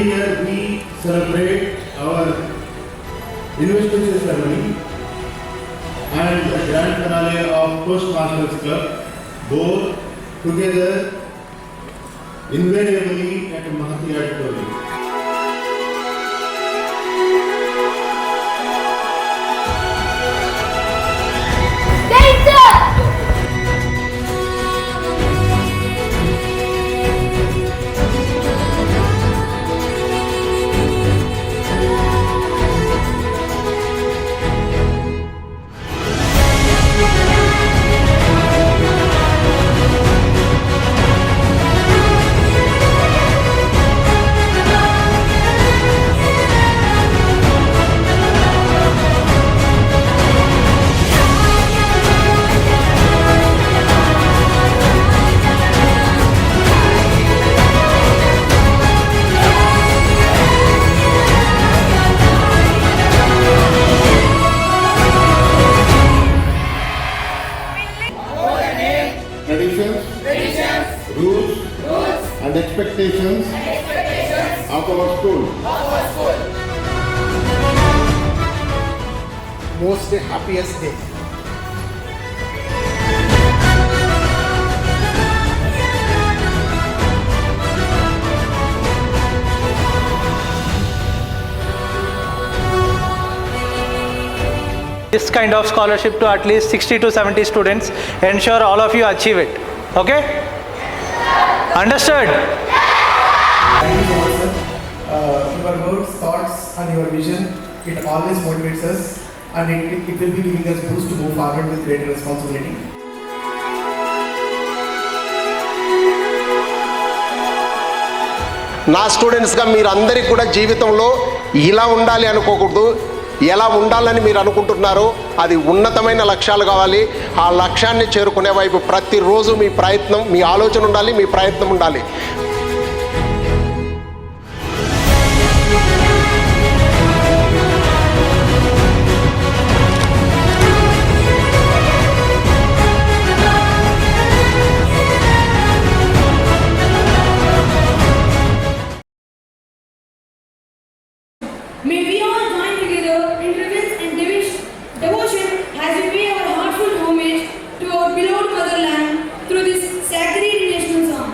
year we celebrate our Investiture Ceremony and the Grand Finale of Toastmasters Club, both together invariably at Mahati Auditorium. Traditions, rules, and expectations of our school. Most happiest day. This kind of scholarship to at least 60 to 70 students. Ensure all of you achieve it. Okay? Understood? Thank you so much, sir. Your words, thoughts, and your vision, it always motivates us, and it will be giving us boost to move forward with greater responsibility. నా స్టూడెంట్స్గా మీరు అందరికీ కూడా జీవితంలో ఇలా ఉండాలి అనుకోకూడదు, ఎలా ఉండాలని మీరు అనుకుంటున్నారో అది ఉన్నతమైన లక్ష్యాలు కావాలి. ఆ లక్ష్యాన్ని చేరుకునే వైపు ప్రతిరోజు మీ ప్రయత్నం, మీ ఆలోచన ఉండాలి, మీ ప్రయత్నం ఉండాలి. May we all join together in reverence and devotion as we pay our heartfelt homage to our beloved motherland through this sacred national song.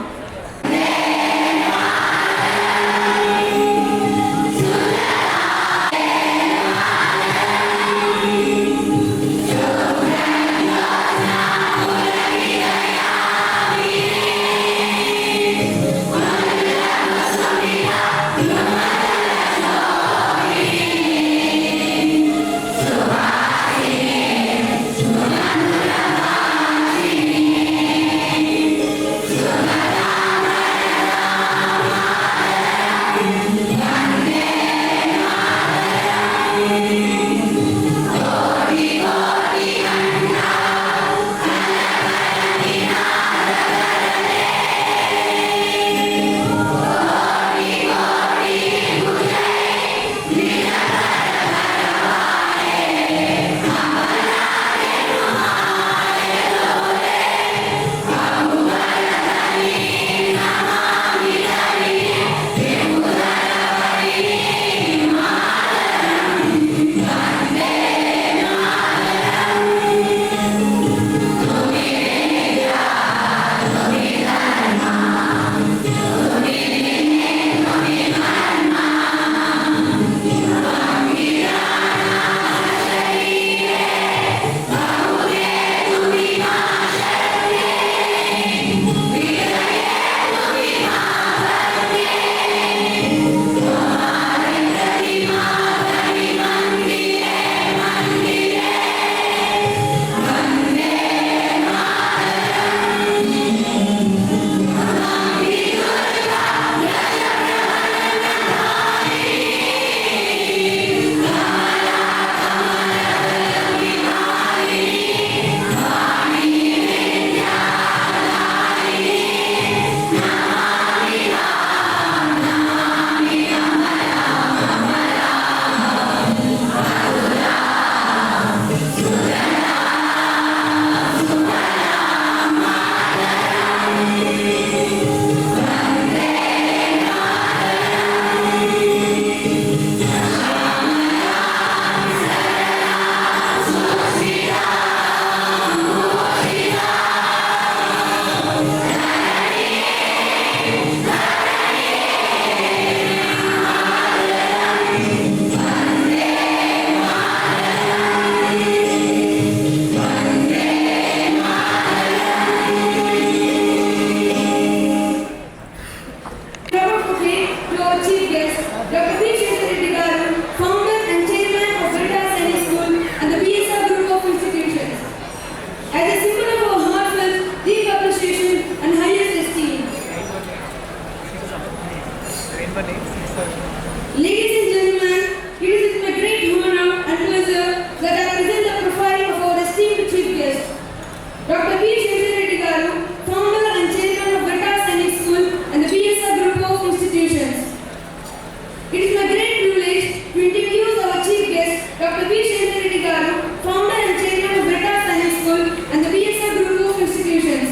Dr. 𝙤𝙤𝙤𝙧𝙪𝙨 garu, founder and chairman of Veritas Sainik School and the BSF group of institutions.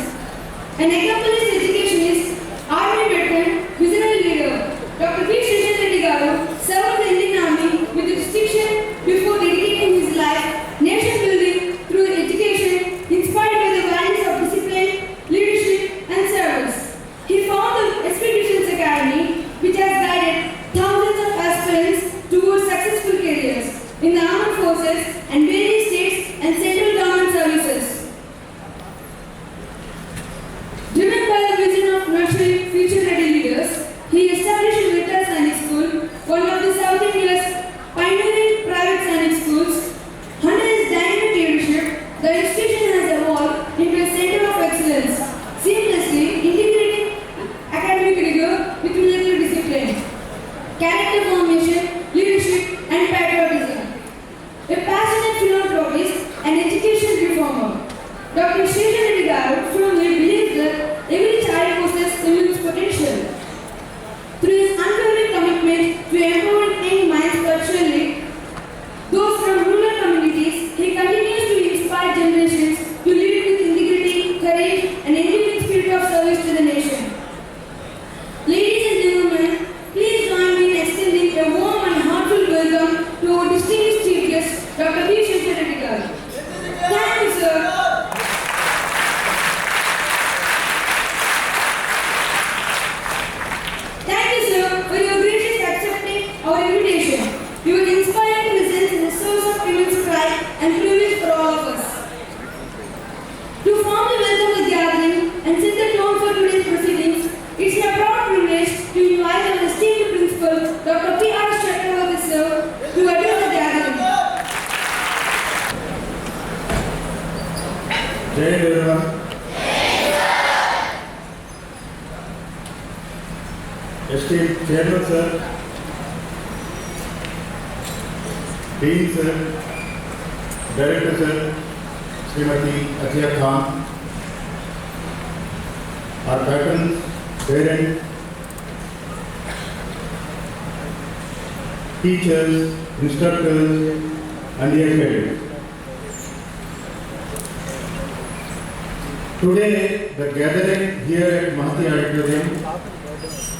An accomplished educationist, army veteran, visionary leader, Dr. 𝙤𝙤𝙤𝙧𝙪𝙨 garu served the Indian Army with distinction before dedicating his life nation building through education, inspired by the values of discipline, leadership, and service. He founded the Investiture Ceremony, which has guided thousands of aspirants towards successful careers in the armed forces and various states and central government services. Driven by the vision of nurturing future-ready leaders, he established Veritas Sainik School, one of the South India's pioneering private Sainik schools. Under his dynamic leadership, the institution has evolved into a center of excellence, seamlessly integrating academic rigor with military discipline, character formation, leadership, and patriotism. A passionate philanthropist and education reformer, Dr. 𝙤𝙤𝙤𝙧𝙪𝙨 garu firmly believes that every child possesses immense potential. Through his unwavering commitment to empowering young minds culturally, those from rural communities, he continues to inspire generations to live with integrity, courage, and enduring spirit of service to the nation. Ladies and gentlemen, please join me in extending a warm and heartfelt welcome to our distinguished chief guest, Dr. 𝙤𝙤𝙤𝙧𝙪𝙨 garu. Thank you, sir. Thank you, sir, for your gracious accepting our invitation. Your inspiring presence is a source of immense pride and privilege for all of us. To formally welcome the gathering and set the tone for today's proceedings, it's a proud privilege to invite our esteemed principal, Dr. 𝑃𝑟 sir, to address the gathering. Jai everyone. Esteemed Chairman sir, Dean sir, Director sir, Srimati Atiya Khan, our patrons, parents, teachers, instructors, and dear cadets. Today, the gathering here at Mahati Auditorium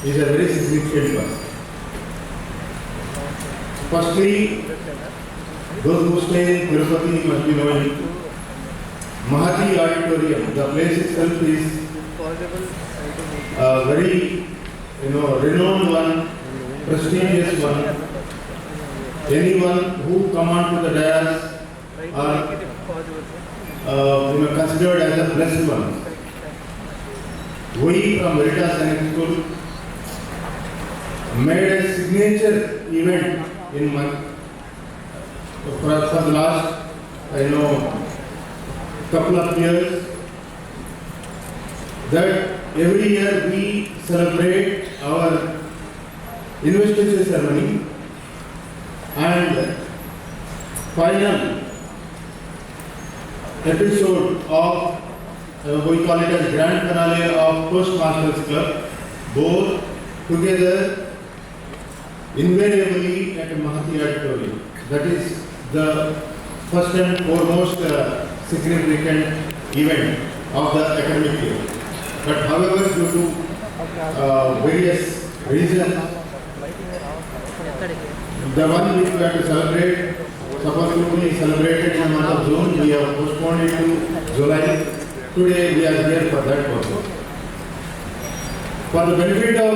is a very significant one. Firstly, those who stay in Tirupati must be knowing Mahati Auditorium, the place itself is a very renowned one, prestigious one. Anyone who come onto the dais are considered as a blessed one. We from Veritas Sainik School made a signature event in for the last couple of years, that every year we celebrate our Investiture Ceremony and final episode of we call it as Grand Finale of Toastmasters Club, both together invariably at Mahati Auditorium. That is the first and foremost significant event of the academic year. But however, due to various reasons, the one which we have to celebrate, supposed to be celebrated in the month of June, we have postponed it to July. Today we are here for that purpose. For the benefit of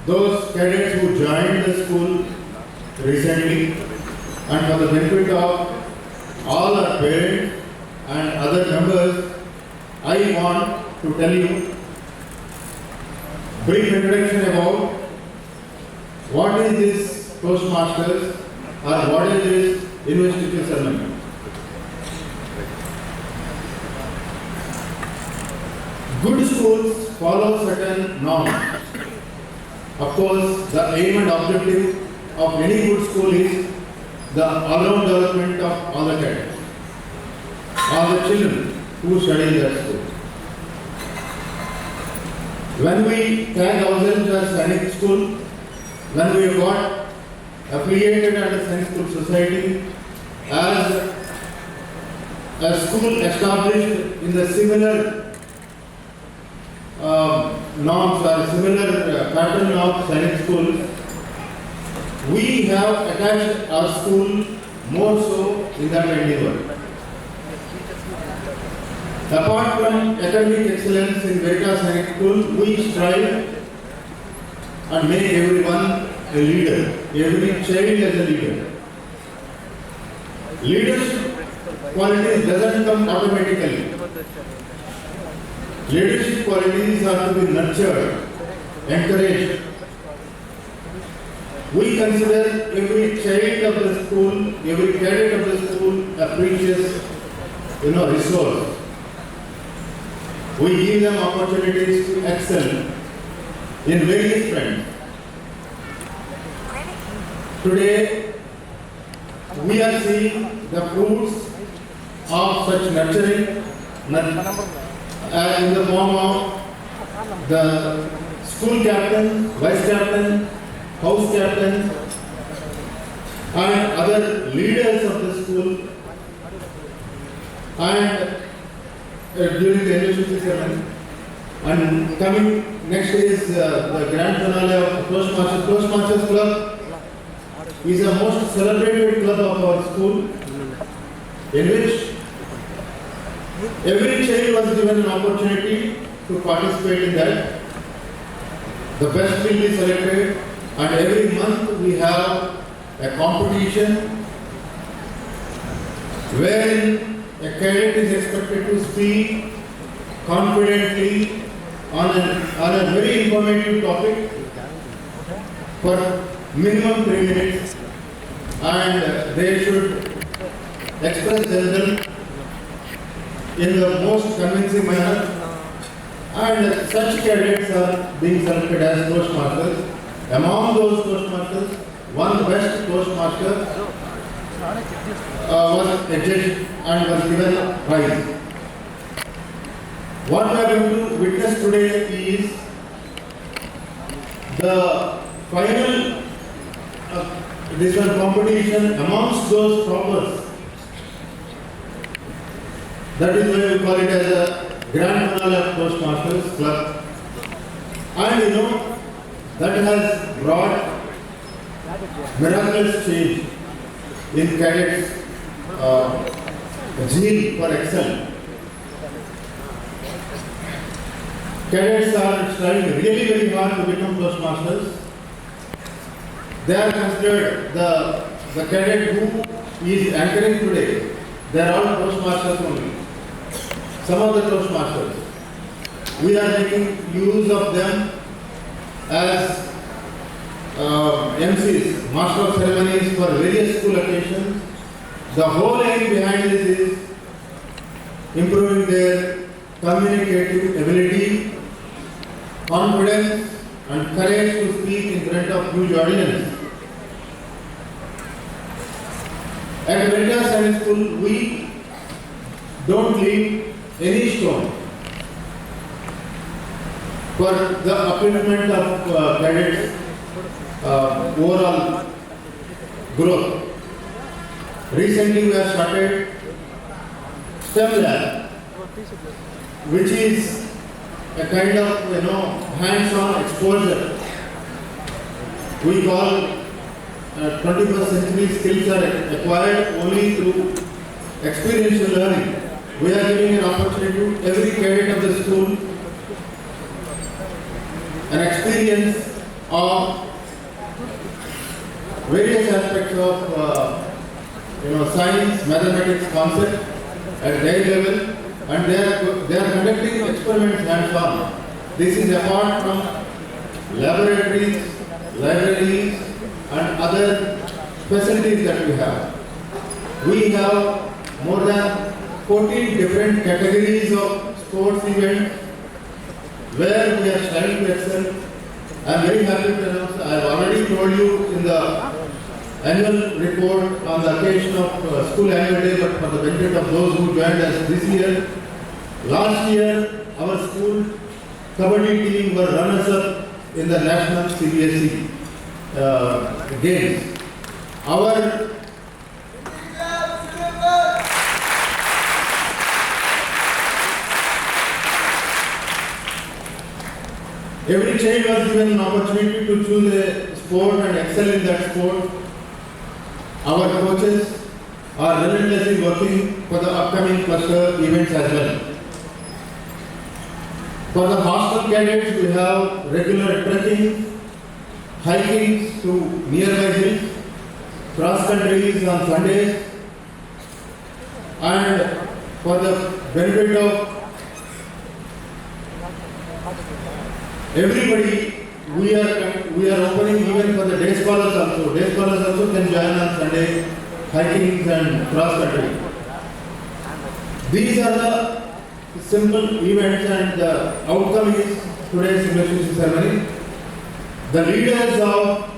those cadets who joined the school recently, and for the benefit of all our parents and other members, I want to tell you brief introduction about what is this Toastmasters or what is this Investiture Ceremony. Good schools follow certain norms. Of course, the aim and objective of any good school is the all-round development of all the cadets, all the children who study in that school. When we tag ourselves as Sainik School, when we got affiliated under Sainik School Society as a school established in the similar norms or similar pattern of Sainik schools, we have attached our school more so in that endeavor. Apart from academic excellence in Veritas Sainik School, we strive and make everyone a leader, every child as a leader. Leadership qualities doesn't come automatically. Leadership qualities are to be nurtured, encouraged. We consider every child of the school, every cadet of the school a precious, resource. We give them opportunities to excel in various fronts. Today, we are seeing the fruits of such nurturing in the form of the school captain, vice captain, house captain, and other leaders of the school. And during the Investiture Ceremony, and coming next is the Grand Finale of Toastmasters. Toastmasters Club is the most celebrated club of our school, in which every child was given an opportunity to participate in that. The best will be selected, and every month we have a competition wherein a cadet is expected to speak confidently on a very informative topic for minimum 3 minutes, and they should express themselves in the most convincing manner. And such cadets are being selected as Toastmasters. Among those Toastmasters, one best Toastmaster was adjudged and was given a prize. What we are going to witness today is the final this one competition amongst those toppers. That is why we call it as a Grand Finale of Toastmasters Club. And that has brought miraculous change in cadets' zeal for excel. Cadets are striving really very hard to become Toastmasters. They are considered the cadet who is anchoring today. They are all Toastmasters only. Some of the Toastmasters. We are making use of them as MCs, Master of Ceremonies for various school occasions. The whole aim behind this is improving their communicative ability, confidence, and courage to speak in front of huge audience. At Veritas Sainik School, we don't leave any stone for the upliftment of cadets' overall growth. Recently, we have started STEM Lab, which is a kind of hands-on exposure. We call 21st century skills are acquired only through experiential learning. We are giving an opportunity to every cadet of the school an experience of various aspects of science, mathematics, concept at their level, and they are conducting experiments hands-on. This is apart from laboratories, libraries, and other facilities that we have. We have more than 14 different categories of sports events where we are striving to excel. I am very happy to announce, I have already told you in the annual report on the occasion of school annual day, but for the benefit of those who joined us this year. Last year, our school kabaddi team were runners-up in the national CBSE games. Every child was given an opportunity to choose a sport and excel in that sport. Our coaches are relentlessly working for the upcoming cluster events as well. For the hostel cadets, we have regular trekking, hiking to nearby hills, cross countries on Sundays, and for the benefit of everybody, we are opening even for the day scholars also. Day scholars also can join on Sunday hiking and cross country. These are the simple events, and the outcome is today's Investiture Ceremony. The leaders of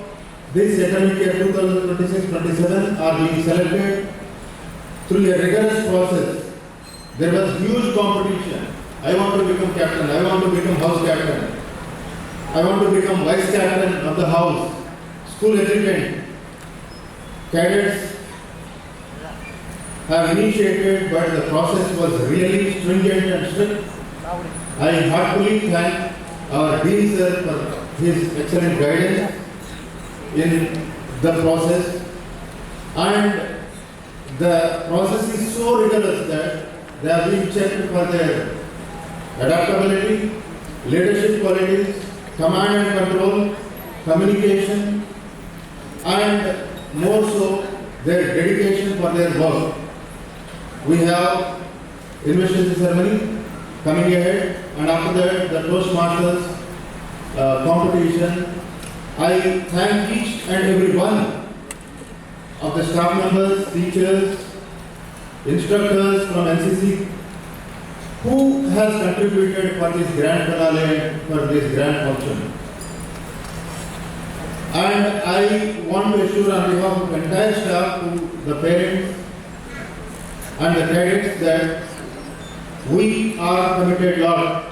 this academic year 2026-27 are being selected through a rigorous process. There was huge competition. I want to become captain. I want to become house captain. I want to become vice captain of the house. School education. Cadets have initiated, but the process was really stringent and strict. I heartily thank our Dean Sir for his excellent guidance in the process, and the process is so rigorous that they are being checked for their adaptability, leadership qualities, command and control, communication, and more so their dedication for their work. We have Investiture Ceremony coming ahead, and after that the Toastmasters competition. I thank each and every one of the staff members, teachers, instructors from NCC who has contributed for this grand finale and for this grand function. And I want to assure on behalf of the entire staff to the parents and the cadets that we are committed lot.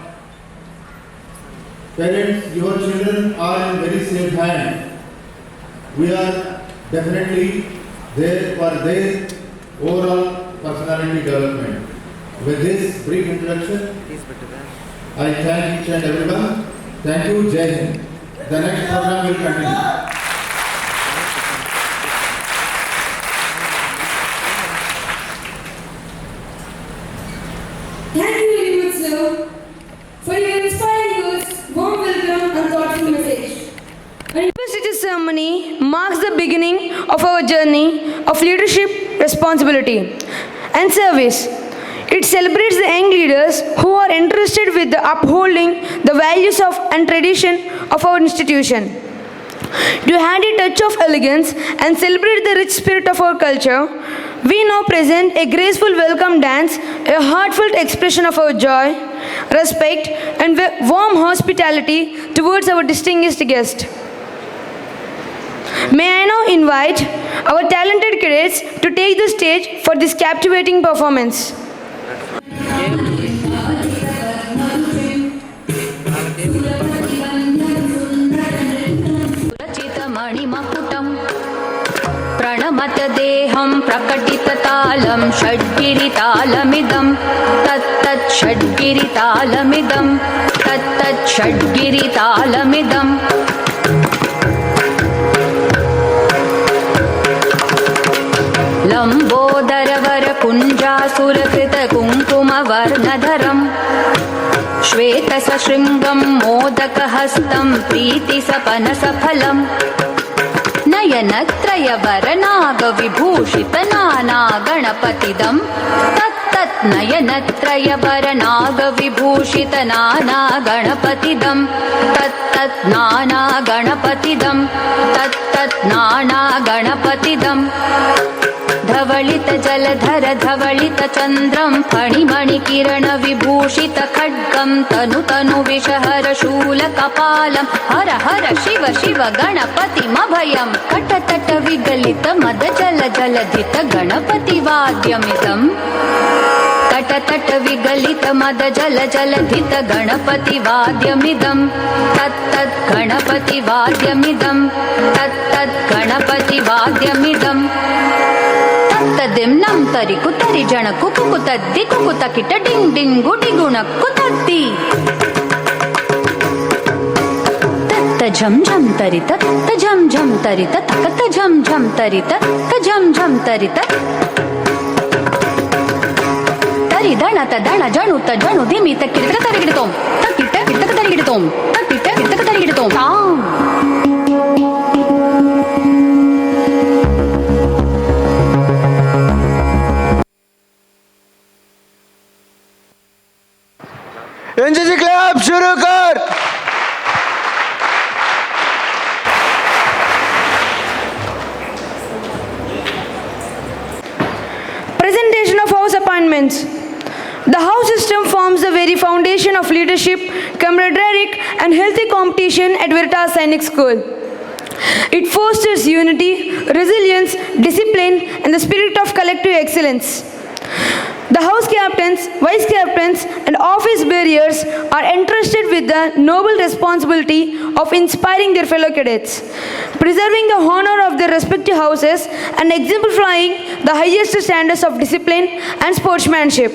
Parents, your children are in very safe hands. We are definitely there for their overall personality development. With this brief introduction, I thank each and everyone. Thank you, Jai Hind. The next program will continue. Thank you very much, sir, for your inspiring words, warm welcome and thoughtful message. An Investiture Ceremony marks the beginning of our journey of leadership, responsibility, and service. It celebrates the young leaders who are interested with the upholding the values of and tradition of our institution. To add a touch of elegance and celebrate the rich spirit of our culture, we now present a graceful welcome dance, a heartfelt expression of our joy, respect, and warm hospitality towards our distinguished guest. May I now invite our talented cadets to take the stage for this captivating performance. प्रणमत देहं प्रकटिततालं षड्गिरितालमिदं तत्तत् षड्गिरितालमिदं तत्तत् षड्गिरितालमिदम् लम्बोदरवरकुञ्जासुरकृतकुङ्कुमवर्णधरम् श्वेतसशृङ्गं मोदकहस्तं प्रीतिसपनसफलम् नयनत्रयवरनागविभूषितनानागणपतिदं तत्तत् नयनत्रयवरनागविभूषितनानागणपतिदं तत्तत् नानागणपतिदं तत्तत् नानागणपतिदम् धवलित जलधर धवलित चन्द्रं फणिमणिकिरण विभूषित खड्गं तनु तनु विषहर शूलकपालं हर हर शिव शिव गणपतिमभयं कटतट विगलित मद जल जलधित गणपतिवाद्यमिदम् घटतट विगलित मद जल जलधित गणपति वाद्यमिदं तत्तत् गणपति वाद्यमिदं तत्तत् गणपति वाद्यमिदं तत्तदिं नं तरिकु तरि जणकु कुकु तद्दि कुकु तकिट डिंग डिंगु डिगुणक्कु तद्दि तत्त झम झम तरित त झम झम तरित तकत झम झम तरित त झम झम तरित तरि दण त दण जणु त जणु धिमि त किटक तरिगिडतों त किट किटक तरिगिडतों त किट किटक तरिगिडतों तां एनसीसी क्लब शुरू कर। Presentation of house appointments. The house system forms the very foundation of leadership, camaraderie, and healthy competition at Veritas Sainik School. It fosters unity, resilience, discipline, and the spirit of collective excellence. The house captains, vice captains, and office bearers are entrusted with the noble responsibility of inspiring their fellow cadets, preserving the honor of their respective houses, and exemplifying the highest standards of discipline and sportsmanship.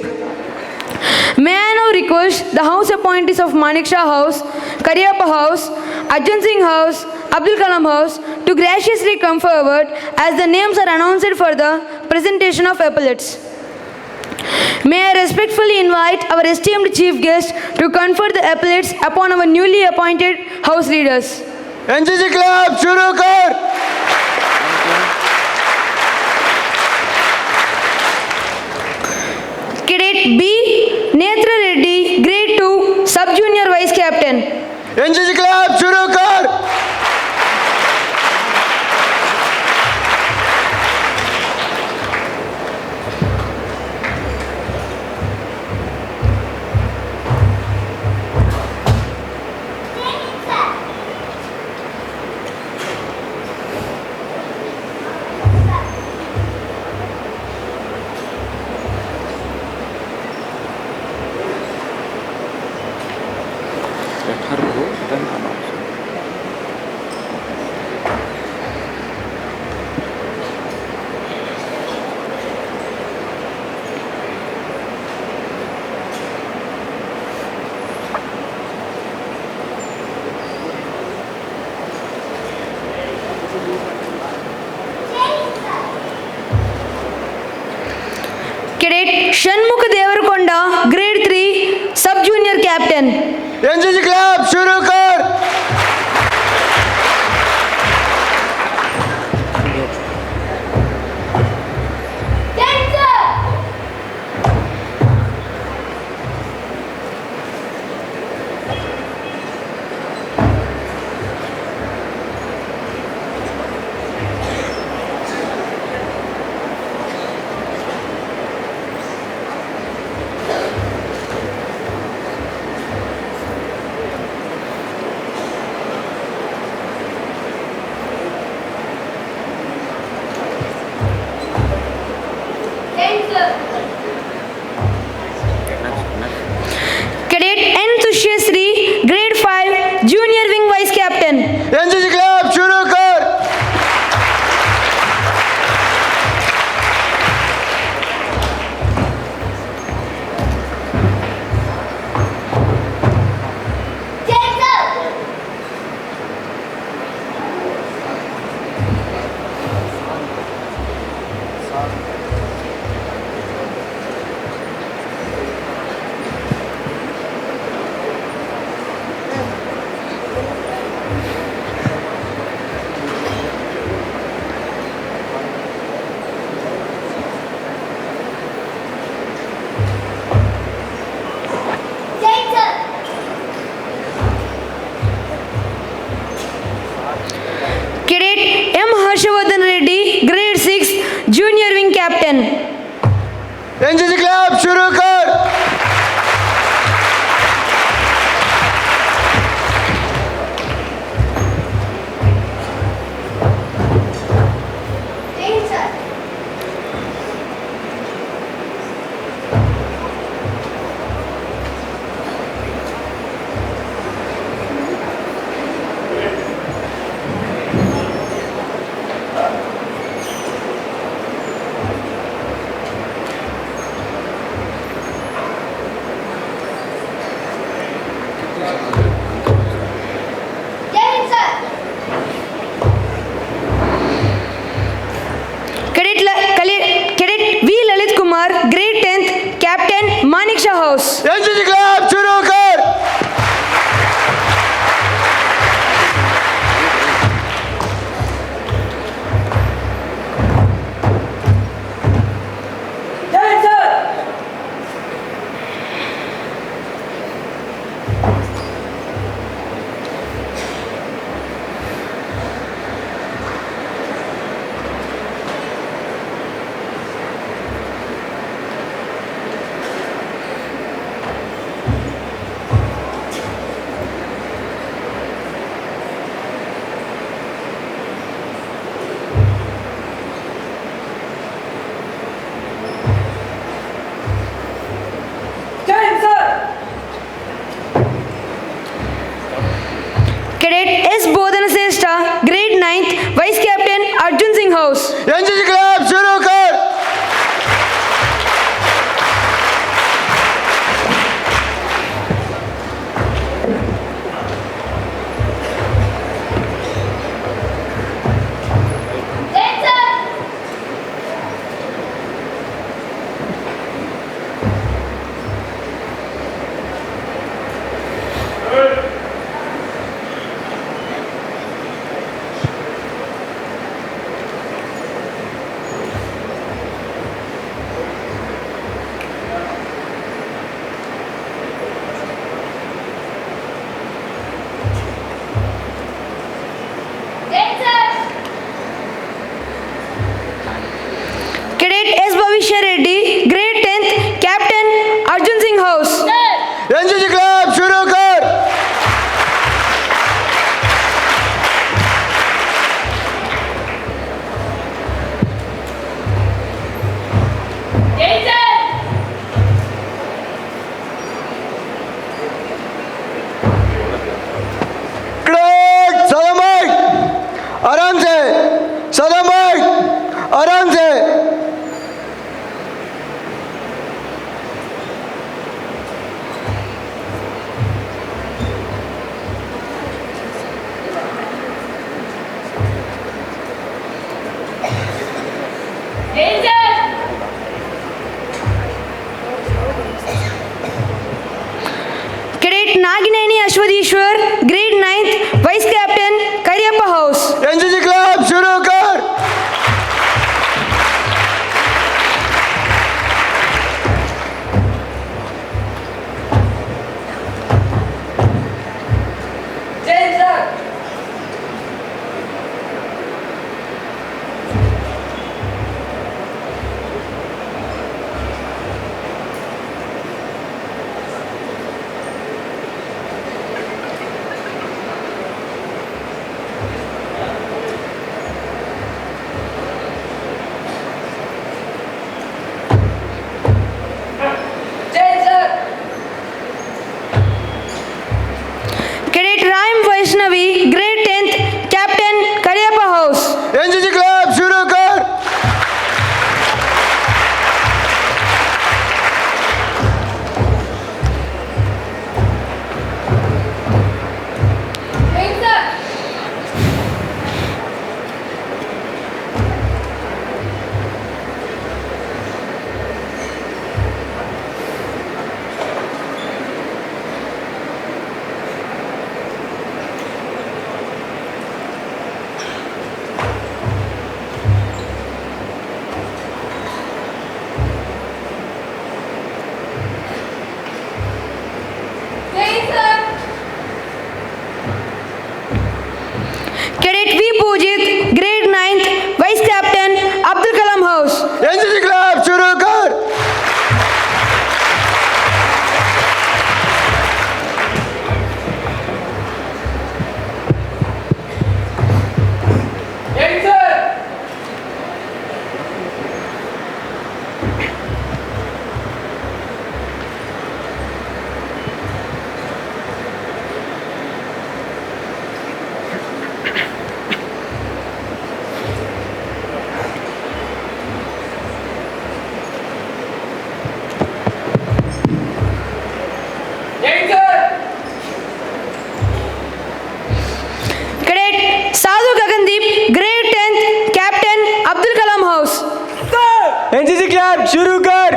May I now request the house appointees of Manekshaw House, Karyappa House, Arjun Singh House, Abdul Kalam House to graciously come forward as the names are announced for the presentation of epaulets. May I respectfully invite our esteemed chief guest to confer the epaulets upon our newly appointed house leaders. NCC club शुरू कर। Cadet B, Netra Reddy, Grade 2, Sub-Junior Vice Captain. NCC club शुरू कर। Cadet Shanmukh Devarkonda, Grade 3, Sub-Junior Captain. NCC club शुरू कर। Cadet N. Sushyasri, Grade 5, Junior Wing Vice Captain. NCC club शुरू कर। NCC club शुरू कर। Cadet S. 𝙤𝙤𝙩𝙧𝙪𝙨, Grade 9th, Vice Captain 𝙤𝙤𝙧𝙪𝙨. NCC club शुरू कर। Cadet S. 𝙤𝙤𝙪𝙧𝙪𝙪, Grade 10th, Captain 𝙤𝙤𝙧𝙪𝙧𝙪. NCC club शुरू कर। कैडेट सदम भाई आराम से, सदम भाई आराम से। Cadet नागिनेनी अश्वदीश्वर, Grade 9th, Vice Captain Cariappa House. NCC club शुरू कर। Cadet Ram Vaishnavi, Grade 10th, Captain Cariappa House. NCC club शुरू कर। Cadet V. Pujit, Grade 9th, Vice Captain Abdul Kalam House. NCC club शुरू कर। Cadet Sadhu Gagandeep, Grade 10th, Captain Abdul Kalam House. NCC club शुरू कर।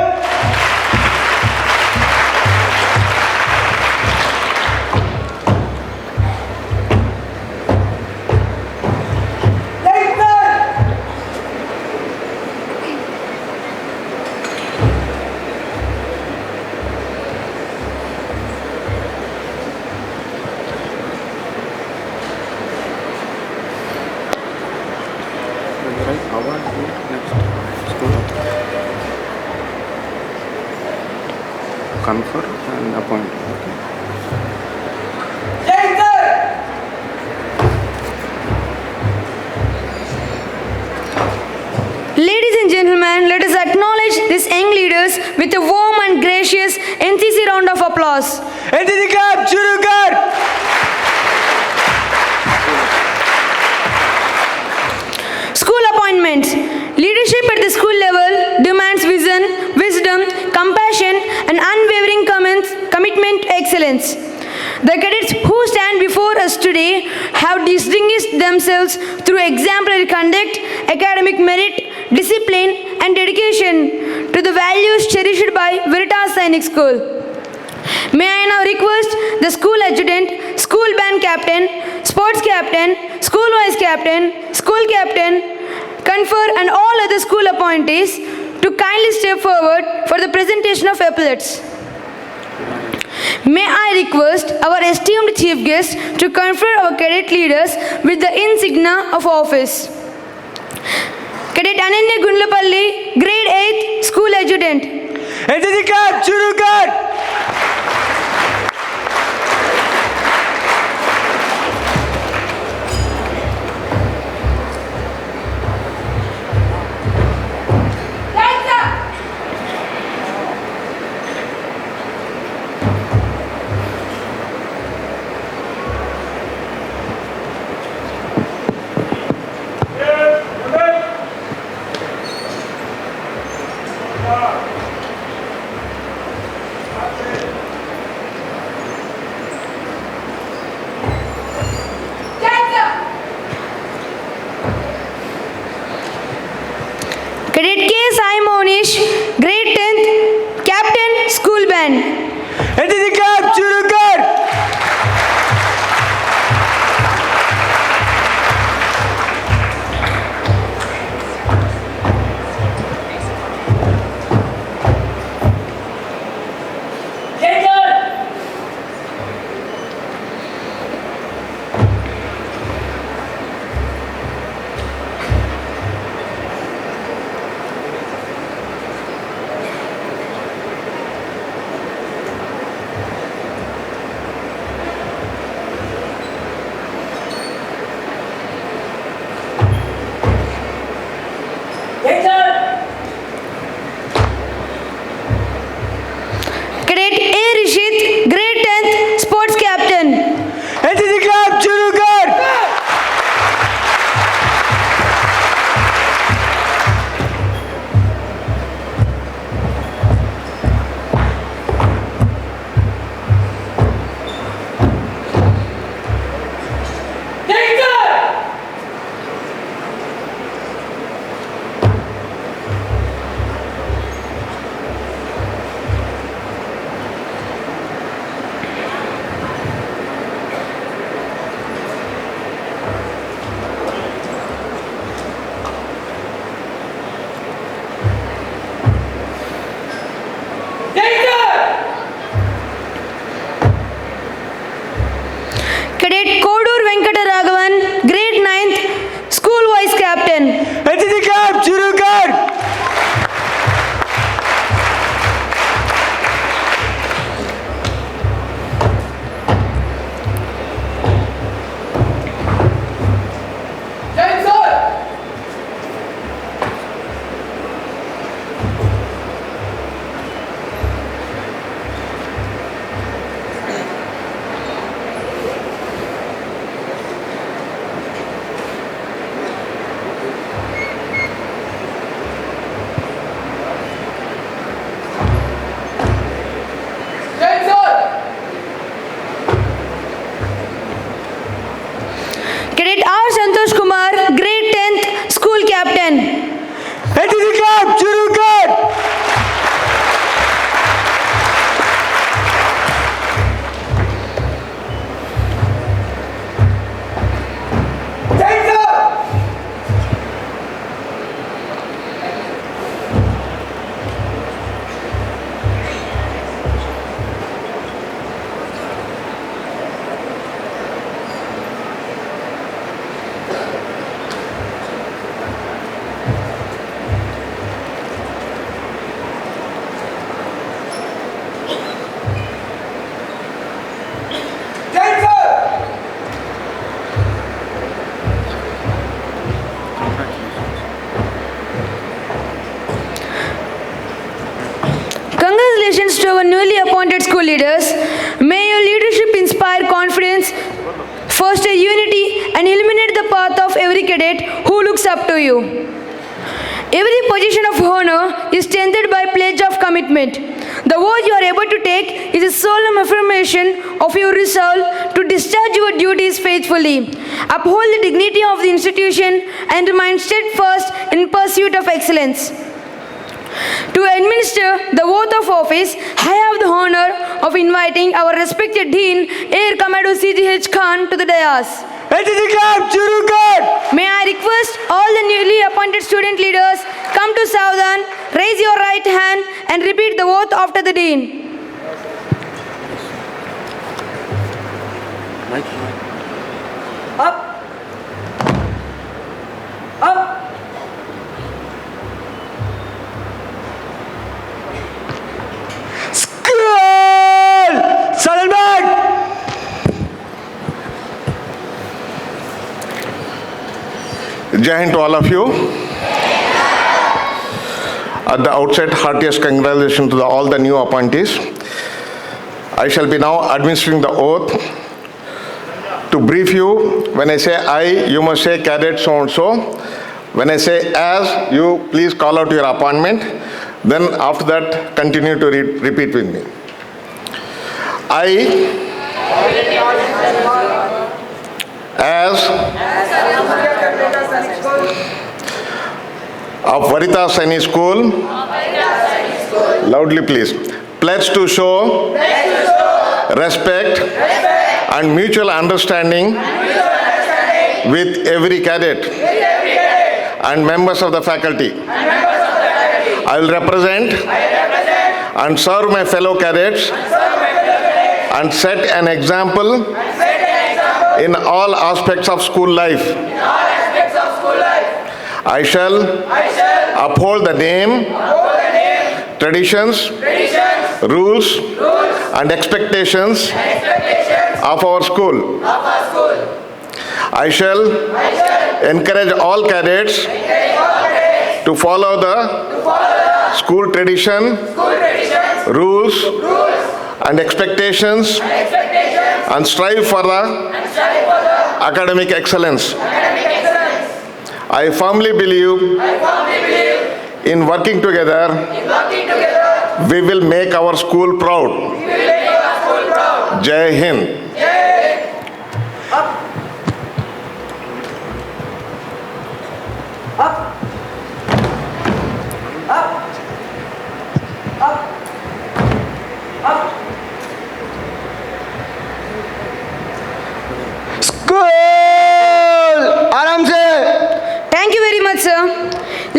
award next school. Confer and appoint. Okay. Ladies and gentlemen, let us acknowledge these young leaders with a warm and gracious NCC round of applause. NCC club शुरू कर. School appointments. Leadership at the school level demands vision, wisdom, compassion, and unwavering commitment to excellence. The cadets who stand before us today have distinguished themselves through exemplary conduct, academic merit, discipline, and dedication to the values cherished by Veritas Sainik School. May I now request the school adjutant, school band captain, sports captain, school vice captain, school captain, confer, and all other school appointees to kindly step forward for the presentation of epaulets. May I request our esteemed chief guest to confer our cadet leaders with the insignia of office. Cadet Ananya Gundlapalli, grade 8, school adjutant. NCC club शुरू कर. Cadet 𝘾𝙤𝙤𝙧𝙪𝙨𝙗, grade 10th, captain, school band. NCC club शुरू कर. Cadet 𝘾𝙤𝙤𝙧𝙪𝙨𝙗, grade 10th, sports captain. NCC club शुरू कर. Cadet Kodur Venkata Raghavan, grade 9th, school vice captain. NCC club शुरू कर. appointed school leaders, may your leadership inspire confidence, foster unity, and illuminate the path of every cadet who looks up to you. Every position of honor is strengthened by pledge of commitment. The oath you are able to take is a solemn affirmation of your resolve to discharge your duties faithfully, uphold the dignity of the institution, and remain steadfast in pursuit of excellence. To administer the oath of office, I have the honor of inviting our respected Dean, 𝙀𝙤𝙬𝙧𝙨𝙝 to the dais. NCC Club शुरू कर. May I request all the newly appointed student leaders come to Savan, raise your right hand and repeat the oath after the Dean. Mic. Up. Up. School. Silent back. Jai Hind to all of you. At the outset, heartiest congratulations to all the new appointees. I shall be now administering the oath. To brief you, when I say I, you must say cadet so and so. When I say as, you please call out your appointment. Then after that, continue to repeat with me. I, as of Veritas Sainik School, loudly please, pledge to show respect and mutual understanding with every cadet and members of the faculty. I will represent and serve my fellow cadets and set an example in all aspects of school life. I shall uphold the name, traditions, rules, and expectations of our school. I shall encourage all cadets to follow the school tradition, rules, and expectations, and strive for the academic excellence. I firmly believe in working together, we will make our school proud. Jai Hind. आराम से. Thank you very much, sir.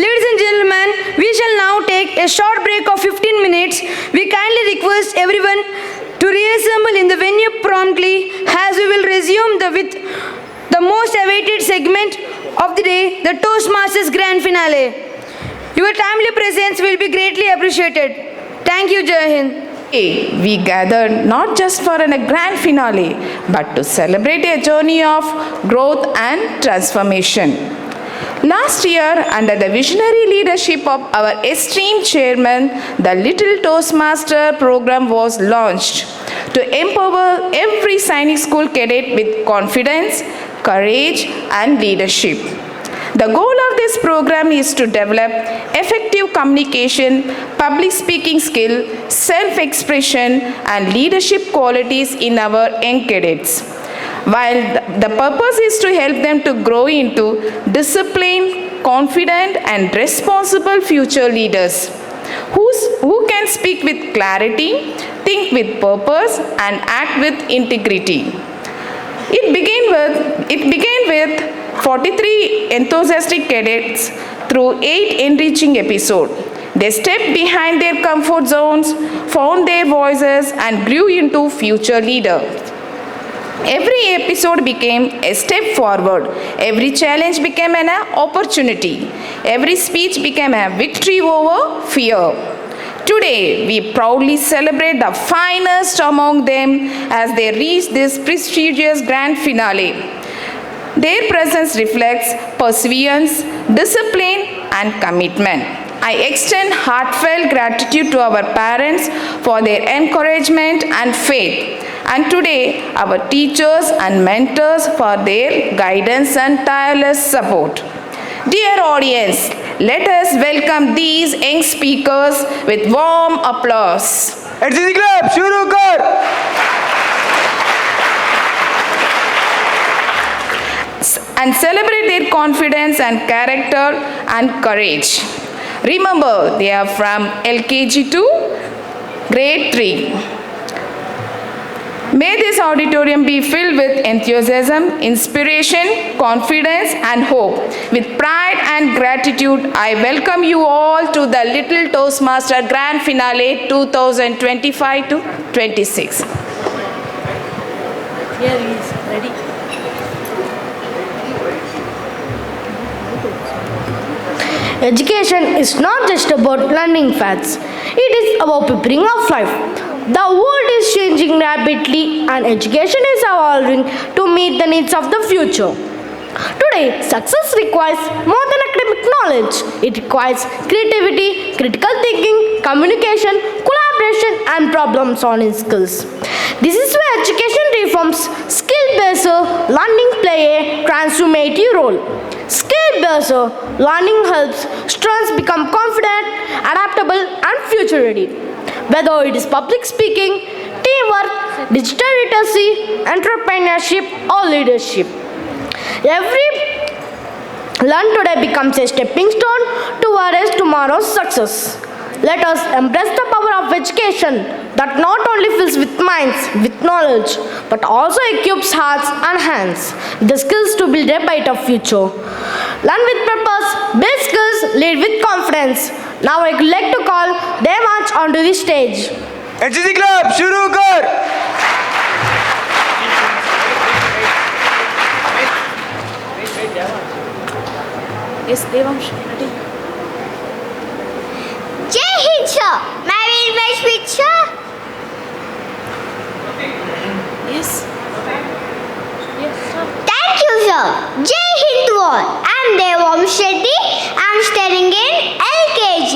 Ladies and gentlemen, we shall now take a short break of 15 minutes. We kindly request everyone to reassemble in the venue promptly as we will resume with the most awaited segment of the day, the Toastmasters Grand Finale. Your timely presence will be greatly appreciated. Thank you, Jai Hind. We gathered not just for a grand finale, but to celebrate a journey of growth and transformation. Last year, under the visionary leadership of our esteemed chairman, the Little Toastmaster program was launched to empower every Sainik School cadet with confidence, courage, and leadership. The goal of this program is to develop effective communication, public speaking skill, self-expression, and leadership qualities in our young cadets. While the purpose is to help them to grow into disciplined, confident, and responsible future leaders who can speak with clarity, think with purpose, and act with integrity. It began with 43 enthusiastic cadets through 8 enriching episodes. They stepped behind their comfort zones, found their voices, and grew into future leaders. Every episode became a step forward. Every challenge became an opportunity. Every speech became a victory over fear. Today, we proudly celebrate the finest among them as they reach this prestigious grand finale. Their presence reflects perseverance, discipline, and commitment. I extend heartfelt gratitude to our parents for their encouragement and faith, and today our teachers and mentors for their guidance and tireless support. Dear audience, let us welcome these young speakers with warm applause. HCC Club, shuru kar! And celebrate their confidence and character and courage. Remember, they are from LKG to grade 3. May this auditorium be filled with enthusiasm, inspiration, confidence and hope. With pride and gratitude, I welcome you all to the Little Toastmaster Grand Finale 2025 to 26. Here he is, ready. Education is not just about learning facts. It is about preparing of life. The world is changing rapidly and education is evolving to meet the needs of the future. Today, success requires more than academic knowledge. It requires creativity, critical thinking, communication, collaboration and problem-solving skills. This is where education reforms skill-based learning play a transformative role. Skill-based learning helps students become confident, adaptable and future-ready. Whether it is public speaking, teamwork, digital literacy, entrepreneurship or leadership. Every learn today becomes a stepping stone towards tomorrow's success. Let us embrace the power of education that not only fills with minds with knowledge, but also equips hearts and hands with the skills to build a brighter future. Learn with purpose, build skills, lead with confidence. Now I would like to call 𝙇𝙤𝙩𝙧𝙪 onto the stage. HCC Club, shuru kar! Yes, Devansh, ready. Jai Hind sir, may I read my speech sir? Yes. Yes, sir. Thank you sir. Jai Hind to all. I am 𝙇𝙤𝙩𝙧𝙪. I am studying in LKG.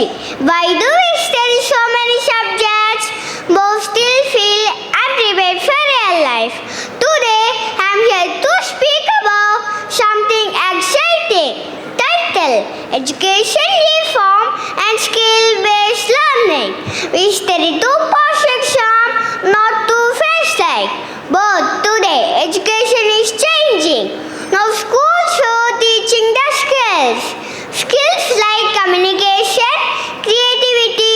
Why do we study so many subjects? Both still feel unprepared for real life. Today I am here to speak about something exciting. Title: Education Reform and Skill-Based Learning. We study to pass exam, not to face like. But today education is changing. Now schools are teaching the skills. Skills like communication, creativity,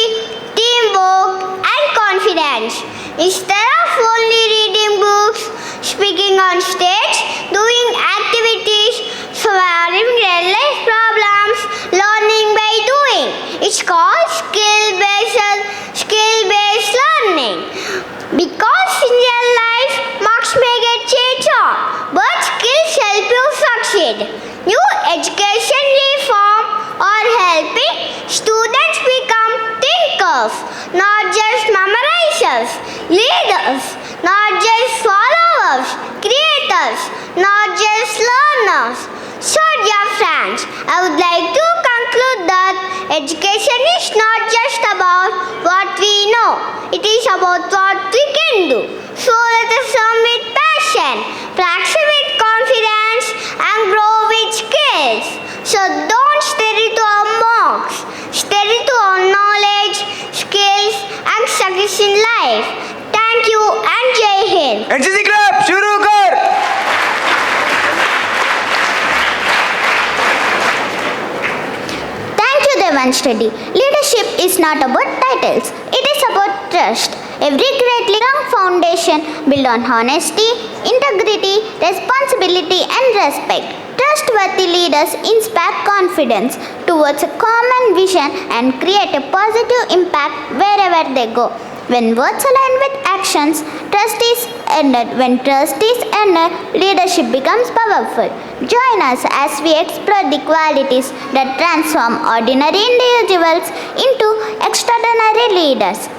teamwork and confidence. Instead of only reading books, speaking on stage, doing activities, solving real life problems, learning by doing. It's called skill-based learning. Because in real life, marks may get changed on, but skills help you succeed. New education reform are helping students become thinkers, not just memorizers, leaders, not just followers, creators, not just learners. So dear friends, I would like to conclude that education is not just about what we know, it is about what we can do. So let us learn with passion, practice with confidence and grow with skills. So don't study to our marks, study to our knowledge, skills and success in life. Thank you and Jai Hind. HCC Club, shuru kar! 𝙇𝙤𝙧𝙪. Leadership is not about titles, it is about trust. Every greatly strong foundation built on honesty, integrity, responsibility and respect. Trustworthy leaders inspire confidence towards a common vision and create a positive impact wherever they go. When words align with actions, trust is earned. When trust is earned, leadership becomes powerful. Join us as we explore the qualities that transform ordinary individuals into extraordinary leaders.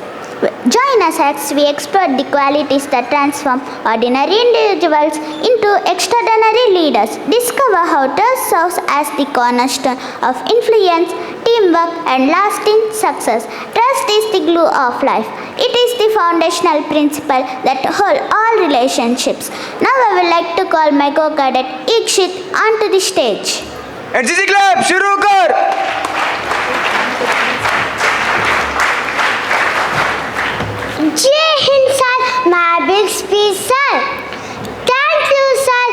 Join us as we explore the qualities that transform ordinary individuals into extraordinary leaders. Discover how trust serves as the cornerstone of influence, teamwork, and lasting success. Trust is the glue of life. It is the foundational principle that holds all relationships. Now I would like to call my co-cadet 𝙀𝙤𝙤𝙧𝙪𝙨 onto the stage. NCC club शुरू कर. Jai Hind sir, my big speech sir. Thank you sir.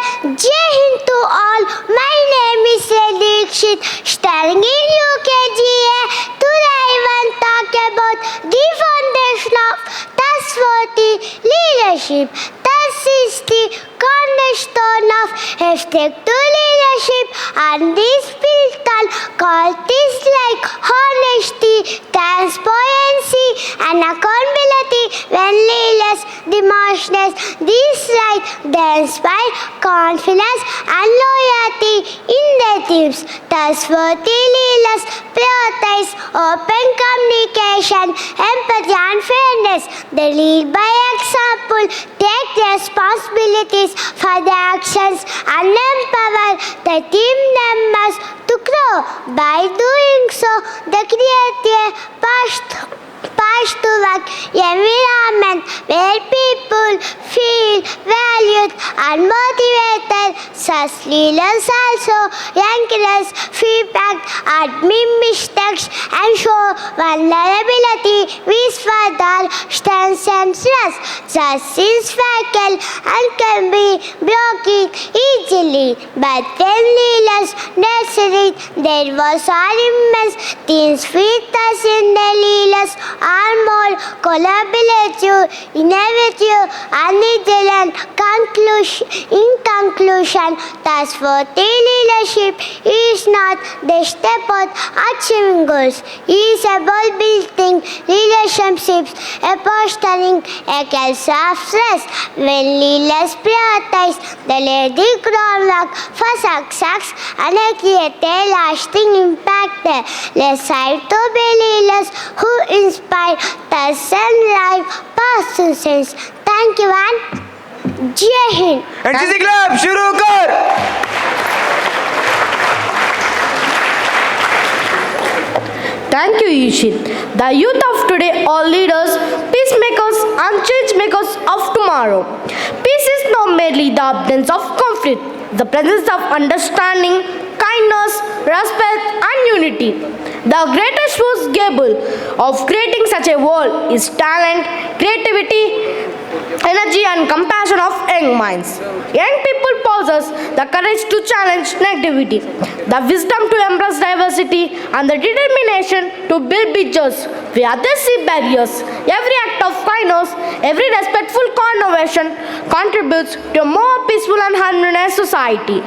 Jai Hind to all. My name is 𝙀𝙤𝙤𝙧𝙪𝙨, studying in UKGA. Today I want to talk about the foundation of trustworthy leadership. This is the cornerstone of effective leadership, and this built on qualities like honesty, transparency, and accountability. When leaders demonstrate these rights, they inspire confidence and loyalty in their teams. Trustworthy leaders prioritize open communication, empathy, and fairness. They lead by example, take responsibilities for their actions, and empower the team members to grow. By doing so, they create a positive environment where people feel valued and motivated. Such leaders also encourage feedback, admit mistakes, and show vulnerability, which further strengthens trust. Trust is fragile and can be broken easily, but when leaders nurture it, there was immense. Teams with us in the leaders are more collaborative, innovative, and vigilant. In conclusion, trustworthy leadership is not just about achieving goals. It is about building relationships, fostering a culture of trust. When leaders prioritize, they lay the groundwork for success and create a lasting impact. Let's strive to be leaders who inspire trust and drive persistence. Thank you and Jai Hind. NCC club शुरू कर. Thank you, 𝙀𝙤𝙤𝙧𝙪. The youth of today are leaders, peacemakers, and changemakers of tomorrow. Peace is not merely the absence of conflict, the presence of understanding, kindness, respect, and unity. The greatest force capable of creating such a world is talent, creativity, energy, and compassion of young minds. Young people possess the courage to challenge negativity, the wisdom to embrace diversity, and the determination to build bridges where others see barriers. Every act of kindness, every respectful conversation contributes to a more peaceful and harmonious society.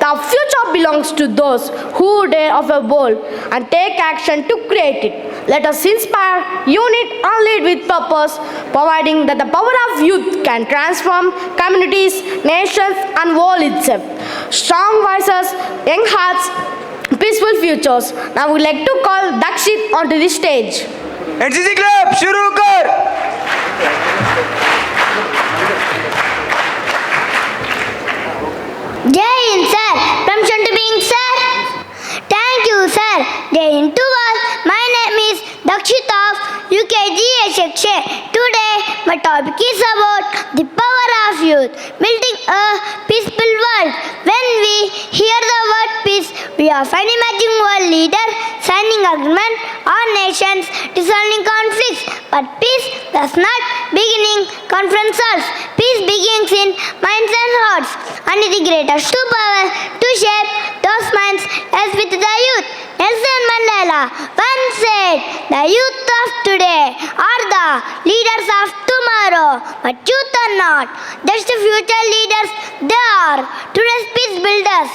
The future belongs to those who dare of a world and take action to create it. Let us inspire, unite, and lead with purpose, providing that the power of youth can transform communities, nations, and world itself. Strong voices, young hearts, peaceful futures. Now we would like to call 𝙀𝙀𝙧𝙪 onto the stage. NCC club शुरू कर. Jai Hind sir, permission to being sir. Thank you sir. Jai Hind to all. My name is 𝙀𝙀𝙧𝙪 of UKGA section. Today my topic is about the power of youth, building a peaceful world. When we hear the word peace, we often imagine world leaders signing agreement or nations resolving conflicts. But peace does not begin in conferences. Peace begins in minds and hearts, and the greatest power to shape those minds is with the youth. Nelson Mandela once said, "The youth of today are the leaders of tomorrow, but youth are not just the future leaders, they are today's peace builders."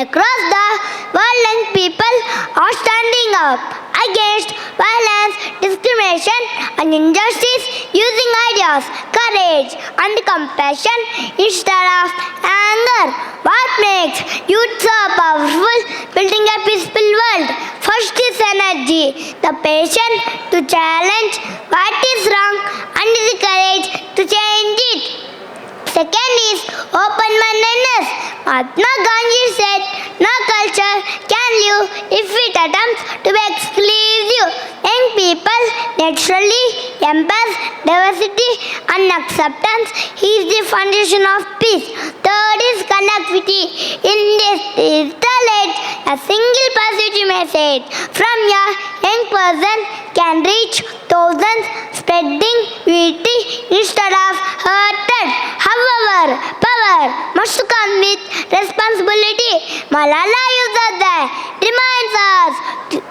Across the world, young people are standing up against violence, discrimination, and injustice using ideas, courage, and compassion instead of anger. What makes youth so powerful? Building a peaceful world. First is energy, the patience to challenge what is wrong, and the courage to change it. Second is open-mindedness, Mahatma Gandhi said, no culture can live if it attempts to be exclusive. Young people naturally embrace diversity and acceptance is the foundation of peace. Third is connectivity. In this digital age, a single positive message from a young person can reach thousands, spreading unity instead of hatred. However, power must come with responsibility. Malala Yousafzai reminds us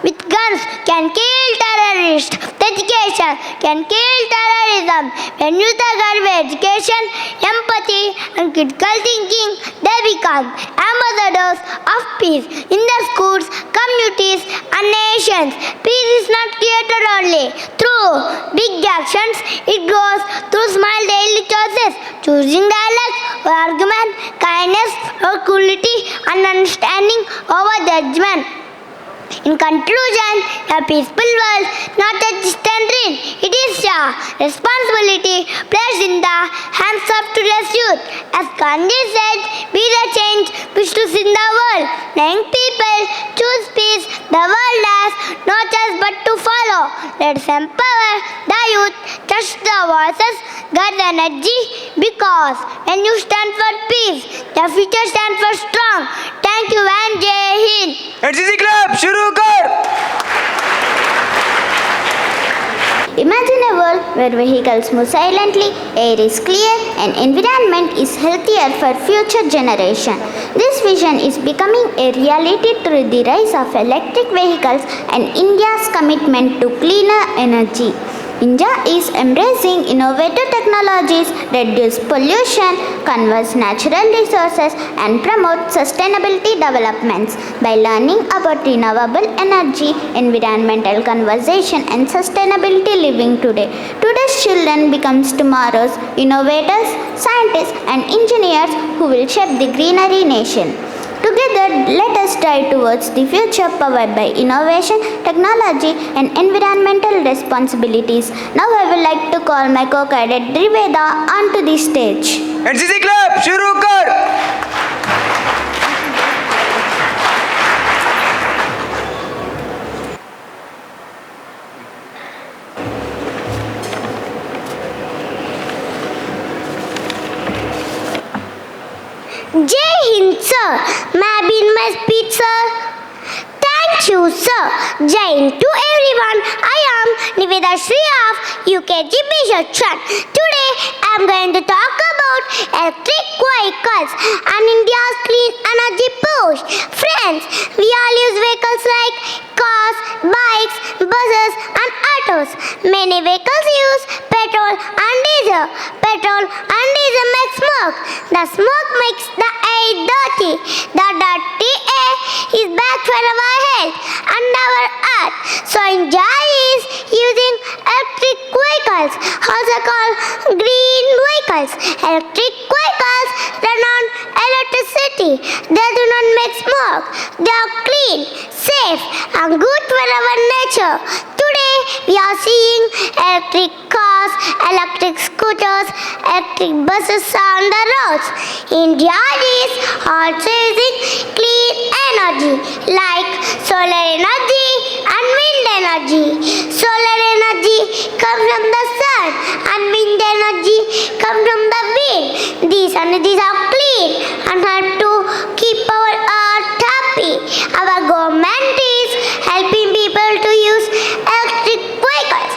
with guns can kill terrorists. Education can kill terrorism. When youth are with education, empathy and critical thinking, they become ambassadors of peace in their schools, communities and nations. Peace is not created only through big actions. It grows through small daily choices. Choosing dialogue or argument, kindness or cruelty and understanding over judgment. In conclusion, a peaceful world, not a distant dream. It is a responsibility placed in the hands of today's youth. As Gandhi said, be the change wish to see in the world. Young people choose peace. The world has no choice but to follow. Let's empower the youth, touch the voices, guard the energy, because when you stand for peace, the future stands for strong. Thank you and Jai Hind. NCC Club, shuru kar! Imagine a world where vehicles move silently, air is clear, and environment is healthier for future generations. This vision is becoming a reality through the rise of electric vehicles and India's commitment to cleaner energy. India is embracing innovative technologies, reduce pollution, conserve natural resources, and promote sustainability developments. By learning about renewable energy, environmental conservation, and sustainability living today, today's children becomes tomorrow's innovators, scientists, and engineers who will shape the greenery nation. Together, let us strive towards the future powered by innovation, technology, and environmental responsibilities. Now I would like to call my co-cadet 𝙇𝙤𝙠 onto the stage. NCC Club, shuru kar! Jai Hind, sir. May I begin my speech, sir? Thank you, sir. Jai Hind to everyone. I am Investiture of UKG Bishop. Today I am going to talk about electric vehicles and India's clean energy push. Friends, we all use vehicles like cars, bikes, buses and autos. Many vehicles use petrol and diesel. Petrol and diesel make smoke. The smoke makes the air dirty. The dirty air is bad for our health and our earth. So India is using electric vehicles, also called green vehicles. Electric vehicles run on electricity. They do not make smoke. They are clean, safe and good for our nature. Today we are seeing electric cars, electric scooters, electric buses on the roads. India is also using clean energy like solar energy and wind energy. Solar energy comes from the sun and wind energy comes from the wind. These energies are clean and help to keep our earth happy. Our government is helping people to use electric vehicles.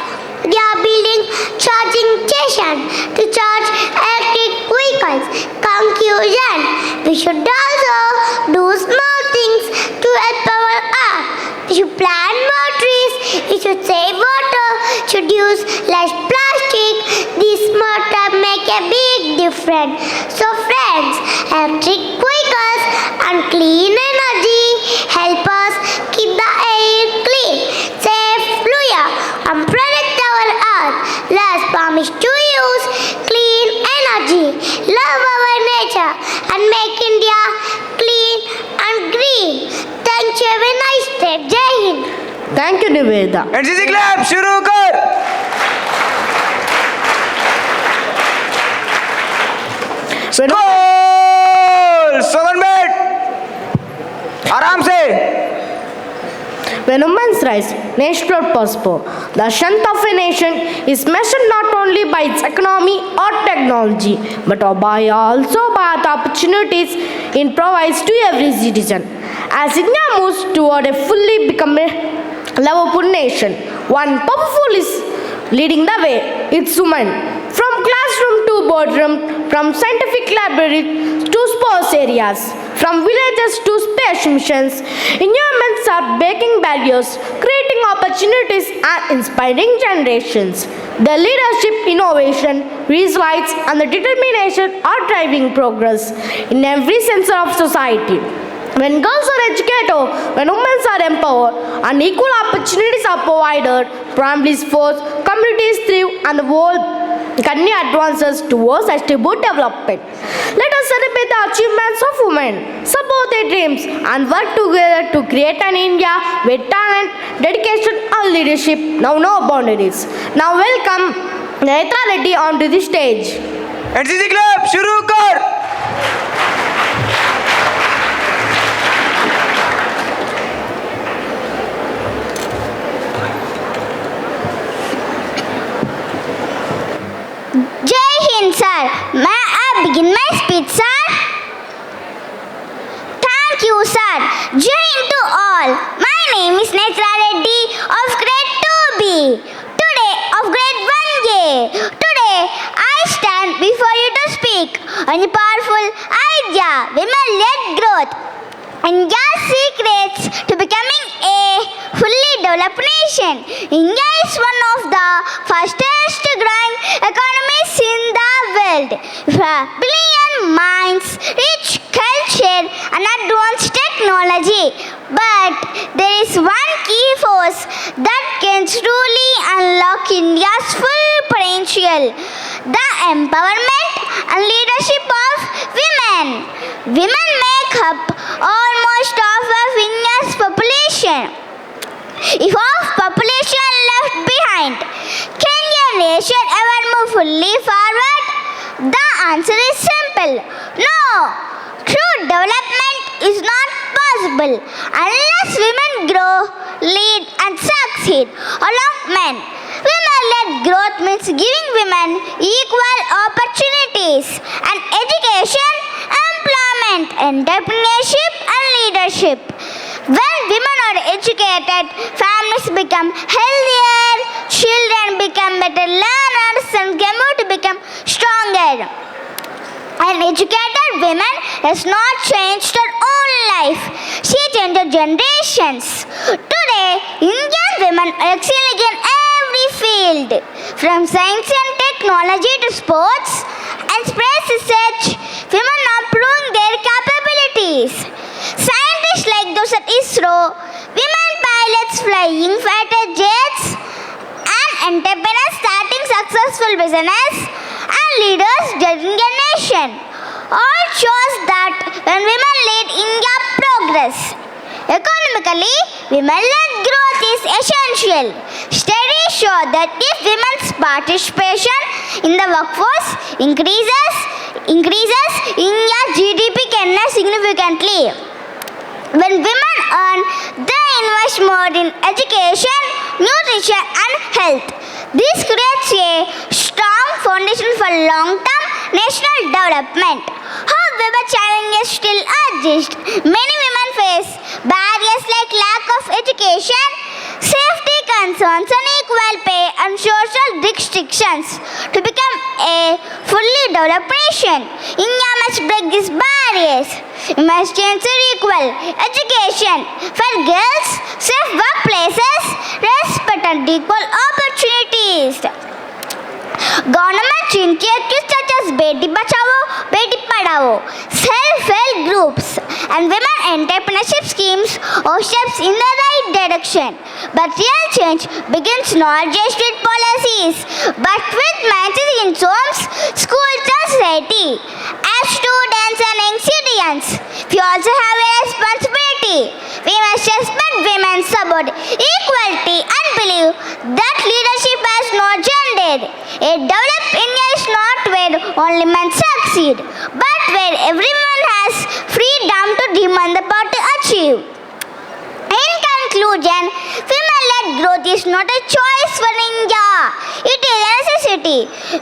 They are building charging stations to charge electric vehicles. Conclusion: we should also do small things to help our earth. We should plant more trees. We should save water. Should use less plastic. These small steps make a big difference. So friends, electric vehicles and clean energy help us keep the air clean, safe, clear, and protect our earth. Let's promise to use clean energy, love our nature, and make India clean and green. Thank you. Have a nice day. Jai Hind. Thank you, 𝙇𝙤𝙠. NCC Club, shuru kar! Goal! School. Slogan बैठ. आराम से. When women rise, nation will prosper. The strength of a nation is measured not only by its economy or technology, but also by the opportunities it provides to every citizen. As India moves toward a fully becoming lovable nation, one powerful is leading the way. It's women. From classroom to boardroom, from scientific libraries to sports areas, from villages to space missions, Indian women are breaking barriers, creating opportunities and inspiring generations. Their leadership, innovation, resilience and the determination are driving progress in every sector of society. When girls are educated, when women are empowered, and equal opportunities are provided, families flourish, communities thrive, and the whole country advances towards sustainable development. Let us celebrate the achievements of women, support their dreams, and work together to create an India where talent, dedication, and leadership know no boundaries. Now welcome Netra Reddy onto the stage. NCC Club शुरू कर. Jai Hind sir. May I begin my speech, sir? Thank you, sir. Jai Hind to all. My name is Netra Reddy of grade 2B. Today of grade 1A. Today I stand before you to speak on a powerful idea, women-led growth. India's secrets to becoming a fully developed nation. India is one of the fastest growing economies in the world. With a billion minds, rich culture and advanced technology. But there is one key force that can truly unlock India's full potential: the empowerment and leadership of women. Women make up almost half of India's population. If half population left behind, can a nation ever move fully forward? The answer is simple: no. True development is not possible unless women grow, lead and succeed along men. Women-led growth means giving women equal opportunities and education, employment, entrepreneurship and leadership. When women are educated, families become healthier, children become better learners and community become stronger. An educated woman has not changed her own life. She changed generations. Today, Indian women are excelling in every field, from science and technology to sports and space research. Women are proving their capabilities. Scientists like those at ISRO, women pilots flying fighter jets, and entrepreneurs starting successful business, and leaders judging a nation. All shows that when women lead, India progress. Economically, women-led growth is essential. Studies show that if women's participation in the workforce increases, India's GDP can rise significantly. When women earn, they invest more in education, nutrition and health. This creates a strong foundation for long-term national development. However, challenges still exist. Many women face barriers like lack of education, safety concerns, unequal pay and social restrictions. To become a fully developed nation, India must break these barriers. We must ensure equal education for girls, safe workplaces, respect and equal opportunities. Government initiatives such as Beti Bachao, Beti Padhao, self-help groups and women entrepreneurship schemes are steps in the right direction. But real change begins not just with policies, but with mindsets in homes, schools and society. As students and young citizens, we also have a responsibility. We must respect women, support equality and believe that leadership has no gender. A developed India is not where only men succeed, but where everyone has is not a choice for India. It is a necessity.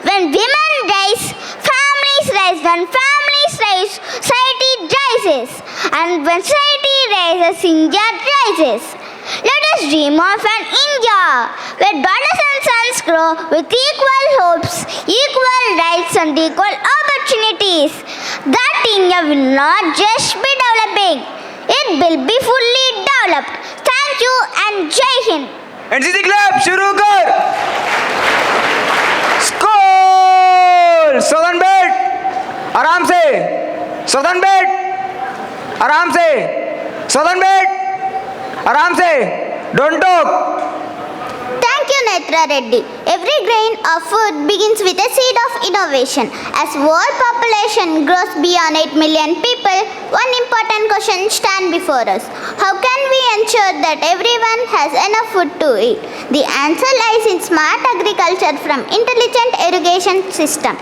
When women rise, families rise. When families rise, society rises. And when society rises, India rises. Let us dream of an India where daughters and sons grow with equal hopes, equal rights and equal opportunities. That India will not just be developing, it will be fully developed. Thank you and Jai Hind. NCC Club शुरू कर. School. Southern bed. आराम से. Southern bed. आराम से. Southern bed. आराम से. Don't talk. Thank you, Netra Reddy. Every grain of food begins with a seed of innovation. As world population grows beyond 8 million people, one important question stands before us. How can we ensure that everyone has enough food to eat? The answer lies in smart agriculture from intelligent irrigation system.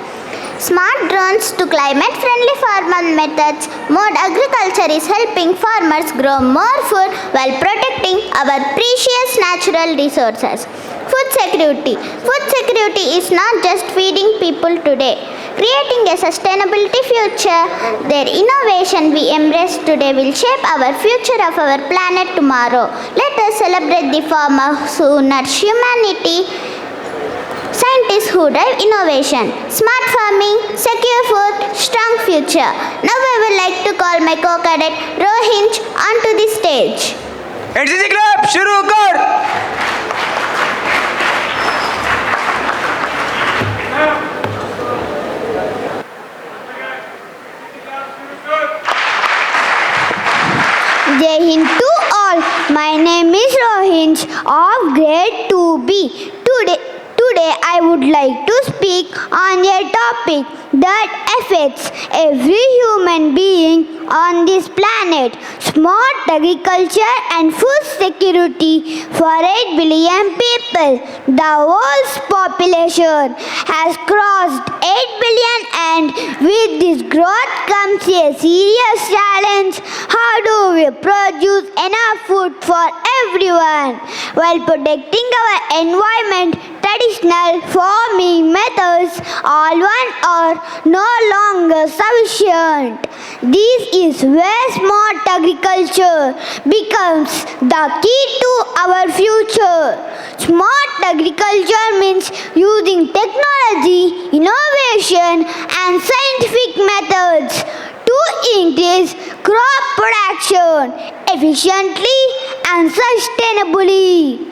Smart drones to climate-friendly farming methods, mode agriculture is helping farmers grow more food while protecting our precious natural resources. Food security. Food security is not just feeding people today. Creating a sustainability future, their innovation we embrace today will shape our future of our planet tomorrow. Let us celebrate the farmers who nourish humanity, scientists who drive innovation, smart farming, secure food, strong future. Now I would like to call my co-cadet Rohinj onto the stage. NCC Club शुरू कर. Jai Hind to all. My name is Rohinj of grade 2B. Today I would like to speak on a topic that affects every human being on this planet: smart agriculture and food security for 8 billion people. The world's population has crossed 8 billion, and with this growth comes a serious challenge. How do we produce enough food for everyone while protecting our environment? Traditional farming methods are no longer sufficient. This is where smart agriculture becomes the key to our future. Smart agriculture means using technology, innovation, and scientific methods to increase crop production efficiently and sustainably.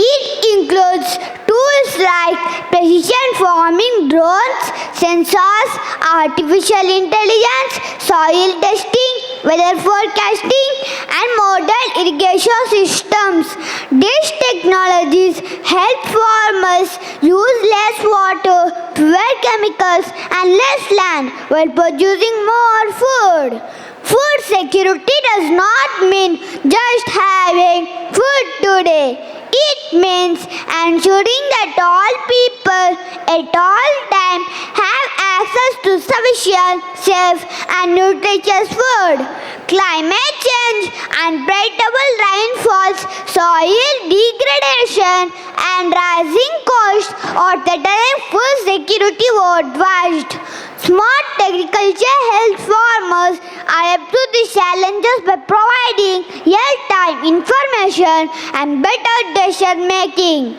It includes tools like precision farming drones, sensors, artificial intelligence, soil testing, weather forecasting, and modern irrigation systems. These technologies help farmers use less water, fewer chemicals, and less land while producing more food. Food security does not mean just having food today. It means ensuring that all people at all times have access to sufficient, safe, and nutritious food. Climate change, unpredictable rainfalls, soil degradation, and rising costs are threatening food security worldwide. Smart agriculture helps farmers adapt to these challenges by providing real-time information and better decision making.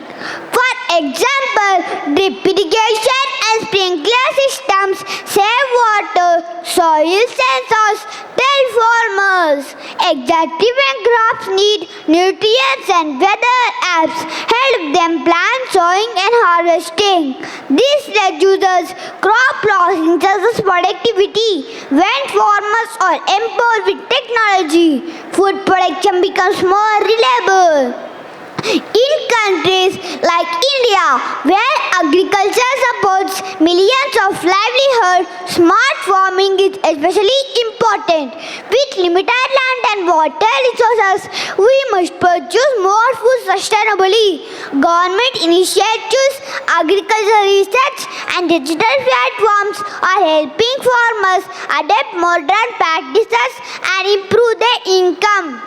For example, drip irrigation and sprinkler systems save water. Soil sensors tell farmers exactly when crops need nutrients, and weather apps help them plan sowing and harvesting. This reduces crop loss and increases productivity. When farmers are empowered with technology, food production becomes more reliable. In countries like India, where agriculture supports millions of livelihoods, smart farming is especially important. With limited land and water resources, we must produce more food sustainably. Government initiatives, agricultural research, and digital platforms are helping farmers adapt modern practices and improve their income.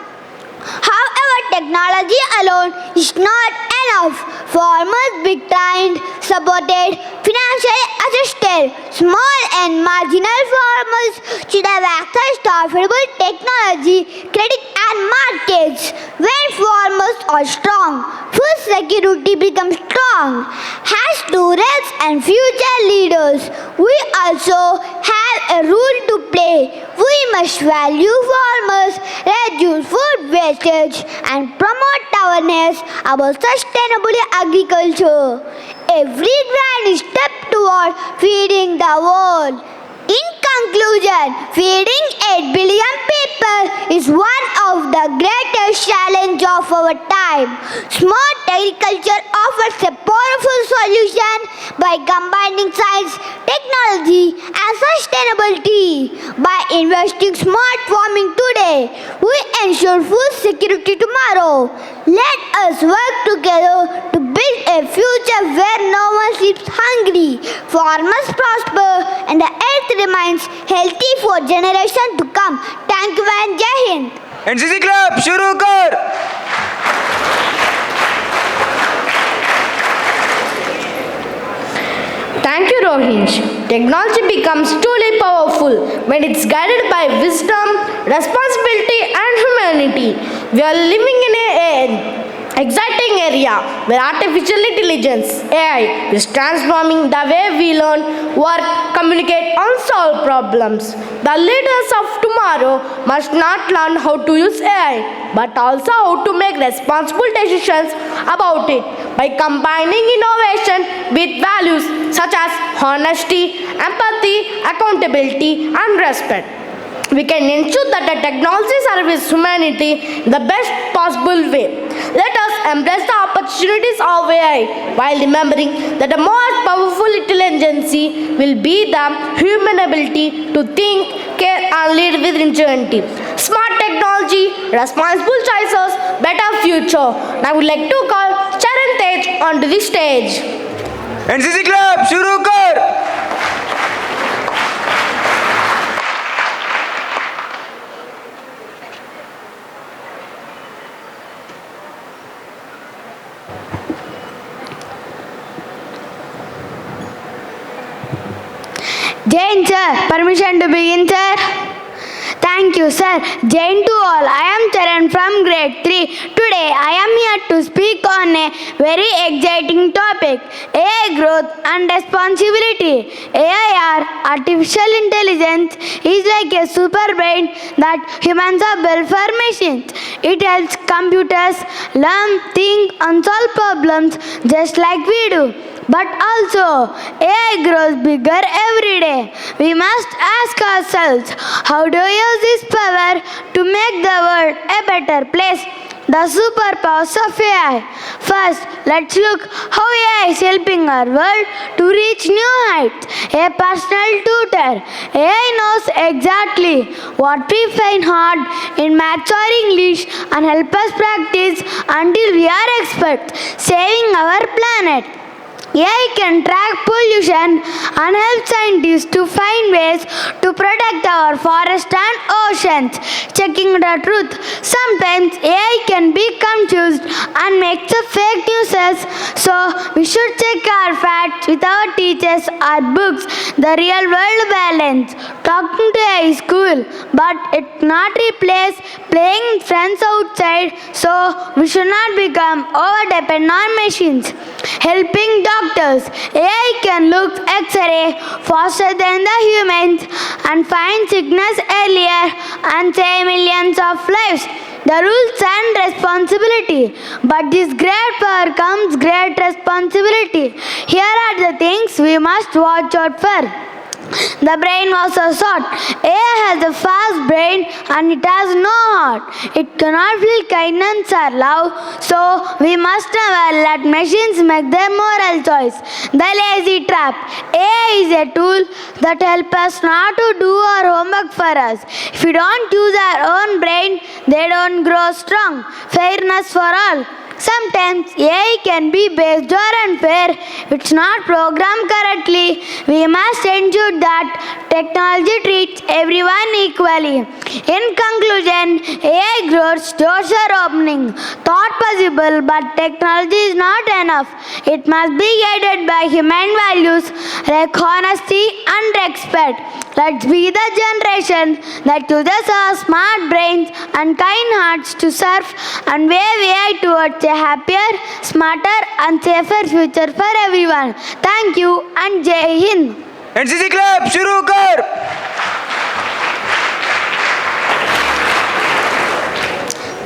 However, technology alone is not enough. Farmers be trained, supported, financially assisted. Small and marginal farmers should have access to affordable technology, credit and markets. When farmers are strong, food security becomes strong. As students and future leaders, we also have a role to play. We must value farmers, reduce food wastage and promote awareness about sustainable agriculture. Every grand step toward feeding the world. In conclusion, feeding 8 billion people is one of the greatest challenges of our time. Smart agriculture offers a powerful solution by combining science, technology and sustainability. By investing smart farming today, we ensure food security tomorrow. Let us work together to build a future where no one sleeps hungry, farmers prosper and the earth remains healthy for generations to come. Thank you and Jai Hind. NCC Club, shuru kar! Thank you, Rohinj. Technology becomes truly powerful when it's guided by wisdom, responsibility, and humanity. We are living in an exciting area where artificial intelligence, AI, is transforming the way we learn, work, communicate, and solve problems. The leaders of tomorrow must not learn how to use AI, but also how to make responsible decisions about it by combining innovation with values such as honesty, empathy, accountability, and respect. We can ensure that the technology serves humanity in the best possible way. Let us embrace the opportunities of AI while remembering that the most powerful intelligence will be the human ability to think, care, and lead with ingenuity. Smart technology, responsible choices, better future. Now I would like to call Charan Tej onto the stage. NCC Club, shuru kar! Jain sir, permission to begin sir. Thank you sir. Jain to all. I am Charan from grade 3. Today I am here to speak on a very exciting topic, AI growth and responsibility. AI or artificial intelligence is like a super brain that humans are built for machines. It helps computers learn, think and solve problems just like we do. But also, AI grows bigger every day. We must ask ourselves, how do we use this power to make the world a better place? The superpowers of AI. First, let's look how AI is helping our world to reach new heights. A personal tutor. AI knows exactly what we find hard in maths or English and help us practice until we are experts, saving our planet. AI can track pollution and help scientists to find ways to protect our forests and oceans. Checking the truth. Sometimes AI can be confused and makes up fake news, so we should check our facts with our teachers or books. The real world balance. Talking to AI is cool, but it not replace playing with friends outside, so we should not become over-dependent on machines. Helping doctors. AI can look X-ray faster than the humans and find sickness earlier and save millions of lives. The rules and responsibility. But this great power comes great responsibility. Here are the things we must watch out for. The brain was so short. AI has a fast brain and it has no heart. It cannot feel kindness or love, so we must never let machines make their moral choice. The lazy trap. AI is a tool that helps us not to do our homework for us. If we don't use our own brain, they don't grow strong. Fairness for all. Sometimes AI can be based or unfair if it's not programmed correctly. We must ensure that technology treats everyone equally. In conclusion, AI grows, doors are opening, thought possible, but technology is not enough. It must be guided by human values like honesty and respect. Let's be the generation that uses our smart brains and kind hearts to serve and wave AI towards a happier, smarter and safer future for everyone. Thank you and Jai Hind. NCC Club, shuru kar!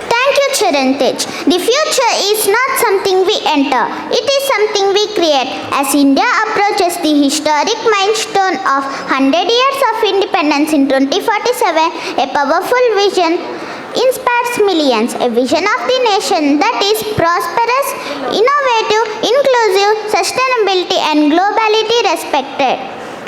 Thank you, Chirantej. The future is not something we enter, it is something we create. As India approaches the historic milestone of 100 years of independence in 2047, a powerful vision inspires millions. A vision of the nation that is prosperous, innovative, inclusive, sustainability and globality respected.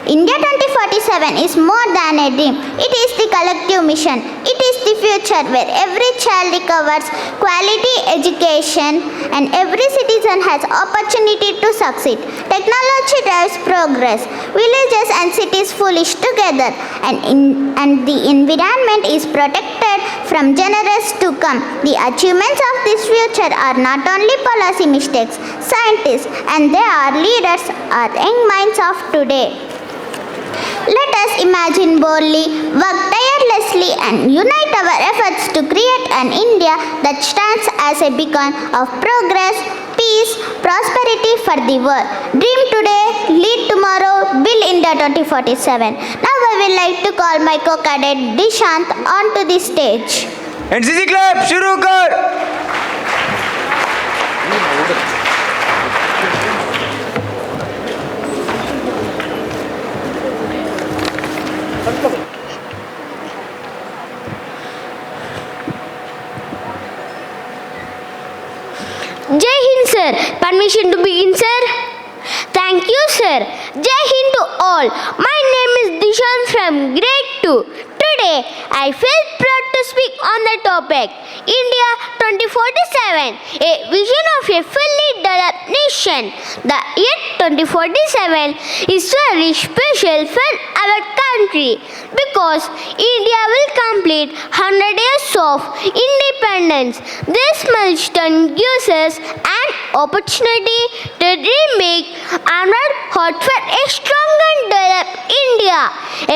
India 2047 is more than a dream. It is the collective mission. It is the future where every child recovers quality education and every citizen has opportunity to succeed. Technology drives progress. Villages and cities flourish together and the environment is protected from generations to come. The achievements of this future are not only policy mistakes. Scientists and their leaders are young minds of today. Let us imagine boldly, work tirelessly and unite our efforts to create an India that stands as a beacon of progress, peace, prosperity for the world. Dream today, lead tomorrow, build India 2047. Now I would like to call my co-cadet 𝙇𝙤𝙬𝙧𝙪𝙨 onto the stage. NCC Club, shuru kar! Jai Hind sir. Permission to begin sir? Thank you sir. Jai Hind to all. My name is 𝙇𝙤𝙬𝙧𝙪 from grade 2. Today I feel proud to speak on the topic India 2047, a vision of a fully developed nation. The year 2047 is very special for our country because India will complete 100 years of independence. This milestone gives us an opportunity to remake our heart for a strong and developed India.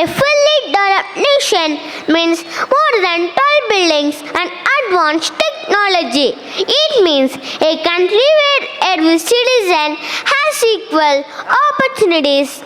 A fully developed nation means more than tall buildings and advanced technology. It means a country where every citizen has equal opportunities,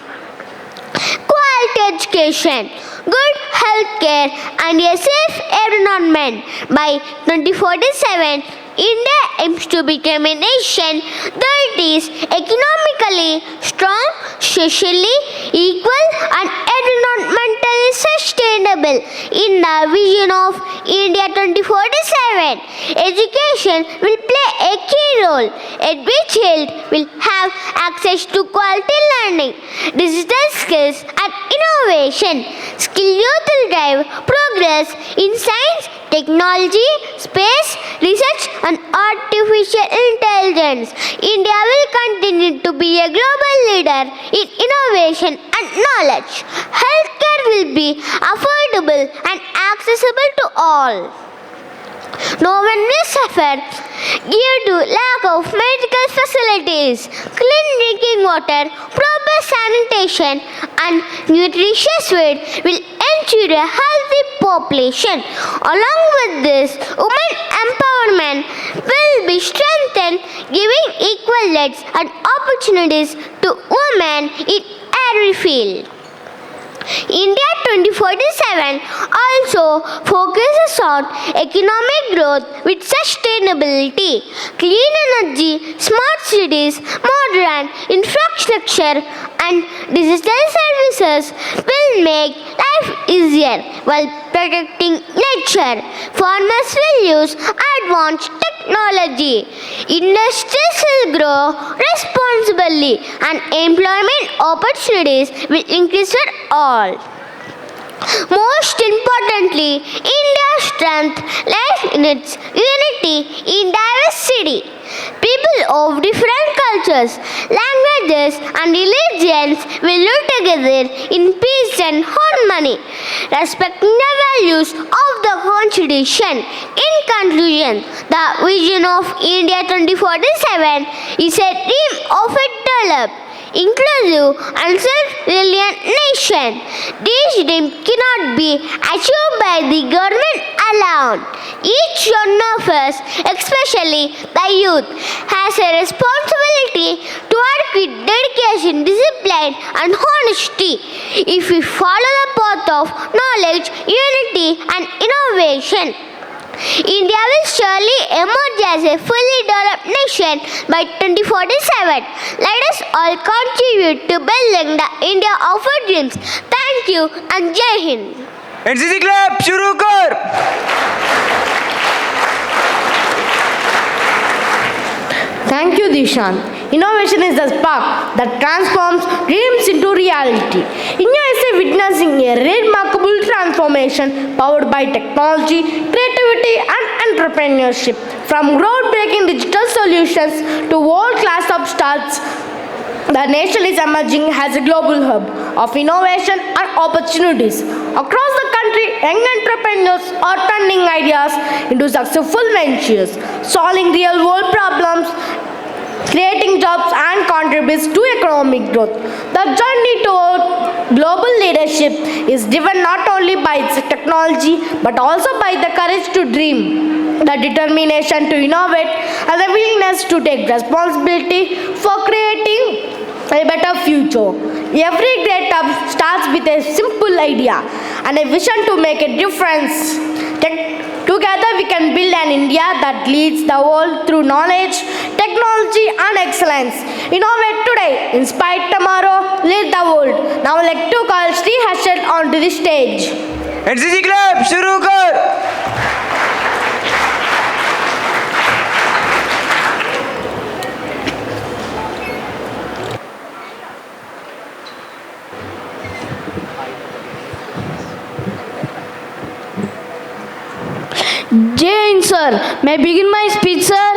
quality education, good health care and a safe environment. By 2047, India aims to become a nation that is economically strong, socially equal and environmentally sustainable. In the vision of India 2047, education will play a key role. Every child will have access to quality learning, digital skills and innovation. Skill youth will drive progress in science, technology, space, research and artificial intelligence. India will continue to be a global leader in innovation and knowledge. Healthcare will be affordable and accessible to all. No one will suffer due to lack of medical facilities, clean drinking water, proper sanitation and nutritious food will ensure a healthy population. Along with this, women empowerment will be strengthened, giving equal rights and opportunities to women in every field. India 2047 also focuses on economic growth with sustainability. Clean energy, smart cities, modern infrastructure and digital services will make life easier while protecting nature. Farmers will use advanced technology. Industries will grow responsibly and employment opportunities will increase for all. Most importantly, India's strength lies in its unity in diversity. People of different cultures, languages, and religions will live together in peace and harmony, respecting the values of the Constitution. In conclusion, the vision of India 2047 is a dream of a developed, inclusive and self-reliant nation. This dream cannot be achieved by the government alone. Each one of us, especially the youth, has a responsibility to work with dedication, discipline and honesty. If we follow the path of knowledge, unity and innovation, India will surely emerge as a fully developed nation by 2047. Let us all contribute to building the India of our dreams. Thank you and Jai Hind. NCC Club, shuru kar! Thank you, Dishan. Innovation is the spark that transforms dreams into reality. India is witnessing a remarkable transformation powered by technology, creativity and entrepreneurship. From groundbreaking digital solutions to world-class upstarts, the nation is emerging as a global hub of innovation and opportunities. Across the country, young entrepreneurs are turning ideas into successful ventures, solving real-world problems, creating jobs and contributes to economic growth. The journey toward global leadership is driven not only by its technology but also by the courage to dream, the determination to innovate and the willingness to take responsibility for creating a better future. Every great job starts with a simple idea and a vision to make a difference. Together we can build an India that leads the world through knowledge, technology and excellence. Innovate today, inspire tomorrow, lead the world. Now I'd like to call Sri Harshad onto the stage. NCC Club, shuru kar! Jai Hind, sir. May I begin my speech, sir?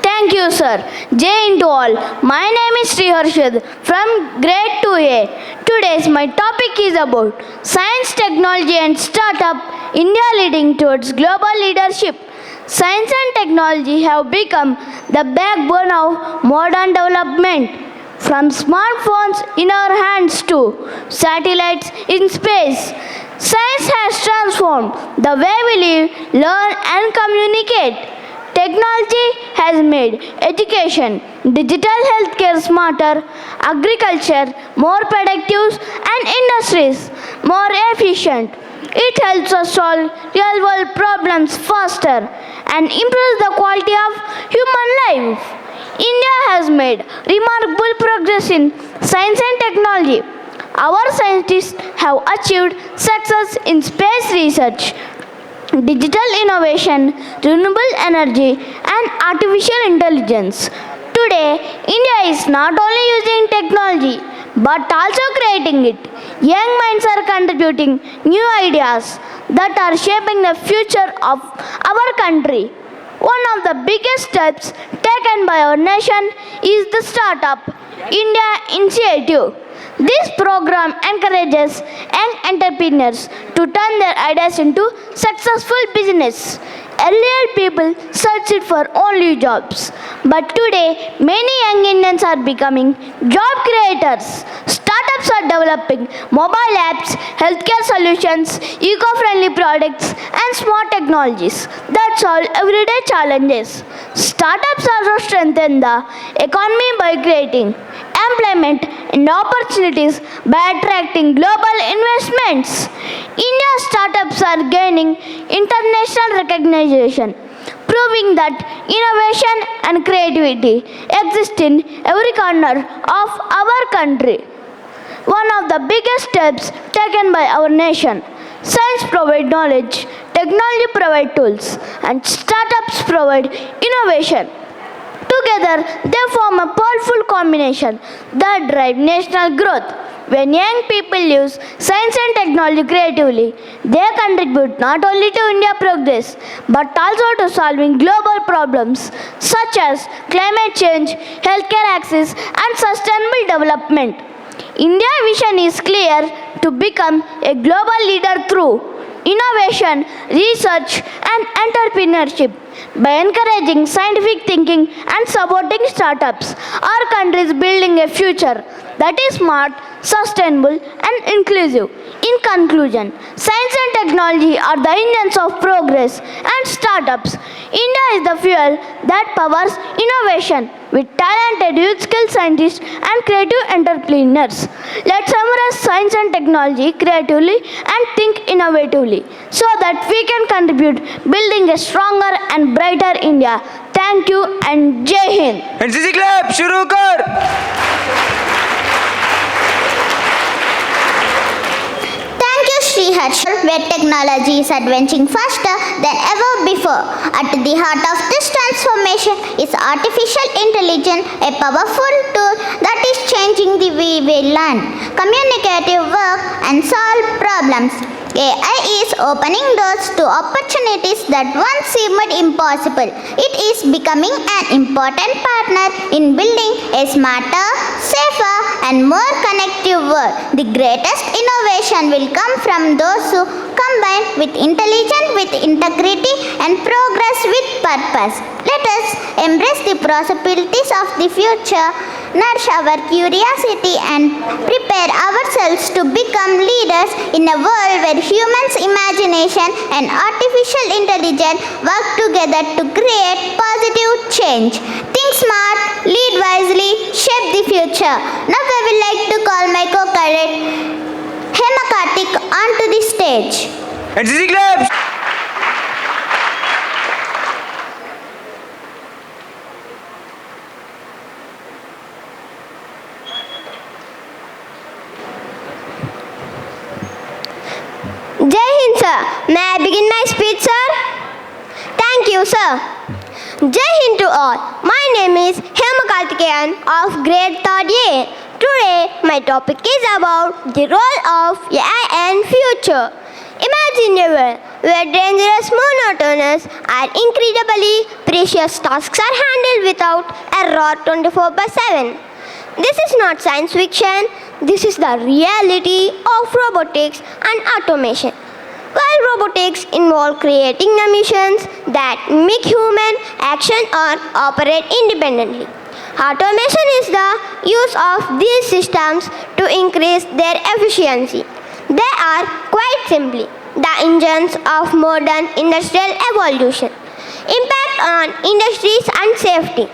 Thank you, sir. Jai Hind to all. My name is Sri Harshad from grade 2A. Today's my topic is about science, technology and startup, India leading towards global leadership. Science and technology have become the backbone of modern development. From smartphones in our hands to satellites in space, science has transformed the way we live, learn and communicate. Technology has made education, digital healthcare smarter, agriculture more productive and industries more efficient. It helps us solve real-world problems faster and improves the quality of human life. India has made remarkable progress in science and technology. Our scientists have achieved success in space research, digital innovation, renewable energy, and artificial intelligence. Today, India is not only using technology but also creating it. Young minds are contributing new ideas that are shaping the future of our country. One of the biggest steps taken by our nation is the Startup India initiative. This program encourages young entrepreneurs to turn their ideas into successful business. Earlier, people searched for only jobs, but today, many young Indians are becoming job creators. Startups are developing mobile apps, healthcare solutions, eco-friendly products, and smart technologies that solve everyday challenges. Startups also strengthen the economy by creating employment and opportunities by attracting global investments. India's startups are gaining international recognition, proving that innovation and creativity exist in every corner of our country. One of the biggest steps taken by our nation. Science provides knowledge, technology provides tools, and startups provide innovation. Together, they form a powerful combination that drives national growth. When young people use science and technology creatively, they contribute not only to India's progress, but also to solving global problems such as climate change, healthcare access, and sustainable development. India's vision is clear: to become a global leader through innovation, research, and entrepreneurship. By encouraging scientific thinking and supporting startups, our country is building a future that is smart, sustainable, and inclusive. In conclusion, science and technology are the engines of progress and startups. India is the fuel that powers innovation with talented youth skilled scientists and creative entrepreneurs. Let's embrace science and technology creatively and think innovatively so that we can contribute building a stronger and brighter India. Thank you and Jai Hind. NCC Club, shuru kar! Thank you, 𝙨𝙬𝙩𝙧𝙪, where technology is advancing faster than ever before. At the heart of this transformation is artificial intelligence, a powerful tool that is changing the way we learn, communicate, work, and solve problems. AI is opening doors to opportunities that once seemed impossible. It is becoming an important partner in building a smarter, safer, and more connected world. The greatest innovation will come from those who combine with intelligence with integrity and progress with purpose. Let us embrace the possibilities of the future, nurture our curiosity, and prepare ourselves to become leaders in a world where humans' imagination and artificial intelligence work together to create positive change. Think smart, lead wisely, shape the future. Now I would like to call my co-cadet 𝘾𝙤𝙤𝙧𝙪𝙨 onto the stage. NCC Club! Jai Hind, sir. May I begin my speech, sir? Thank you, sir. Jai Hind to all. My name is 𝘾𝙤𝙤𝙧𝙪 of grade 3rd A. Today, my topic is about the role of AI and future. Imagine a world where dangerous, monotonous, and incredibly precious tasks are handled without error 24/7. This is not science fiction. This is the reality of robotics and automation. While robotics involve creating the machines that make human action or operate independently, automation is the use of these systems to increase their efficiency. They are quite simply the engines of modern industrial evolution. Impact on industries and safety.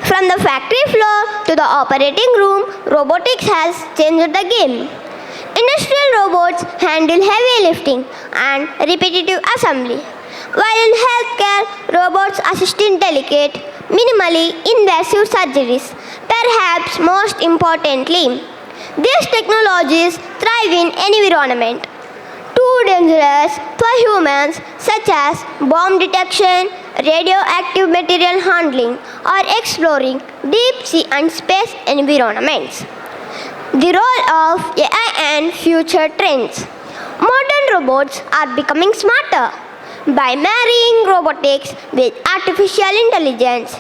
From the factory floor to the operating room, robotics has changed the game. Industrial robots handle heavy lifting and repetitive assembly, while in healthcare, robots assist in delicate, minimally invasive surgeries. Perhaps most importantly, these technologies thrive in environment too dangerous for humans, such as bomb detection, radioactive material handling, or exploring deep sea and space environments. The role of AI and future trends. Modern robots are becoming smarter. By marrying robotics with artificial intelligence,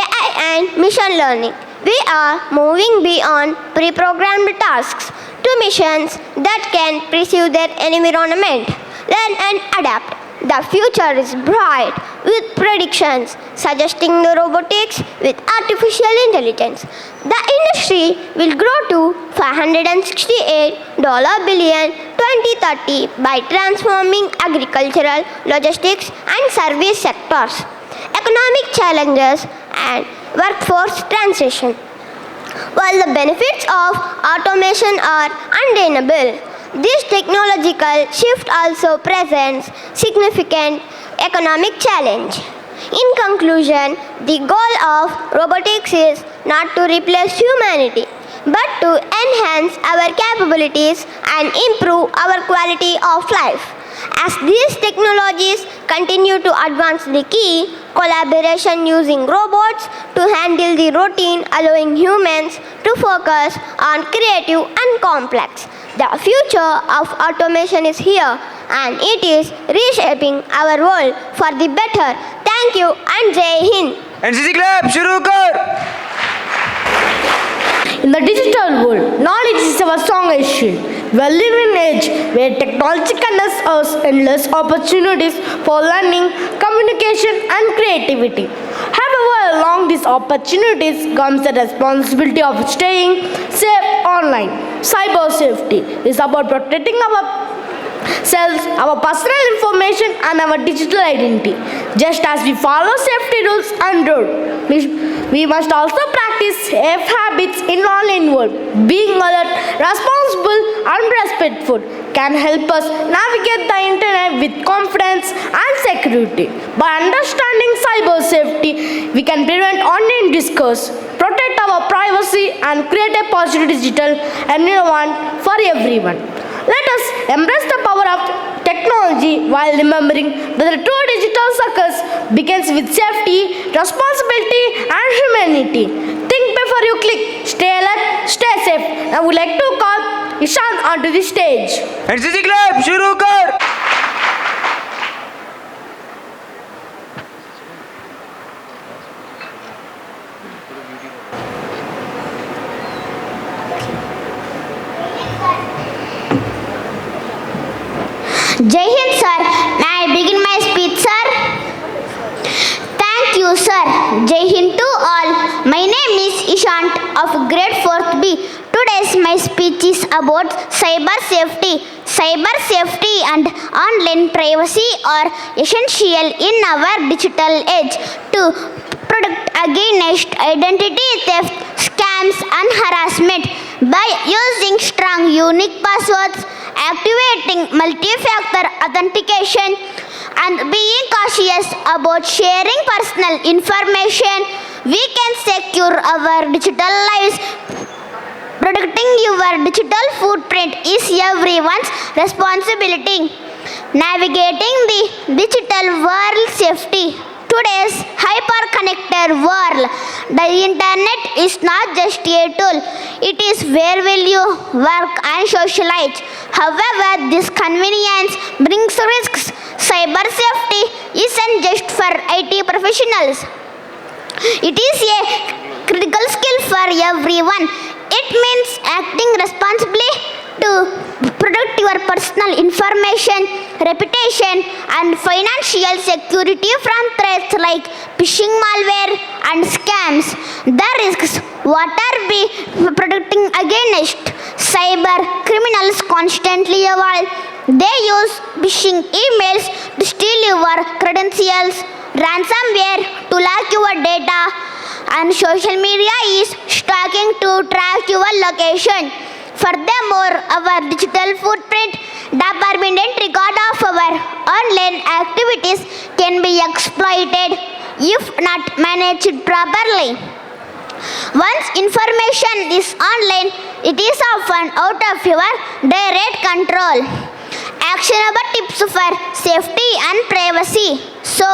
AI and machine learning, we are moving beyond pre-programmed tasks to machines that can perceive their environment, learn and adapt. The future is bright with predictions suggesting the robotics with artificial intelligence. The industry will grow to $568 billion 2030 by transforming agricultural, logistics and service sectors. Economic challenges and workforce transition. While the benefits of automation are undeniable, this technological shift also presents significant economic challenge. In conclusion, the goal of robotics is not to replace humanity, but to enhance our capabilities and improve our quality of life. As these technologies continue to advance, the key collaboration using robots to handle the routine, allowing humans to focus on creative and complex. The future of automation is here and it is reshaping our world for the better. Thank you and Jai Hind. NCC Club, shuru kar! In the digital world, knowledge is our strongest shield. We live in an age where technology connects us endless opportunities for learning, communication, and creativity. However, along these opportunities comes the responsibility of staying safe online. Cyber safety is about protecting ourselves, our personal information, and our digital identity. Just as we follow safety rules and rules, we must also practice safe habits in online world. Being alert, responsible, and respectful can help us navigate the internet with confidence and security. By understanding cyber safety, we can prevent online discourse, protect our privacy, and create a positive digital environment for everyone. Let us embrace the power of technology while remembering that the true digital success begins with safety, responsibility, and humanity. Think before you click. Stay alert, stay safe. I would like to call Ishant onto the stage. NCC Club, shuru kar! Jai Hind, sir. May I begin my speech, sir? Thank you, sir. Jai Hind to all. My name is Ishant of grade 4th B. Today's my speech is about cyber safety. Cyber safety and online privacy are essential in our digital age to protect against identity theft, scams, and harassment. By using strong, unique passwords, activating multi-factor authentication, and being cautious about sharing personal information, we can secure our digital lives. Protecting your digital footprint is everyone's responsibility. Navigating the digital world safety. Today's hyper-connected world, the internet is not just a tool, it is where will you work and socialize. However, this convenience brings risks. Cyber safety isn't just for IT professionals. It is a critical skill for everyone. It means acting responsibly to protect your personal information, reputation, and financial security from threats like phishing, malware, and scams. The risks what are we protecting against? Cyber criminals constantly evolve. They use phishing emails to steal your credentials, ransomware to lock your data, and social media is stalking to track your location. Furthermore, our digital footprint, the permanent record of our online activities can be exploited if not managed properly. Once information is online, it is often out of your direct control. Actionable tips for safety and privacy. So,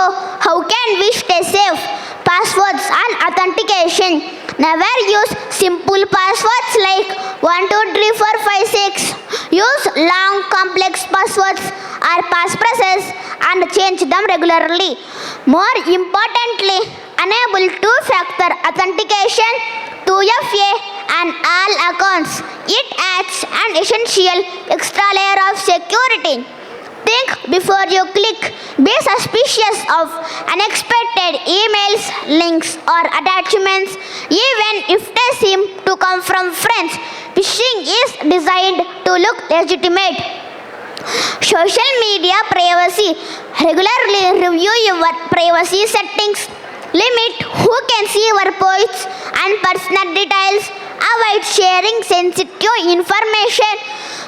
how can we stay safe? Passwords and authentication. Never use simple passwords like 1, 2, 3, 4, 5, 6. Use long, complex passwords or passphrases and change them regularly. More importantly, enable two-factor authentication, 2FA, and all accounts. It adds an essential extra layer of security. Think before you click. Be suspicious of unexpected emails, links, or attachments, even if they seem to come from friends. Phishing is designed to look legitimate. Social media privacy. Regularly review your privacy settings. Limit who can see your posts and personal details. Avoid sharing sensitive information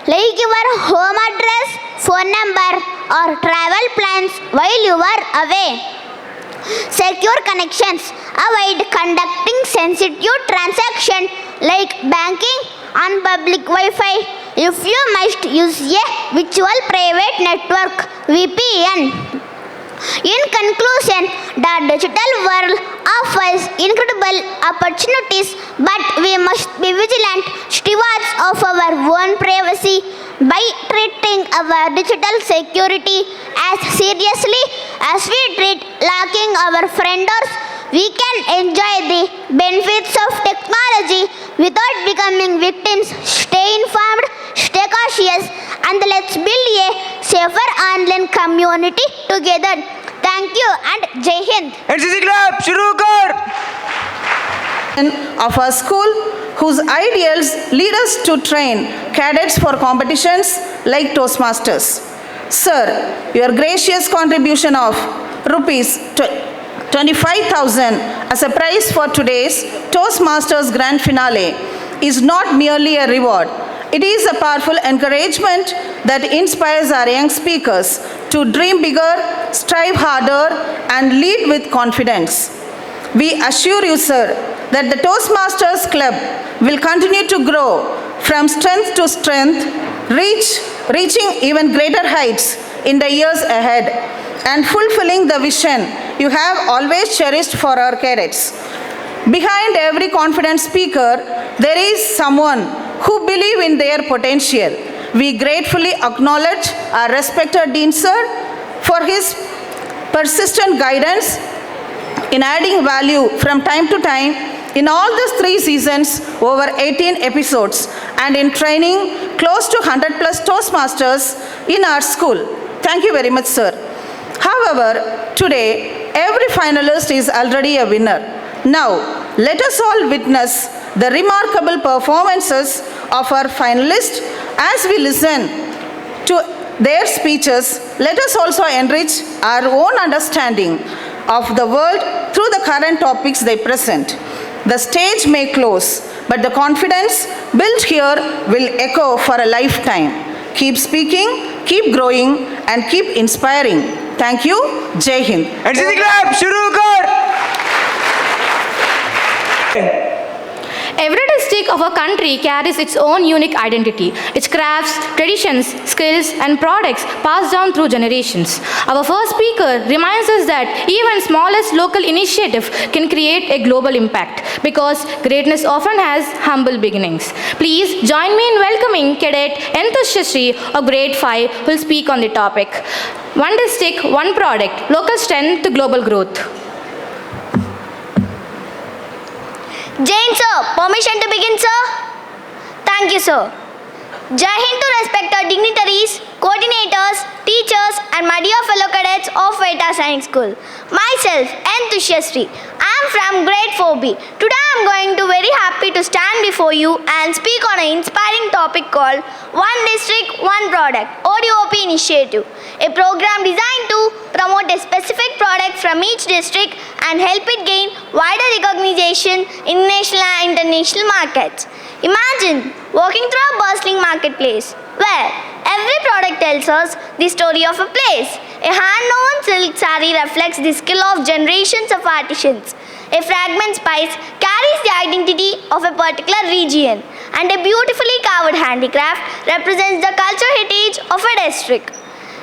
like your home address, phone number, or travel plans while you are away. Secure connections. Avoid conducting sensitive transactions like banking on public Wi-Fi. if you must use a virtual private network (VPN). In conclusion, the digital world offers incredible opportunities, but we must be vigilant stewards of our own privacy by treating our digital security as seriously as we treat locking our front doors. We can enjoy the benefits of technology without becoming victims. Stay informed, stay cautious, and let's build a safer online community together. Thank you and Jai Hind. NCC Club, shuru kar! Of our school, whose ideals lead us to train cadets for competitions like Toastmasters. Sir, your gracious contribution of rupees 25,000 as a prize for today's Toastmasters Grand Finale is not merely a reward. It is a powerful encouragement that inspires our young speakers to dream bigger, strive harder, and lead with confidence. We assure you, sir, that the Toastmasters Club will continue to grow from strength to strength, reaching even greater heights in the years ahead, and fulfilling the vision you have always cherished for our cadets. Behind every confident speaker, there is someone who believes in their potential. We gratefully acknowledge our respected Dean Sir for his persistent guidance in adding value from time to time in all the 3 seasons, over 18 episodes, and in training close to 100 plus Toastmasters in our school. Thank you very much, sir. However, today, every finalist is already a winner. Now, let us all witness the remarkable performances of our finalists. As we listen to their speeches, let us also enrich our own understanding of the world through the current topics they present. The stage may close, but the confidence built here will echo for a lifetime. Keep speaking, keep growing, and keep inspiring. Thank you. Jai Hind. NCC Club, shuru kar! Every district of our country carries its own unique identity, its crafts, traditions, skills, and products passed down through generations. Our first speaker reminds us that even smallest local initiative can create a global impact, because greatness often has humble beginnings. Please join me in welcoming Cadet 𝙀𝙀 of Grade 5, who will speak on the topic, One District, One Product, Local Strength to Global Growth. Jain sir, permission to begin, sir? Thank you, sir. Jai Hind to respected dignitaries, coordinators, teachers, and my dear fellow cadets of Veritas Sainik School. Myself, 𝙀𝙀. I am from Grade 4B. Today I am going to very happy to stand before you and speak on an inspiring topic called One District, One Product, ODOP Initiative, a program designed to promote a specific product from each district and help it gain wider recognition in national and international markets. Imagine walking through a bustling marketplace where every product tells us the story of a place. A hand-woven silk saree reflects the skill of generations of artisans. A fragrant spice carries the identity of a particular region, and a beautifully carved handicraft represents the cultural heritage of a district.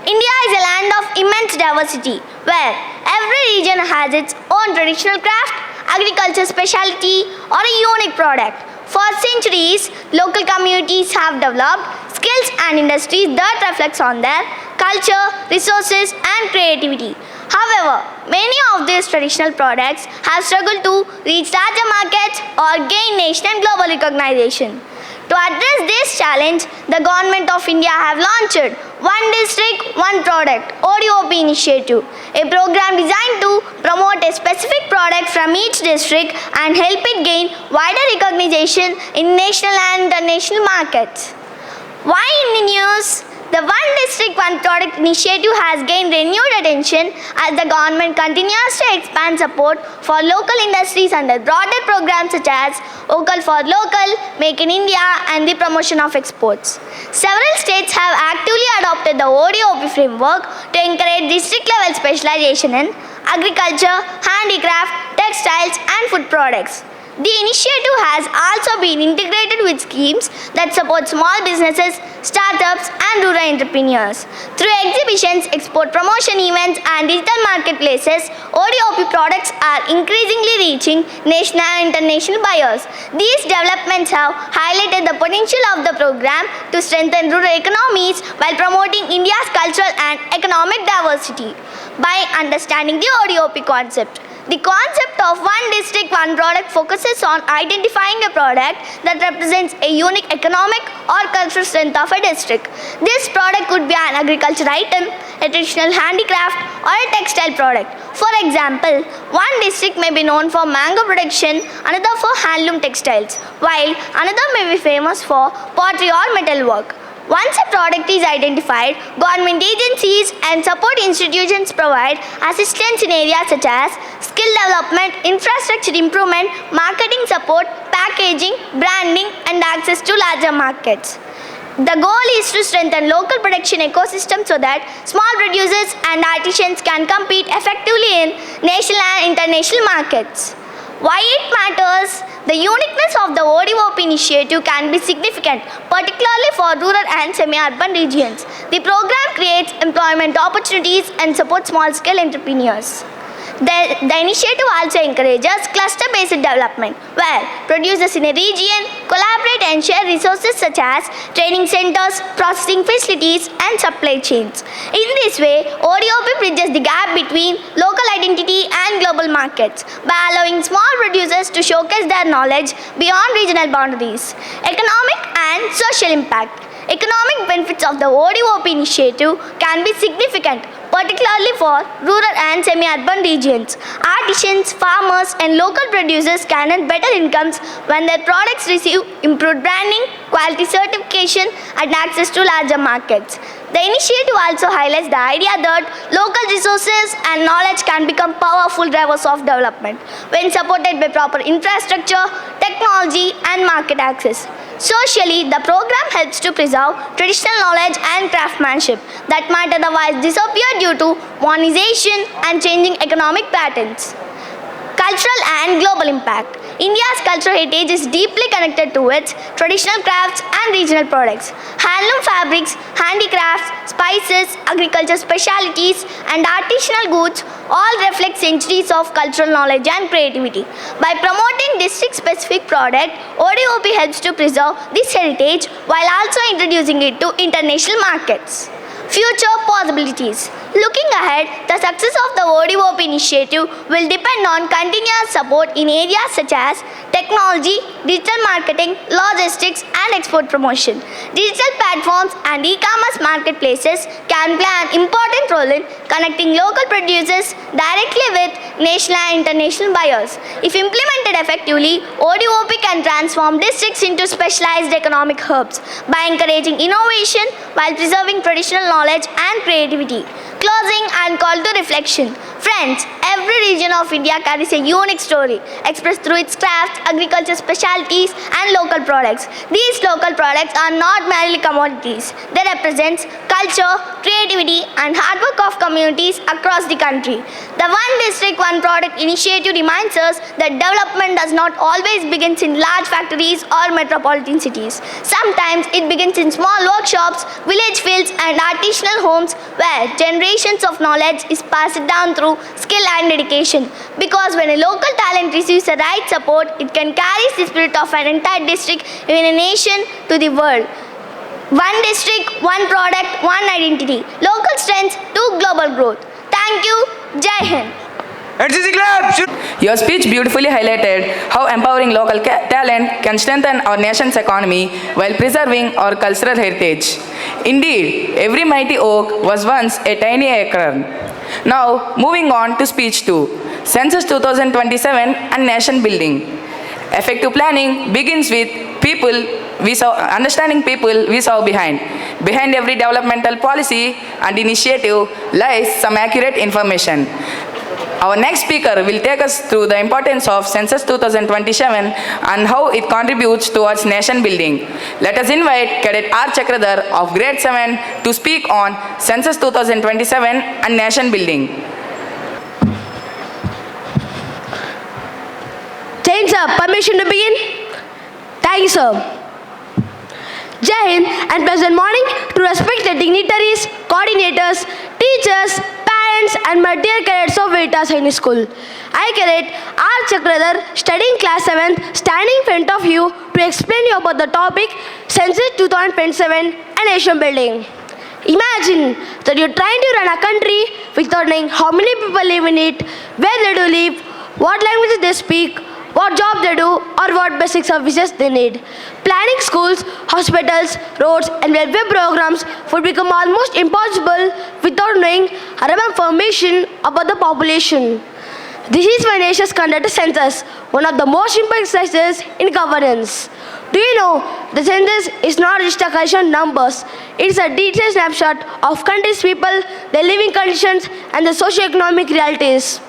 India is a land of immense diversity, where every region has its own traditional craft, agriculture specialty, or a unique product. For centuries, local communities have developed skills and industries that reflects on their culture, resources, and creativity. However, many of these traditional products have struggled to reach larger markets or gain national and global recognition. To address this challenge, the Government of India have launched One District, One Product, ODOP Initiative, a program designed to promote a specific product from each district and help it gain wider recognition in national and international markets. Why in the news? The One District, One Product initiative has gained renewed attention as the government continues to expand support for local industries under broader programs such as Vocal for Local, Make in India, and the promotion of exports. Several states have actively adopted the ODOP framework to encourage district-level specialization in agriculture, handicraft, textiles, and food products. The initiative has also been integrated with schemes that support small businesses, startups and rural entrepreneurs. Through exhibitions, export promotion events and digital marketplaces, ODOP products are increasingly reaching national and international buyers. These developments have highlighted the potential of the program to strengthen rural economies while promoting India's cultural and economic diversity. By understanding the ODOP concept, the concept of one district, one product focuses on identifying a product that represents a unique economic or cultural strength of a district. This product could be an agriculture item, a traditional handicraft, or a textile product. For example, one district may be known for mango production, another for handloom textiles, while another may be famous for pottery or metalwork. Once a product is identified, government agencies and support institutions provide assistance in areas such as skill development, infrastructure improvement, marketing support, packaging, branding, and access to larger markets. The goal is to strengthen local production ecosystem so that small producers and artisans can compete effectively in national and international markets. Why it matters? The uniqueness of the ODOP initiative can be significant, particularly for rural and semi-urban regions. The program creates employment opportunities and supports small-scale entrepreneurs. The initiative also encourages cluster-based development, where producers in a region collaborate and share resources such as training centers, processing facilities, and supply chains. In this way, ODOP bridges the gap between local identity and global markets by allowing small producers to showcase their knowledge beyond regional boundaries. Economic and social impact. Economic benefits of the ODOP initiative can be significant, particularly for rural and semi-urban regions. Artisans, farmers, and local producers can earn better incomes when their products receive improved branding, quality certification, and access to larger markets. The initiative also highlights the idea that local resources and knowledge can become powerful drivers of development when supported by proper infrastructure, technology, and market access. Socially, the program helps to preserve traditional knowledge and craftsmanship that might otherwise disappear due to modernization and changing economic patterns. Cultural and global impact. India's cultural heritage is deeply connected to its traditional crafts and regional products. Handloom fabrics, handicrafts, spices, agriculture specialities, and artisanal goods all reflect centuries of cultural knowledge and creativity. By promoting district-specific product, ODOP helps to preserve this heritage while also introducing it to international markets. Future possibilities. Looking ahead, the success of the ODOP initiative will depend on continuous support in areas such as technology, digital marketing, logistics, and export promotion. Digital platforms and e-commerce marketplaces can play an important role in connecting local producers directly with national and international buyers. If implemented effectively, ODOP can transform districts into specialized economic hubs by encouraging innovation while preserving traditional knowledge and creativity. Closing and call to reflection. Friends, every region of India carries a unique story expressed through its crafts, agriculture specialties, and local products. These local products are not merely commodities. They represent culture, creativity, and hard work of communities across the country. The One District, One Product initiative reminds us that development does not always begin in large factories or metropolitan cities. Sometimes it begins in small workshops, village fields, and artisanal homes where generations of knowledge is passed down through skill and dedication. Because when a local talent receives the right support, it can carry the spirit of an entire district, even a nation, to the world. One district, one product, one identity. Local strengths to global growth. Thank you. Jai Hind. Your speech beautifully highlighted how empowering local talent can strengthen our nation's economy while preserving our cultural heritage. Indeed, every mighty oak was once a tiny acorn. Now, moving on to speech 2, Census 2027 and Nation Building. Effective planning begins with understanding people we serve behind. Behind every developmental policy and initiative lies some accurate information. Our next speaker will take us through the importance of Census 2027 and how it contributes towards nation building. Let us invite Cadet R. Chakradhar of Grade 7 to speak on Census 2027 and nation building. Thanks, sir. Permission to begin? Thank you, sir. Jai Hind and pleasant morning to respected dignitaries, coordinators, teachers, parents and my dear cadets of Veritas Sainik School. I, cadet R. Chakradhar, studying class 7th, standing in front of you to explain you about the topic Census 2027 and Nation Building. Imagine that you're trying to run a country without knowing how many people live in it, where they do live, what languages they speak, what job they do, or what basic services they need. Planning schools, hospitals, roads, and welfare programs would become almost impossible without knowing relevant information about the population. This is why nations conduct a census, one of the most important exercises in governance. Do you know the census is not just a collection of numbers, it is a detailed snapshot of country's people, their living conditions, and the socio-economic realities.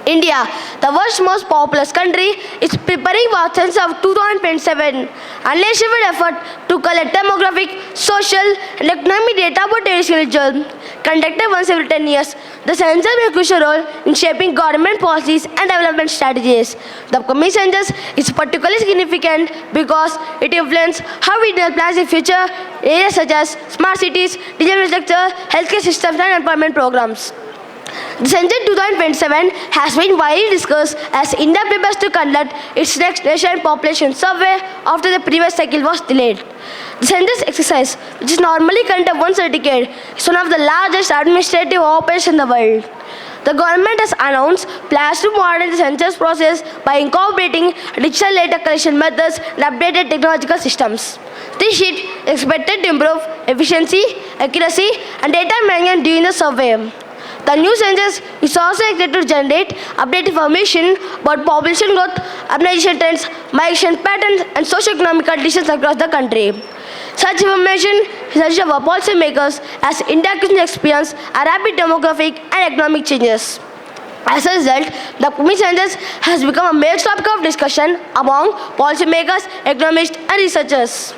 India, the world's most populous country, is preparing for census of 2027. Unless-effort effort to collect demographic, social, and economic data about every individual. Conducted once every 10 years, the census plays a crucial role in shaping government policies and development strategies. The upcoming census is particularly significant because it influences how India plans the future areas such as smart cities, digital infrastructure, healthcare systems, and employment programs. The census 2027 has been widely discussed as India prepares to conduct its next nation population survey after the previous cycle was delayed. The census exercise, which is normally conducted once a decade, is one of the largest administrative operations in the world. The government has announced plans to modernize the census process by incorporating digital data collection methods and updated technological systems. This shift is expected to improve efficiency, accuracy, and data management during the survey. The new census is also expected to generate updated information about population growth, urbanization trends, migration patterns, and socio-economic conditions across the country. Such information is essential for policymakers as India continues to experience a rapid demographic and economic changes. As a result, the upcoming census has become a major topic of discussion among policymakers, economists, and researchers.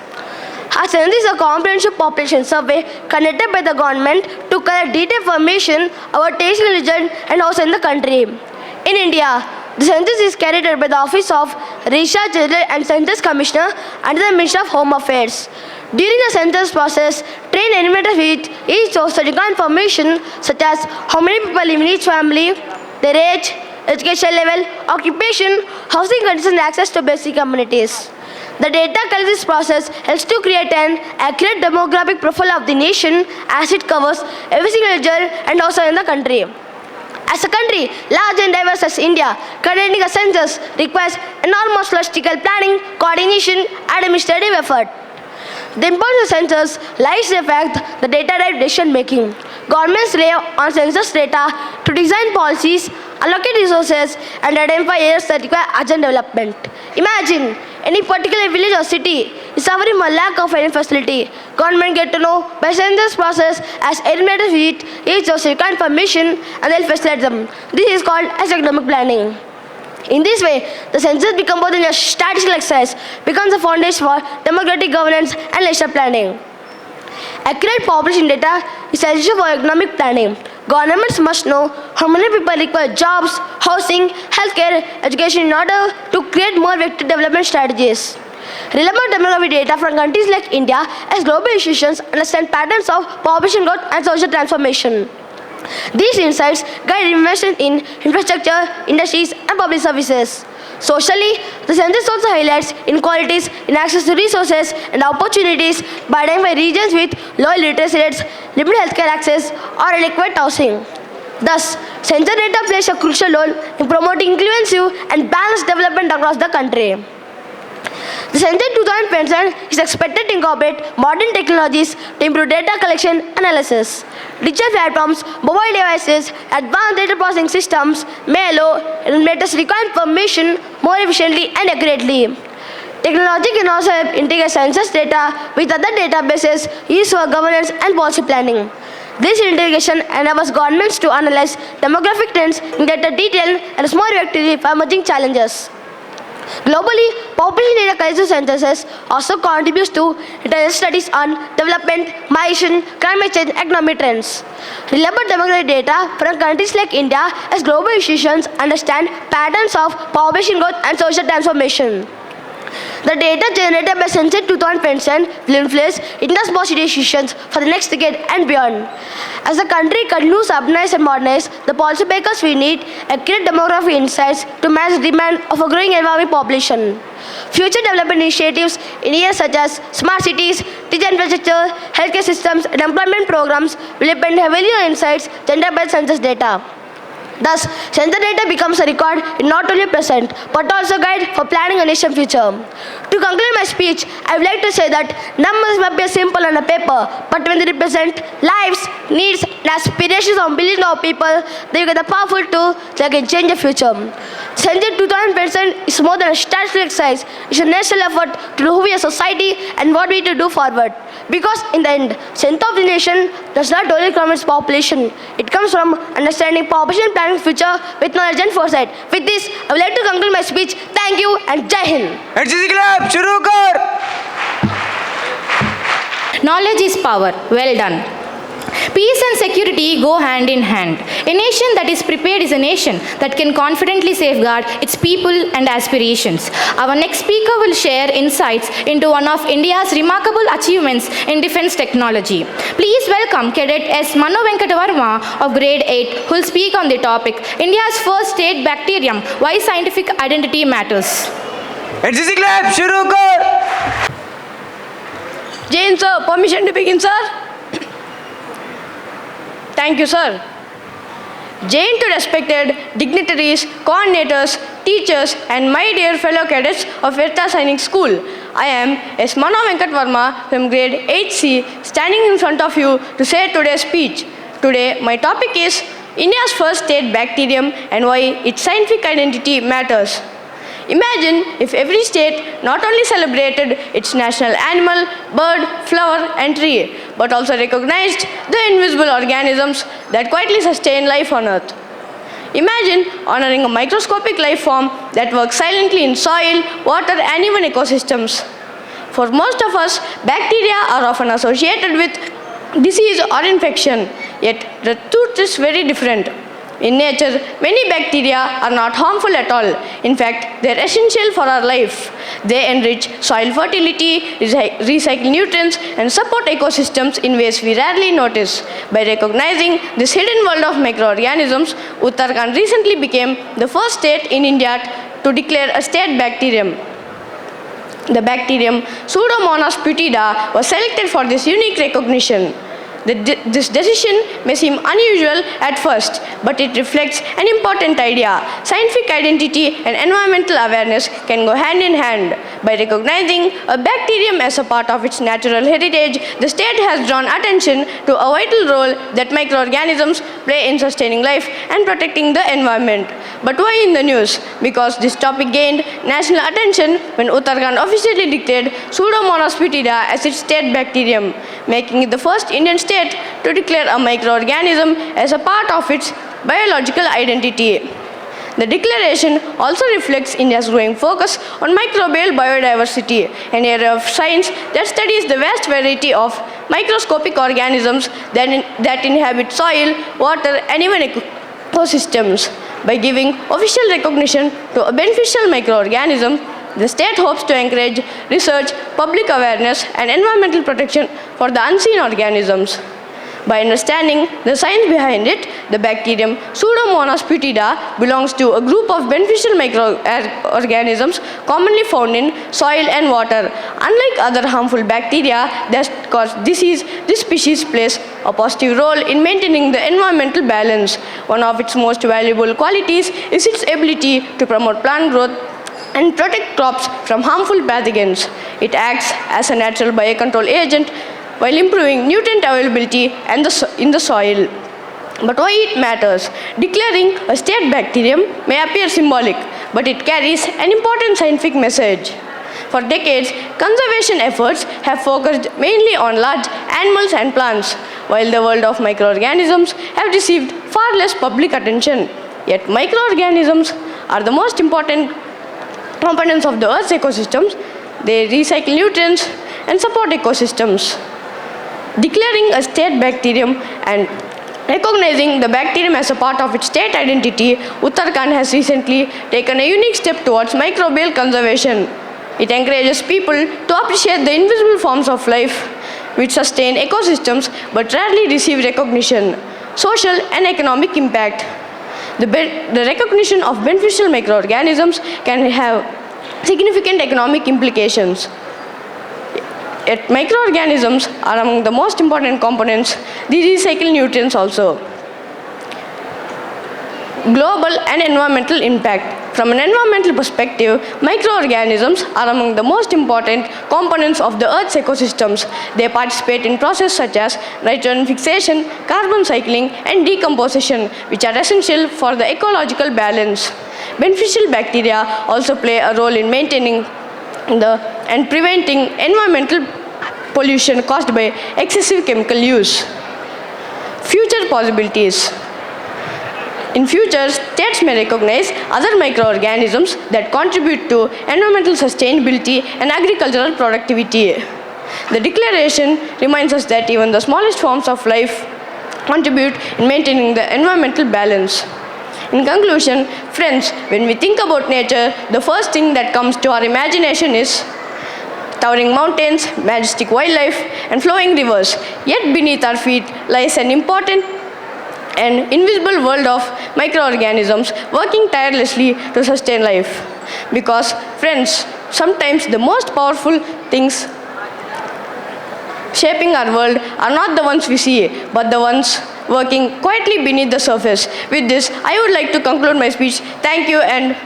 A census is a comprehensive population survey conducted by the government to collect detailed information about age, religion, and also in the country. In India, the census is carried out by the Office of Registrar General and Census Commissioner under the Ministry of Home Affairs. During the census process, trained administrators each source record information such as how many people live in each family, their age, education level, occupation, housing conditions, and access to basic amenities. The data collected process helps to create an accurate demographic profile of the nation as it covers every single region and also in the country. As a country large and diverse as India, conducting a census requires enormous logistical planning, coordination, and administrative effort. The importance of census lies in the fact that data-driven decision making. Governments rely on census data to design policies, allocate resources, and identify areas that require urgent development. Imagine any particular village or city is suffering from a lack of any facility. Government get to know by census process as administrators visit each source require information and they'll facilitate them. This is called as economic planning. In this way, the census becomes more than a statistical exercise, becomes the foundation for democratic governance and national planning. Accurate population data is essential for economic planning. Governments must know how many people require jobs, housing, healthcare, education in order to create more effective development strategies. Relevant demographic data from countries like India as global institutions understand patterns of population growth and social transformation. These insights guide investment in infrastructure, industries, and public services. Socially, the census also highlights inequalities in access to resources and opportunities by identifying regions with low literacy rates, limited healthcare access, or inadequate housing. Thus, census data plays a crucial role in promoting inclusive and balanced development across the country. The census 2027 is expected to incorporate modern technologies to improve data collection analysis. Digital platforms, mobile devices, advanced data processing systems may allow administrators to record information more efficiently and accurately. Technology can also help integrate census data with other databases used for governance and policy planning. This integration enables governments to analyze demographic trends in greater detail and respond effectively for emerging challenges. Globally, population data collection censuses also contributes to international studies on development, migration, climate change, economic trends. Reliable demographic data from countries like India as global institutions understand patterns of population growth and social transformation. The data generated by Census 2010 will influence India's policy decisions for the next decade and beyond. As the country continues to urbanize and modernize, the policymakers will need accurate demographic insights to match the demand of a growing evolving population. Future development initiatives in areas such as smart cities, digital infrastructure, healthcare systems, and employment programs will depend heavily on insights generated by census data. Thus, census data becomes a record in not only present, but also a guide for planning a nation's future. To conclude my speech, I would like to say that numbers may appear simple on a paper, but when they represent lives, needs, and aspirations of billions of people, they get a powerful tool that can change the future. Census 2010 is more than a statistical exercise. It's a national effort to know who we are society and what we need to do forward. Because in the end, census of the nation does not only come its population. It comes from understanding population planning future with knowledge and foresight. With this, I would like to conclude my speech. Thank you and Jai Hind. Knowledge is power. Well done. Peace and security go hand in hand. A nation that is prepared is a nation that can confidently safeguard its people and aspirations. Our next speaker will share insights into one of India's remarkable achievements in defense technology. Please welcome Cadet S. 𝙤𝙤𝙤𝙧𝙪𝙨𝙯 of Grade 8, who will speak on the topic, India's first state bacterium, why scientific identity matters. Jai Hind, sir. Permission to begin, sir? Thank you, sir. Jai Hind to respected dignitaries, coordinators, teachers, and my dear fellow cadets of Veritas Sainik School. I am S. 𝙤𝙤𝙤𝙧𝙪𝙨 from grade 8C, standing in front of you to say today's speech. Today, my topic is India's first state bacterium and why its scientific identity matters. Imagine if every state not only celebrated its national animal, bird, flower, and tree, but also recognized the invisible organisms that quietly sustain life on Earth. Imagine honoring a microscopic life form that works silently in soil, water, and even ecosystems. For most of us, bacteria are often associated with disease or infection, yet the truth is very different. In nature, many bacteria are not harmful at all. In fact, they are essential for our life. They enrich soil fertility, recycle nutrients, and support ecosystems in ways we rarely notice. By recognizing this hidden world of microorganisms, Uttarakhand recently became the first state in India to declare a state bacterium. The bacterium Pseudomonas putida was selected for this unique recognition. This decision may seem unusual at first, but it reflects an important idea. Scientific identity and environmental awareness can go hand in hand. By recognizing a bacterium as a part of its natural heritage, the state has drawn attention to a vital role that microorganisms play in sustaining life and protecting the environment. But why in the news? Because this topic gained national attention when Uttarakhand officially declared Pseudomonas putida as its state bacterium, making it the first Indian state to declare a microorganism as a part of its biological identity. The declaration also reflects India's growing focus on microbial biodiversity, an area of science that studies the vast variety of microscopic organisms that inhabit soil, water, and even ecosystems. By giving official recognition to a beneficial microorganism, the state hopes to encourage research, public awareness, and environmental protection for the unseen organisms. By understanding the science behind it, the bacterium Pseudomonas putida belongs to a group of beneficial microorganisms commonly found in soil and water. Unlike other harmful bacteria that cause disease, this species plays a positive role in maintaining the environmental balance. One of its most valuable qualities is its ability to promote plant growth and protect crops from harmful pathogens. It acts as a natural biocontrol agent while improving nutrient availability in the soil. But why it matters? Declaring a state bacterium may appear symbolic, but it carries an important scientific message. For decades, conservation efforts have focused mainly on large animals and plants, while the world of microorganisms have received far less public attention. Yet microorganisms are the most important components of the Earth's ecosystems. They recycle nutrients and support ecosystems. Declaring a state bacterium and recognizing the bacterium as a part of its state identity, Uttarakhand has recently taken a unique step towards microbial conservation. It encourages people to appreciate the invisible forms of life which sustain ecosystems but rarely receive recognition. Social and economic impact. The recognition of beneficial microorganisms can have significant economic implications. Yet microorganisms are among the most important components. These recycle nutrients also. Global and environmental impact. From an environmental perspective, microorganisms are among the most important components of the Earth's ecosystems. They participate in processes such as nitrogen fixation, carbon cycling, and decomposition, which are essential for the ecological balance. Beneficial bacteria also play a role in maintaining and preventing environmental pollution caused by excessive chemical use. Future possibilities. In future, states may recognize other microorganisms that contribute to environmental sustainability and agricultural productivity. The declaration reminds us that even the smallest forms of life contribute in maintaining the environmental balance. In conclusion, friends, when we think about nature, the first thing that comes to our imagination is towering mountains, majestic wildlife, and flowing rivers. Yet beneath our feet lies an important and invisible world of microorganisms working tirelessly to sustain life. Because, friends, sometimes the most powerful things shaping our world are not the ones we see, but the ones working quietly beneath the surface. With this, I would like to conclude my speech. Thank you and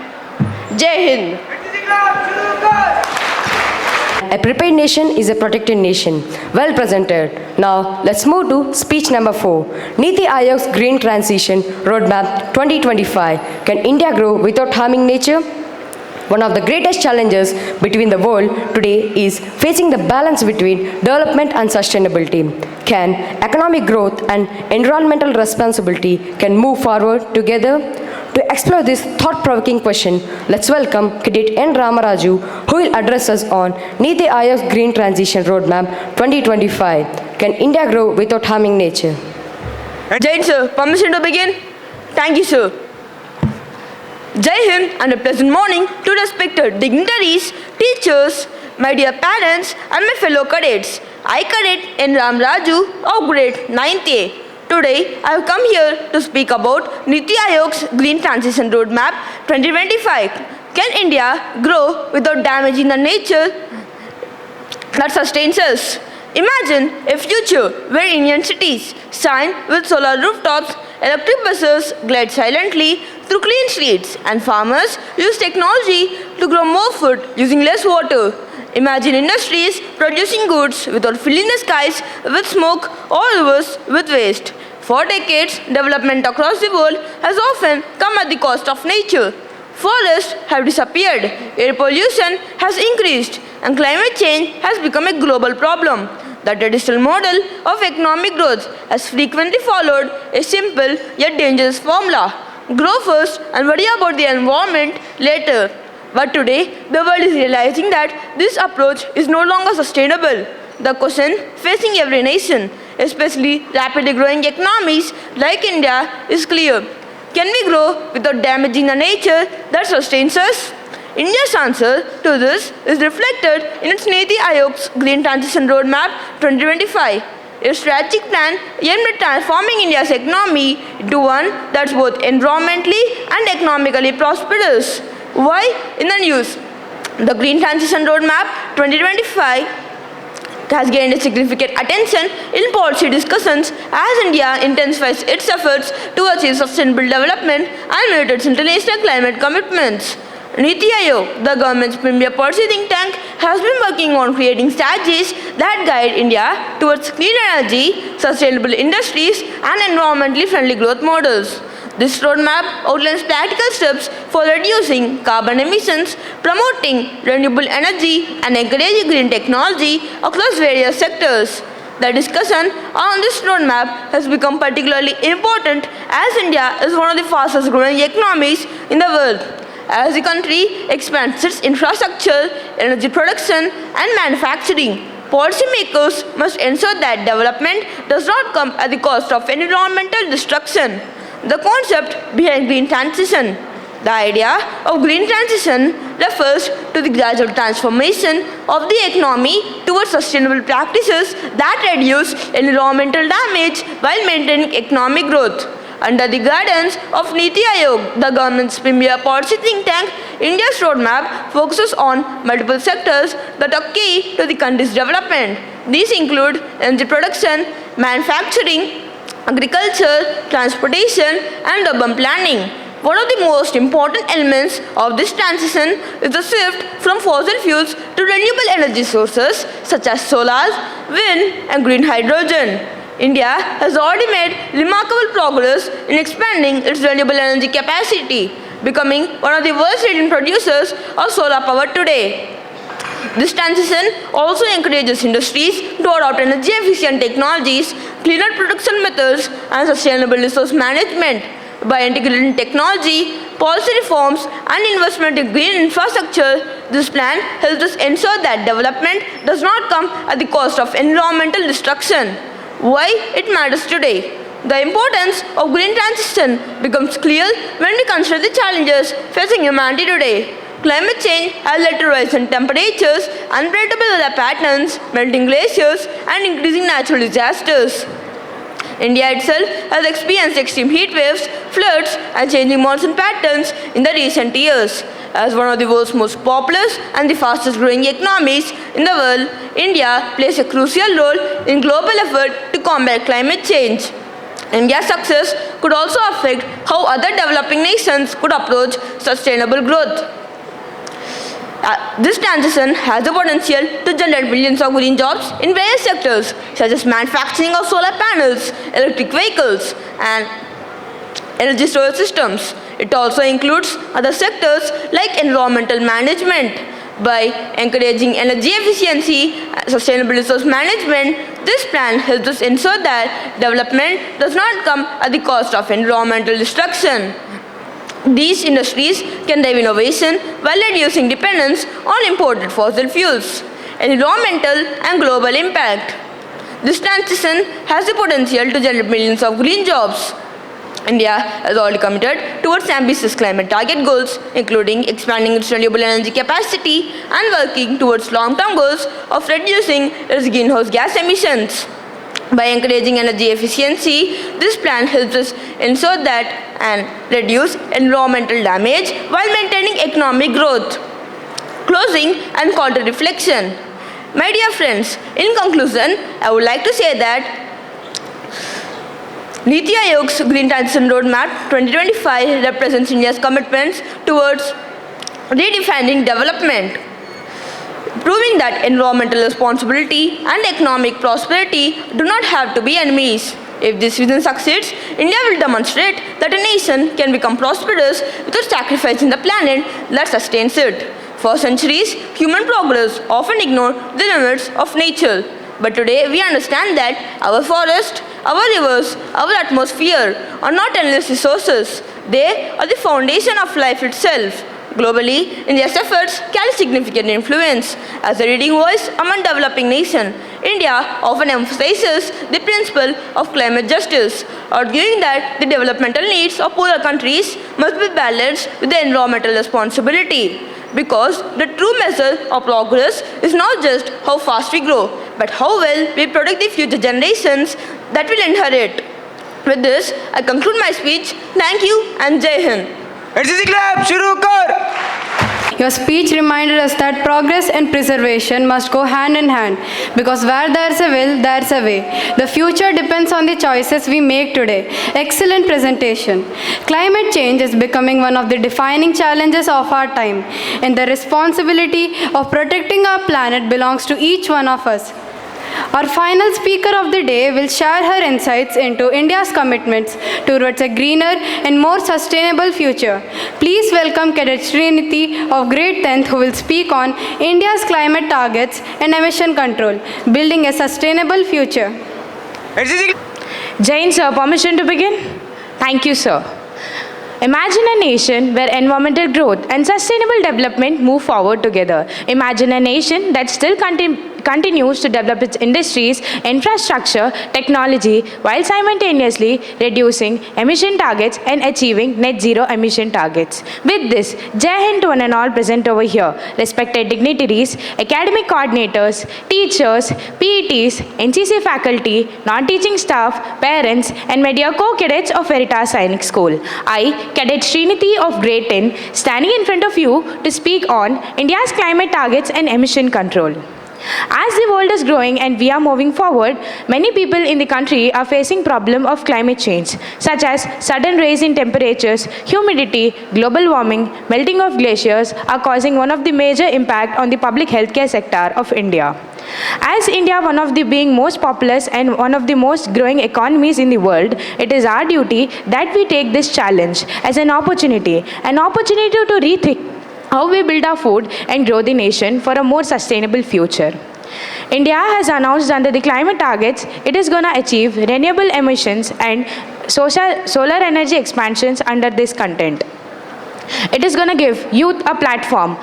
Jai Hind. A prepared nation is a protected nation. Well presented. Now, let's move to speech number 4. Niti Aayog's Green Transition Roadmap 2025. Can India grow without harming nature? One of the greatest challenges between the world today is facing the balance between development and sustainability. Can economic growth and environmental responsibility can move forward together? To explore this thought-provoking question, let's welcome Cadet N. Ramaraju, who will address us on Niti Aayog's Green Transition Roadmap 2025. Can India grow without harming nature? Jai Hind, sir. Permission to begin? Thank you, sir. Jai Hind and a pleasant morning to respected dignitaries, teachers, my dear parents, and my fellow cadets. I, Cadet N. Ramaraju of grade 9th A. Today, I have come here to speak about Niti Aayog's Green Transition Roadmap 2025. Can India grow without damaging the nature that sustains us? Imagine a future where Indian cities shine with solar rooftops, electric buses glide silently through clean streets, and farmers use technology to grow more food using less water. Imagine industries producing goods without filling the skies with smoke or rivers with waste. For decades, development across the world has often come at the cost of nature. Forests have disappeared, air pollution has increased, and climate change has become a global problem. The traditional model of economic growth has frequently followed a simple yet dangerous formula: grow first and worry about the environment later. But today, the world is realizing that this approach is no longer sustainable. The question facing every nation, especially rapidly growing economies like India, is clear. Can we grow without damaging the nature that sustains us? India's answer to this is reflected in its Niti Aayog's Green Transition Roadmap 2025, a strategic plan aimed at transforming India's economy into one that's both environmentally and economically prosperous. Why in the news? The Green Transition Roadmap 2025 has gained a significant attention in policy discussions as India intensifies its efforts to achieve sustainable development and meet its international climate commitments. Niti Aayog, the government's premier policy think tank, has been working on creating strategies that guide India towards clean energy, sustainable industries, and environmentally friendly growth models. This roadmap outlines practical steps for reducing carbon emissions, promoting renewable energy, and encouraging green technology across various sectors. The discussion on this roadmap has become particularly important as India is one of the fastest growing economies in the world. As the country expands its infrastructure, energy production, and manufacturing, Policymakers must ensure that development does not come at the cost of environmental destruction. The concept behind green transition. The idea of green transition refers to the gradual transformation of the economy towards sustainable practices that reduce environmental damage while maintaining economic growth. Under the guidance of NITI Aayog, the government's premier policy think tank, India's roadmap focuses on multiple sectors that are key to the country's development. These include energy production, manufacturing, agriculture, transportation, and urban planning. One of the most important elements of this transition is the shift from fossil fuels to renewable energy sources such as solar, wind, and green hydrogen. India has already made remarkable progress in expanding its renewable energy capacity, becoming one of the world's leading producers of solar power today. This transition also encourages industries to adopt energy-efficient technologies, cleaner production methods, and sustainable resource management. By integrating technology, policy reforms, and investment in green infrastructure, this plan helps us ensure that development does not come at the cost of environmental destruction. Why it matters today? The importance of green transition becomes clear when we consider the challenges facing humanity today. Climate change has led to rising temperatures, unpredictable weather patterns, melting glaciers, and increasing natural disasters. India itself has experienced extreme heat waves, floods, and changing monsoon patterns in the recent years. As one of the world's most populous and the fastest growing economies in the world, India plays a crucial role in global effort to combat climate change. India's success could also affect how other developing nations could approach sustainable growth. This transition has the potential to generate millions of green jobs in various sectors such as manufacturing of solar panels, electric vehicles, and energy storage systems. It also includes other sectors like environmental management. By encouraging energy efficiency and sustainable resource management, this plan helps us ensure that development does not come at the cost of environmental destruction. These industries can drive innovation while reducing dependence on imported fossil fuels. Environmental and global impact. This transition has the potential to generate millions of green jobs. India has already committed towards ambitious climate target goals, including expanding its renewable energy capacity and working towards long-term goals of reducing its greenhouse gas emissions. By encouraging energy efficiency, this plan helps us ensure that and reduce environmental damage while maintaining economic growth. Closing and counter reflection. My dear friends, in conclusion, I would like to say that NITI Aayog's Green Transition Roadmap 2025 represents India's commitments towards redefining development, proving that environmental responsibility and economic prosperity do not have to be enemies. If this vision succeeds, India will demonstrate that a nation can become prosperous without sacrificing the planet that sustains it. For centuries, human progress often ignored the limits of nature. But today we understand that our forests, our rivers, our atmosphere are not endless resources. They are the foundation of life itself. Globally, India's efforts carry significant influence. As a leading voice among developing nations, India often emphasizes the principle of climate justice, arguing that the developmental needs of poorer countries must be balanced with the environmental responsibility. Because the true measure of progress is not just how fast we grow, but how well we protect the future generations that will inherit. With this, I conclude my speech. Thank you and Jai Hind. Your speech reminded us that progress and preservation must go hand in hand, because where there's a will, there's a way. The future depends on the choices we make today. Excellent presentation. Climate change is becoming one of the defining challenges of our time, and the responsibility of protecting our planet belongs to each one of us. Our final speaker of the day will share her insights into India's commitments towards a greener and more sustainable future. Please welcome Cadet Srinidhi of Grade 10th, who will speak on India's climate targets and emission control, building a sustainable future. Jain sir, permission to begin? Thank you, sir. Imagine a nation where environmental growth and sustainable development move forward together. Imagine a nation that still continues to develop its industries, infrastructure, technology, while simultaneously reducing emission targets and achieving net zero emission targets. With this, Jai Hind to one and all present over here, respected dignitaries, academic coordinators, teachers, PETs, NCC faculty, non-teaching staff, parents, and my dear co-cadets of Veritas Sainik School. I, Cadet 𝙨𝙗𝙗 of Grade 10, standing in front of you to speak on India's climate targets and emission control. As the world is growing and we are moving forward, many people in the country are facing problem of climate change, such as sudden rise in temperatures, humidity, global warming, melting of glaciers are causing one of the major impact on the public healthcare sector of India. As India, one of the being most populous and one of the most growing economies in the world, it is our duty that we take this challenge as an opportunity to rethink how we build our food and grow the nation for a more sustainable future. India has announced under the climate targets, it is going to achieve renewable emissions and solar energy expansions under this content. It is going to give youth a platform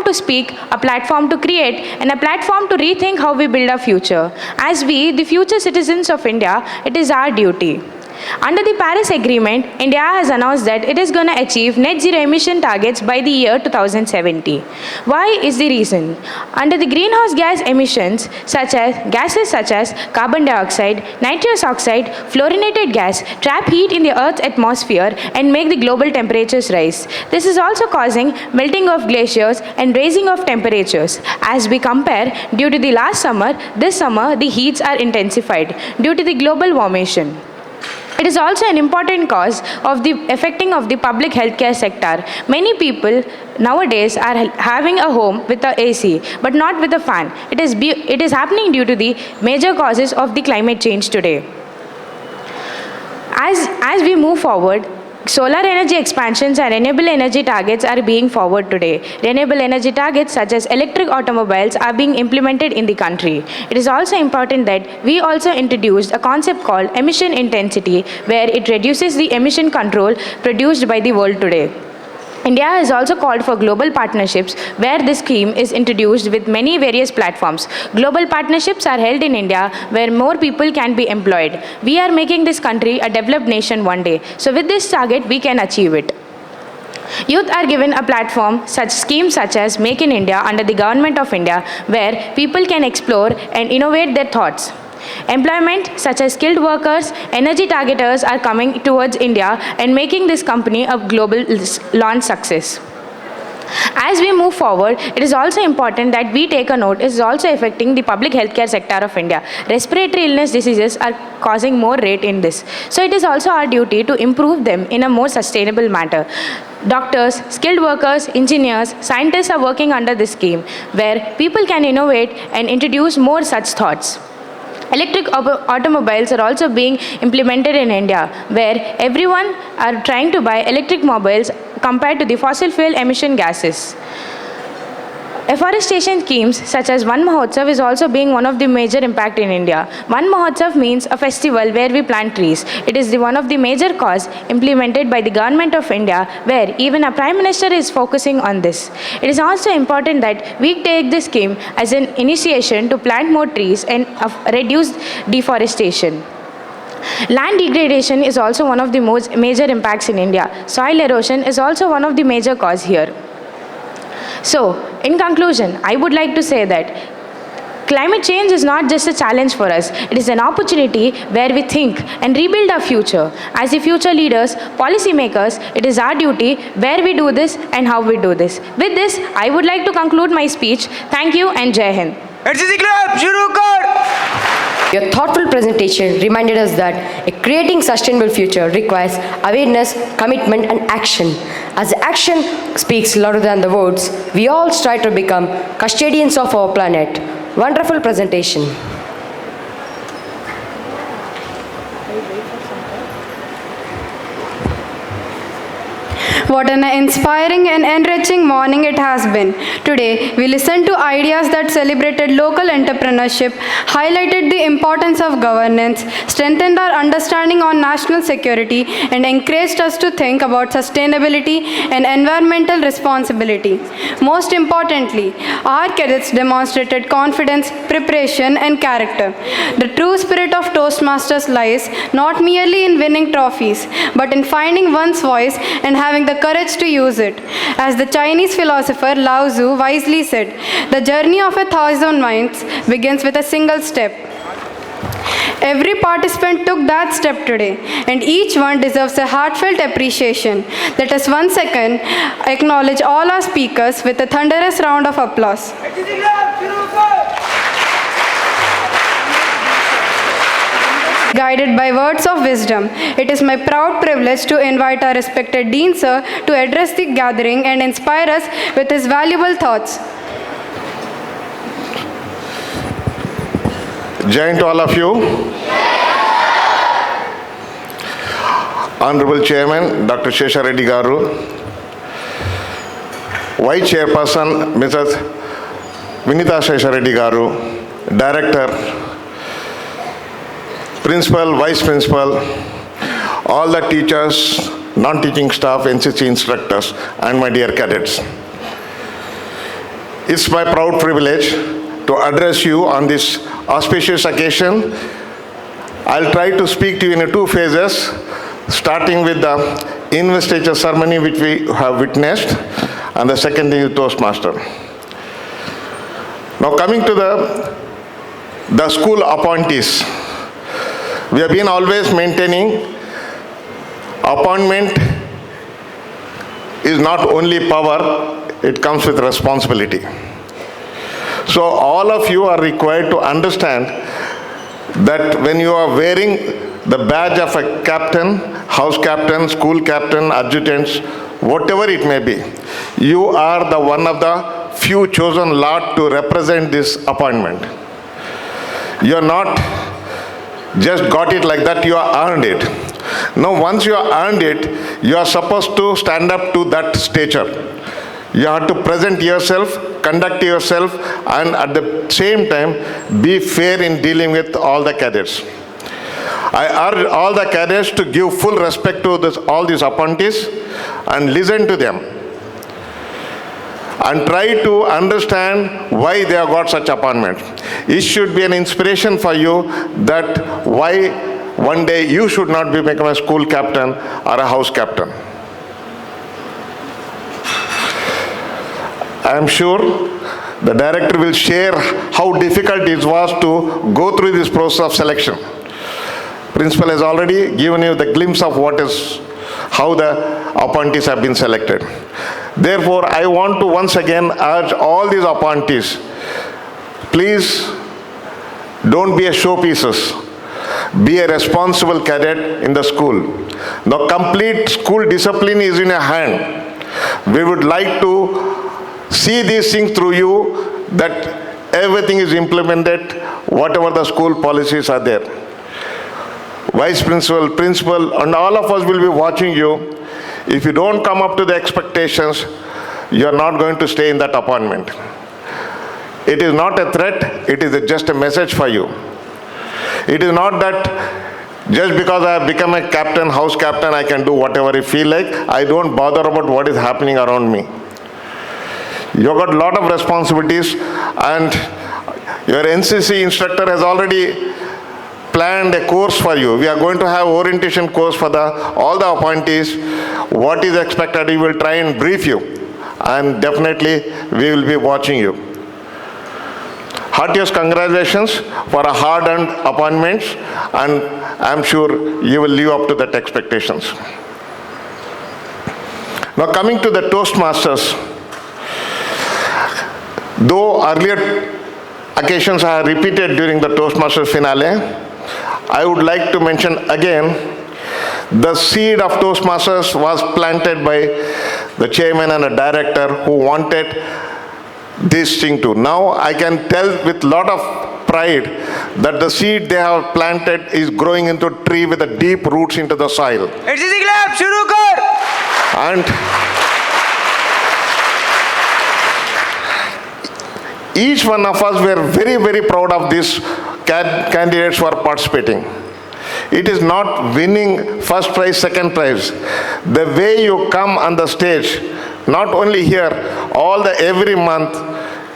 to speak, a platform to create, and a platform to rethink how we build our future. As we, the future citizens of India, it is our duty. Under the Paris Agreement, India has announced that it is going to achieve net zero emission targets by the year 2070. Why is the reason? Under the greenhouse gas emissions, gases such as carbon dioxide, nitrous oxide, fluorinated gas trap heat in the Earth's atmosphere and make the global temperatures rise. This is also causing melting of glaciers and raising of temperatures. As we compare, due to the last summer, this summer the heats are intensified due to the global warming. It is also an important cause of the affecting of the public healthcare sector. Many people nowadays are having a home with a AC, but not with a fan. It is happening due to the major causes of the climate change today. As we move forward, solar energy expansions and renewable energy targets are being forward today. Renewable energy targets such as electric automobiles are being implemented in the country. It is also important that we also introduced a concept called emission intensity, where it reduces the emission control produced by the world today. India has also called for global partnerships, where this scheme is introduced with many various platforms. Global partnerships are held in India where more people can be employed. We are making this country a developed nation one day. So with this target, we can achieve it. Youth are given a platform, schemes such as Make in India under the Government of India, where people can explore and innovate their thoughts. Employment such as skilled workers, energy targeters are coming towards India and making this company a global launch success. As we move forward, it is also important that we take a note. It is also affecting the public healthcare sector of India. Respiratory illness diseases are causing more rate in this. So it is also our duty to improve them in a more sustainable manner. Doctors, skilled workers, engineers, scientists are working under this scheme, where people can innovate and introduce more such thoughts. Electric automobiles are also being implemented in India, where everyone are trying to buy electric mobiles compared to the fossil fuel emission gases. Afforestation schemes such as Van Mahotsav is also being one of the major impact in India. Van Mahotsav means a festival where we plant trees. It is one of the major cause implemented by the Government of India, where even a Prime Minister is focusing on this. It is also important that we take this scheme as an initiation to plant more trees and reduce deforestation. Land degradation is also one of the most major impacts in India. Soil erosion is also one of the major cause here. So, in conclusion, I would like to say that climate change is not just a challenge for us. It is an opportunity where we think and rebuild our future. As the future leaders, policy makers, it is our duty where we do this and how we do this. With this, I would like to conclude my speech. Thank you and Jai Hind. NCC Club, shuru kar! Your thoughtful presentation reminded us that creating sustainable future requires awareness, commitment, and action. As action speaks louder than the words, we all strive to become custodians of our planet. Wonderful presentation. What an inspiring and enriching morning it has been. Today, we listened to ideas that celebrated local entrepreneurship, highlighted the importance of governance, strengthened our understanding on national security, and encouraged us to think about sustainability and environmental responsibility. Most importantly, our cadets demonstrated confidence, preparation, and character. The true spirit of Toastmasters lies not merely in winning trophies, but in finding one's voice and having the courage to use it. As the Chinese philosopher 𝙀𝙬𝙩𝙧𝙪 wisely said, the journey of 1,000 miles begins with a single step. Every participant took that step today, and each one deserves a heartfelt appreciation. Let us once again acknowledge all our speakers with a thunderous round of applause. Guided by words of wisdom, it is my proud privilege to invite our respected Dean Sir to address the gathering and inspire us with his valuable thoughts. Jai Hind to all of you. Honorable Chairman, Dr. Shesha Reddy Garu, Vice Chairperson, Mrs. Vinita Shesha Reddy Garu, Director, Principal, Vice Principal, all the teachers, non-teaching staff, NCC instructors, and my dear cadets. It's my proud privilege to address you on this auspicious occasion. I'll try to speak to you in two phases, starting with the Investiture Ceremony which we have witnessed, and the second thing is Toastmaster. Now coming to the school appointees. We have been always maintaining appointment is not only power, it comes with responsibility. So all of you are required to understand that when you are wearing the badge of a captain, house captain, school captain, adjutants, whatever it may be, you are the one of the few chosen lot to represent this appointment. You are not just got it like that, you are earned it. Now once you are earned it, you are supposed to stand up to that stature. You have to present yourself, conduct yourself, and at the same time be fair in dealing with all the cadets. I urge all the cadets to give full respect to all these appointees and listen to them and try to understand why they have got such appointment. It should be an inspiration for you that why one day you should not become a school captain or a house captain. I am sure the director will share how difficult it was to go through this process of selection. Principal has already given you the glimpse of how the appointees have been selected. Therefore, I want to once again urge all these appointees, please don't be a showpieces. Be a responsible cadet in the school. The complete school discipline is in your hand. We would like to see these things through you, that everything is implemented, whatever the school policies are there. Vice principal, principal, and all of us will be watching you. If you don't come up to the expectations, you are not going to stay in that appointment. It is not a threat, it is just a message for you. It is not that just because I have become a captain, house captain, I can do whatever I feel like. I don't bother about what is happening around me. You've got a lot of responsibilities, and your NCC instructor has already planned a course for you. We are going to have orientation course for all the appointees. What is expected, we will try and brief you, and definitely we will be watching you. Heartiest congratulations for a hard-earned appointments, and I am sure you will live up to that expectations. Now coming to the Toastmasters, though earlier occasions are repeated during the Toastmasters finale, I would like to mention again, the seed of Toastmasters was planted by the chairman and a director who wanted this thing too. Now I can tell with a lot of pride that the seed they have planted is growing into a tree with a deep roots into the soil. Clap, shuru kar. And each one of us were very, very proud of these candidates who are participating. It is not winning first prize, second prize. The way you come on the stage, not only here, every month,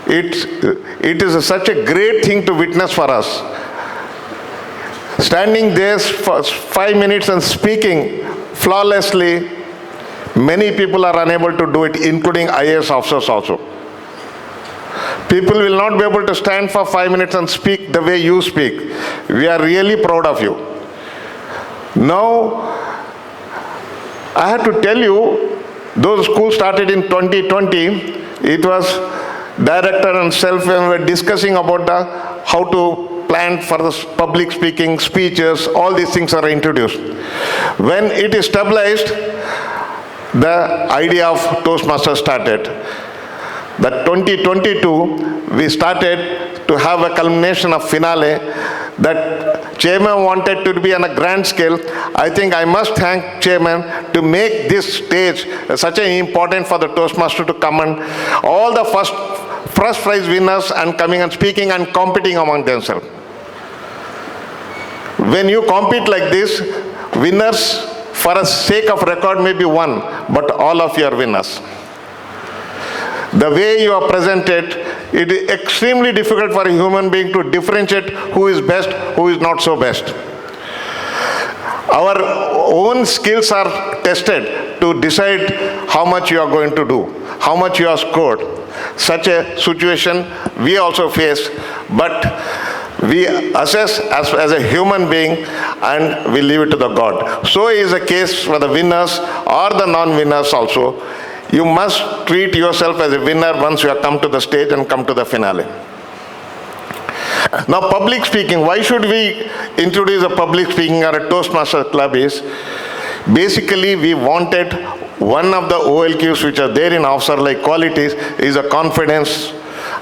it is such a great thing to witness for us. Standing there for 5 minutes and speaking flawlessly, many people are unable to do it, including IAS officers also. People will not be able to stand for 5 minutes and speak the way you speak. We are really proud of you. Now, I have to tell you, those schools started in 2020. It was director and self were discussing about how to plan for the public speaking, speeches, all these things are introduced. When it is stabilized, the idea of Toastmasters started. That 2022, we started to have a culmination of finale that Chairman wanted to be on a grand scale. I think I must thank Chairman to make this stage such an important for the Toastmaster to come and all the first prize winners and coming and speaking and competing among themselves. When you compete like this, winners for the sake of record may be one, but all of you are winners. The way you are presented, it is extremely difficult for a human being to differentiate who is best, who is not so best. Our own skills are tested to decide how much you are going to do, how much you are scored. Such a situation we also face, but we assess as a human being and we leave it to the God. So is the case for the winners or the non-winners also. You must treat yourself as a winner once you have come to the stage and come to the finale. Now, public speaking, why should we introduce a public speaking or a Toastmasters club is, basically we wanted one of the OLQs which are there in officer-like qualities is a confidence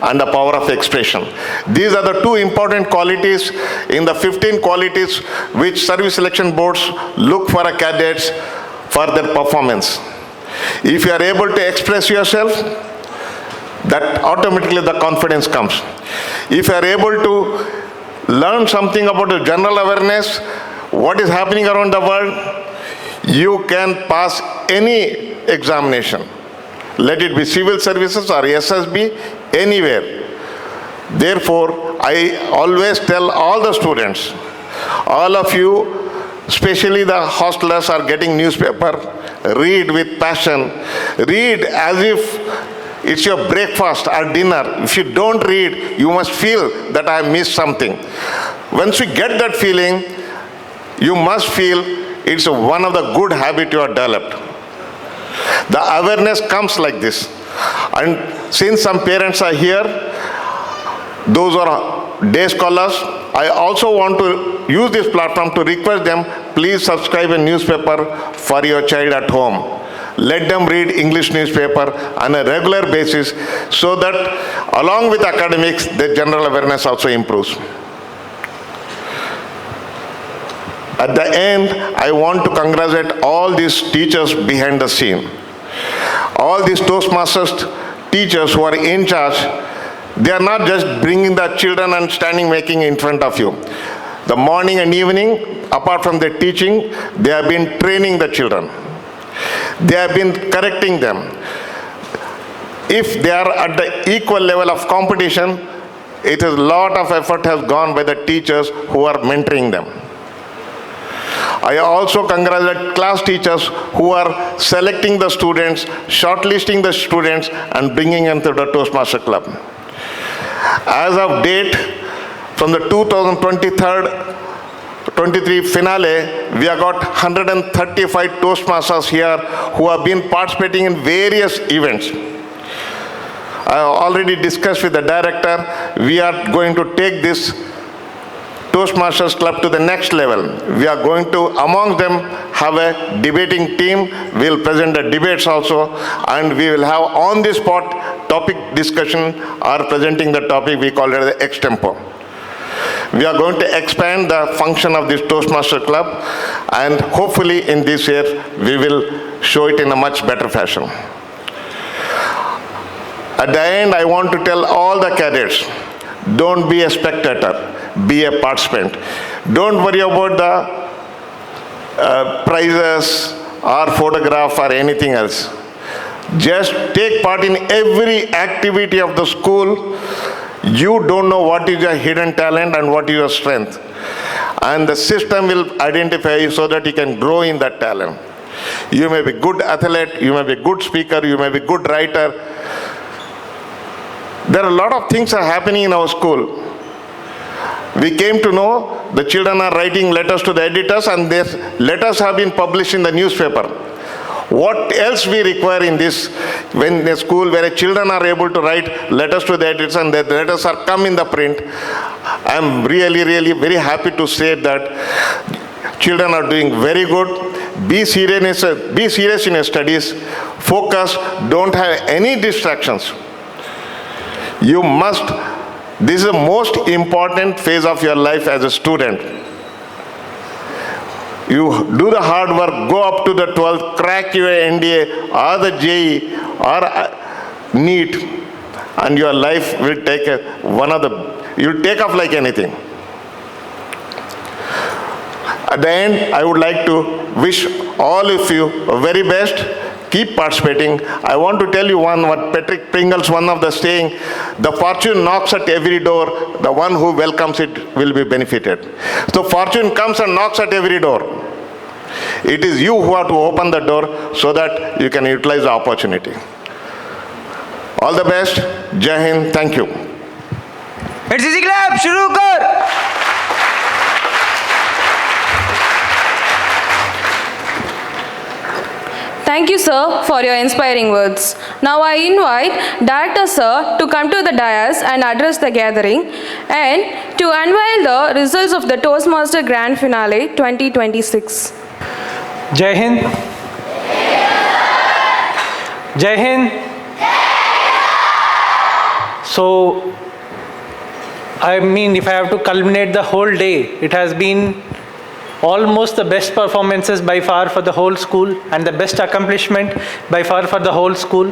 and the power of expression. These are the two important qualities in the 15 qualities which service selection boards look for a cadets for their performance. If you are able to express yourself, that automatically the confidence comes. If you are able to learn something about the general awareness, what is happening around the world, you can pass any examination. Let it be civil services or SSB, anywhere. Therefore, I always tell all the students, all of you, especially the hostelers are getting newspaper, read with passion. Read as if it's your breakfast or dinner. If you don't read, you must feel that I missed something. Once you get that feeling, you must feel it's one of the good habits you have developed. The awareness comes like this. And since some parents are here, those are day scholars, I also want to use this platform to request them, please subscribe a newspaper for your child at home. Let them read English newspaper on a regular basis so that along with academics, their general awareness also improves. At the end, I want to congratulate all these teachers behind the scene. All these Toastmasters teachers who are in charge, they are not just bringing the children and standing making in front of you. The morning and evening, apart from their teaching, they have been training the children. They have been correcting them. If they are at the equal level of competition, it is a lot of effort has gone by the teachers who are mentoring them. I also congratulate class teachers who are selecting the students, shortlisting the students, and bringing them to the Toastmaster Club. As of date, from the 2023 finale, we have got 135 Toastmasters here who have been participating in various events. I already discussed with the director, we are going to take this Toastmasters Club to the next level. We are going to, amongst them, have a debating team. We will present the debates also, and we will have on the spot topic discussion or presenting the topic, we call it the extempo. We are going to expand the function of this Toastmaster Club, and hopefully in this year we will show it in a much better fashion. At the end, I want to tell all the cadets, don't be a spectator, be a participant. Don't worry about the prizes or photograph or anything else. Just take part in every activity of the school. You don't know what is your hidden talent and what is your strength. And the system will identify you so that you can grow in that talent. You may be good athlete, you may be good speaker, you may be good writer. There are a lot of things are happening in our school. We came to know the children are writing letters to the editors, and these letters have been published in the newspaper. What else we require in this, when the school where children are able to write letters to the editors and the letters are come in the print? I am really very happy to say that children are doing very good. Be serious in your studies. Focus. Don't have any distractions. You must. This is the most important phase of your life as a student. You do the hard work, go up to the 12th, crack your NDA or the JE or NEET, and your life will take you'll take off like anything. At the end, I would like to wish all of you the very best. Keep participating. I want to tell you what Patrick Pringle's one of the saying, the fortune knocks at every door, the one who welcomes it will be benefited. So fortune comes and knocks at every door. It is you who have to open the door so that you can utilize the opportunity. All the best. Jai Hind. Thank you. It's easy clap. Shuru kar. Thank you, sir, for your inspiring words. Now I invite Director Sir to come to the dais and address the gathering and to unveil the results of the Toastmasters Grand Finale 2026. Jai Hind. Jai Hind. So, I mean, if I have to culminate the whole day, it has been almost the best performances by far for the whole school and the best accomplishment by far for the whole school.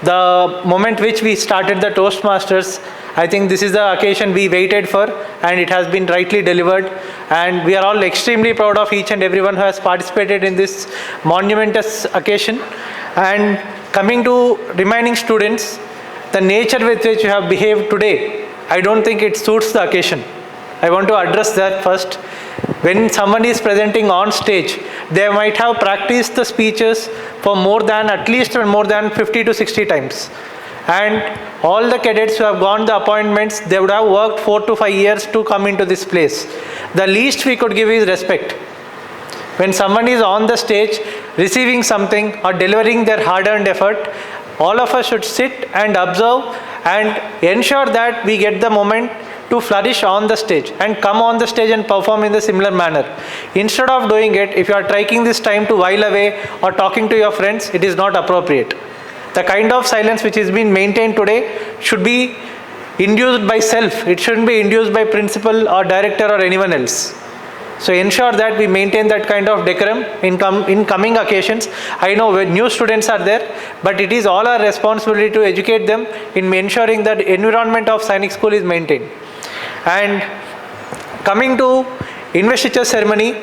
The moment which we started the Toastmasters, I think this is the occasion we waited for, and it has been rightly delivered, and we are all extremely proud of each and everyone who has participated in this monumentous occasion. And coming to remaining students, the nature with which you have behaved today, I don't think it suits the occasion. I want to address that first. When someone is presenting on stage, they might have practiced the speeches for at least more than 50 to 60 times. And all the cadets who have gone the appointments, they would have worked 4 to 5 years to come into this place. The least we could give is respect. When someone is on the stage, receiving something or delivering their hard-earned effort, all of us should sit and observe and ensure that we get the moment to flourish on the stage and come on the stage and perform in the similar manner. Instead of doing it, if you are taking this time to while away or talking to your friends, it is not appropriate. The kind of silence which is being maintained today should be induced by self. It shouldn't be induced by principal or director or anyone else. So ensure that we maintain that kind of decorum in coming occasions. I know when new students are there, but it is all our responsibility to educate them in ensuring that the environment of Sainik School is maintained. And coming to Investiture Ceremony,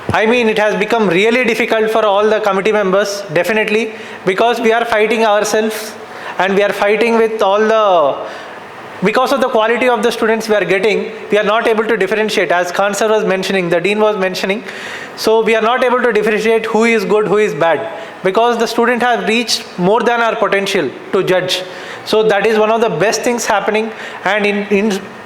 I mean, it has become really difficult for all the committee members, definitely, because we are fighting ourselves and we are fighting with all the, because of the quality of the students we are getting, we are not able to differentiate, as Khan sir was mentioning, the dean was mentioning. So we are not able to differentiate who is good, who is bad, because the student has reached more than our potential to judge. So that is one of the best things happening. And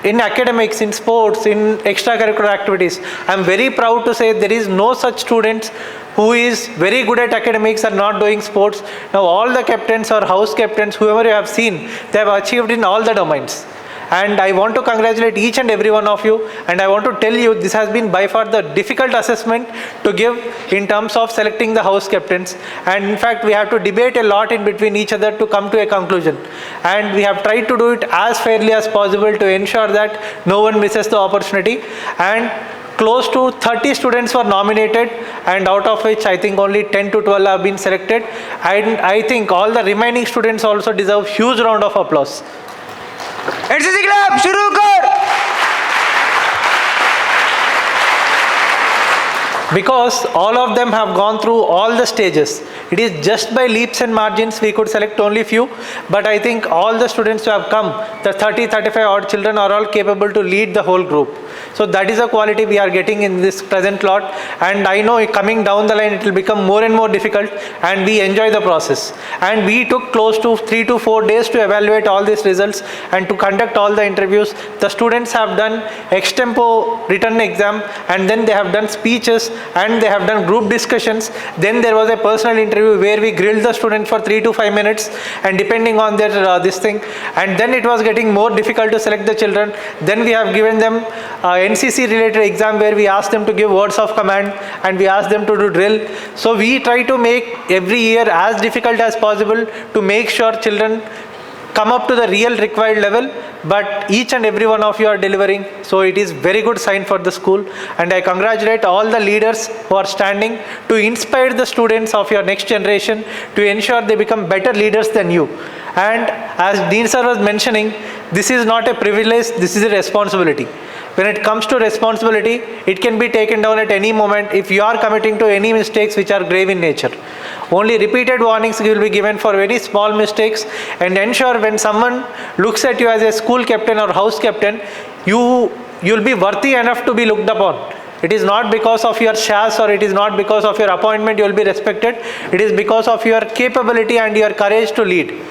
in academics, in sports, in extracurricular activities, I am very proud to say there is no such students who is very good at academics and not doing sports. Now all the captains or house captains, whoever you have seen, they have achieved in all the domains. And I want to congratulate each and every one of you, and I want to tell you this has been by far the difficult assessment to give in terms of selecting the house captains. And in fact, we have to debate a lot in between each other to come to a conclusion. And we have tried to do it as fairly as possible to ensure that no one misses the opportunity. And close to 30 students were nominated, and out of which I think only 10 to 12 have been selected. And I think all the remaining students also deserve huge round of applause. NCC Club, shuru kar! Because all of them have gone through all the stages. It is just by leaps and margins we could select only few, but I think all the students who have come, the 30-35 odd children, are all capable to lead the whole group. So that is a quality we are getting in this present lot, and I know coming down the line it will become more and more difficult, and we enjoy the process. And we took close to 3 to 4 days to evaluate all these results and to conduct all the interviews. The students have done extempo written exam, and then they have done speeches, and they have done group discussions. Then there was a personal interview where we grilled the student for 3 to 5 minutes, and depending on their this thing, and then it was getting more difficult to select the children. Then we have given them NCC related exam where we asked them to give words of command, and we asked them to do drill. So we try to make every year as difficult as possible to make sure children come up to the real required level, but each and every one of you are delivering. So it is very good sign for the school, and I congratulate all the leaders who are standing to inspire the students of your next generation to ensure they become better leaders than you. And as Dean Sir was mentioning, this is not a privilege, this is a responsibility. When it comes to responsibility, it can be taken down at any moment if you are committing to any mistakes which are grave in nature. Only repeated warnings will be given for very small mistakes, and ensure when someone looks at you as a school captain or house captain, you'll be worthy enough to be looked upon. It is not because of your shares, or it is not because of your appointment you will be respected. It is because of your capability and your courage to lead.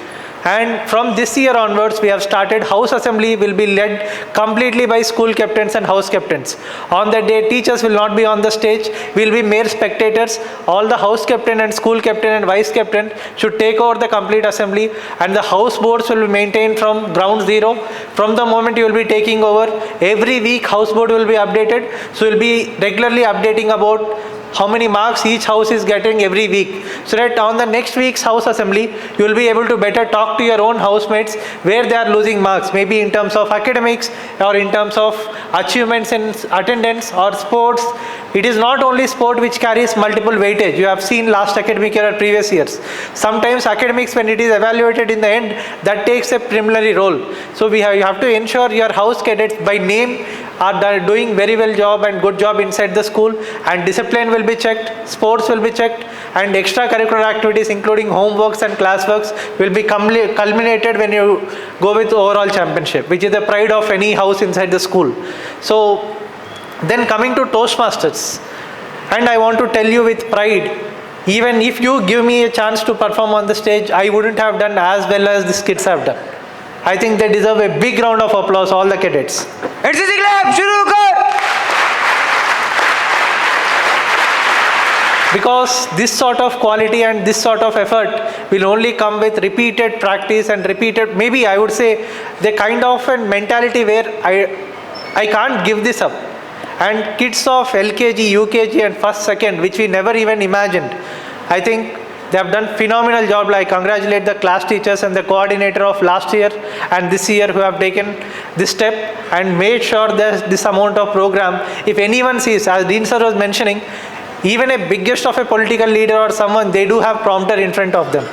And from this year onwards, we have started House Assembly will be led completely by school captains and house captains. On that day, teachers will not be on the stage, we will be mere spectators. All the house captain and school captain and vice captain should take over the complete assembly, and the house boards will be maintained from ground zero. From the moment you will be taking over, every week house board will be updated. So we will be regularly updating about how many marks each house is getting every week, so that on the next week's house assembly you will be able to better talk to your own housemates where they are losing marks, maybe in terms of academics or in terms of achievements in attendance or sports. It is not only sport which carries multiple weightage. You have seen last academic year or previous years. Sometimes academics, when it is evaluated in the end, that takes a preliminary role. So you have to ensure your house cadets by name are doing very well job and good job inside the school, and discipline will be checked, sports will be checked, and extracurricular activities including homeworks and classworks will be culminated when you go with overall championship, which is the pride of any house inside the school. So then coming to Toastmasters, and I want to tell you with pride, even if you give me a chance to perform on the stage, I wouldn't have done as well as these kids have done. I think they deserve a big round of applause, all the cadets. NCC Club, shuru kar! Because this sort of quality and this sort of effort will only come with repeated practice and repeated, maybe I would say, the kind of a mentality where I can't give this up. And kids of LKG, UKG and first, second, which we never even imagined, I think they have done phenomenal job. I congratulate the class teachers and the coordinator of last year and this year who have taken this step and made sure that this amount of program, if anyone sees, as Dean Sir was mentioning, even a biggest of a political leader or someone, they do have prompter in front of them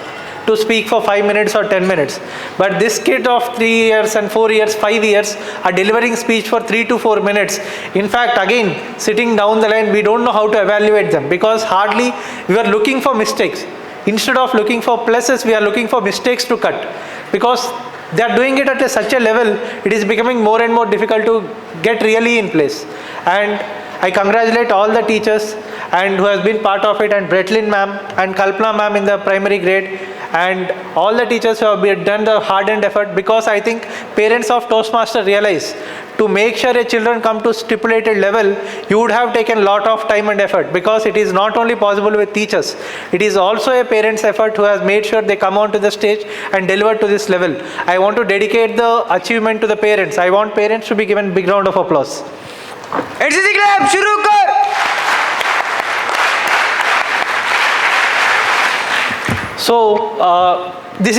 to speak for 5 minutes or 10 minutes. But this kid of 3 years and 4 years, 5 years are delivering speech for 3 to 4 minutes. In fact, again, sitting down the line, we don't know how to evaluate them because hardly we are looking for mistakes. Instead of looking for pluses, we are looking for mistakes to cut, because they are doing it at such a level, it is becoming more and more difficult to get really in place. And I congratulate all the teachers and who has been part of it, and Bretlin ma'am and Kalpana ma'am in the primary grade, and all the teachers who have done the hard-earned effort, because I think parents of Toastmaster realize to make sure a children come to stipulated level, you would have taken a lot of time and effort, because it is not only possible with teachers, it is also a parent's effort who has made sure they come onto the stage and deliver to this level. I want to dedicate the achievement to the parents. I want parents to be given a big round of applause. HCC clap, shuru kar. So this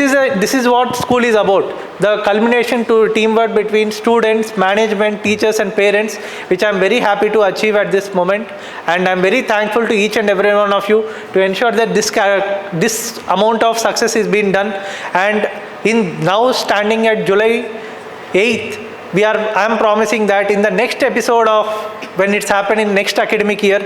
is what school is about. The culmination to teamwork between students, management, teachers and parents, which I am very happy to achieve at this moment, and I am very thankful to each and every one of you to ensure that this amount of success is being done. And in now standing at July 8th, I am promising that in the next episode of when it's happened in next academic year,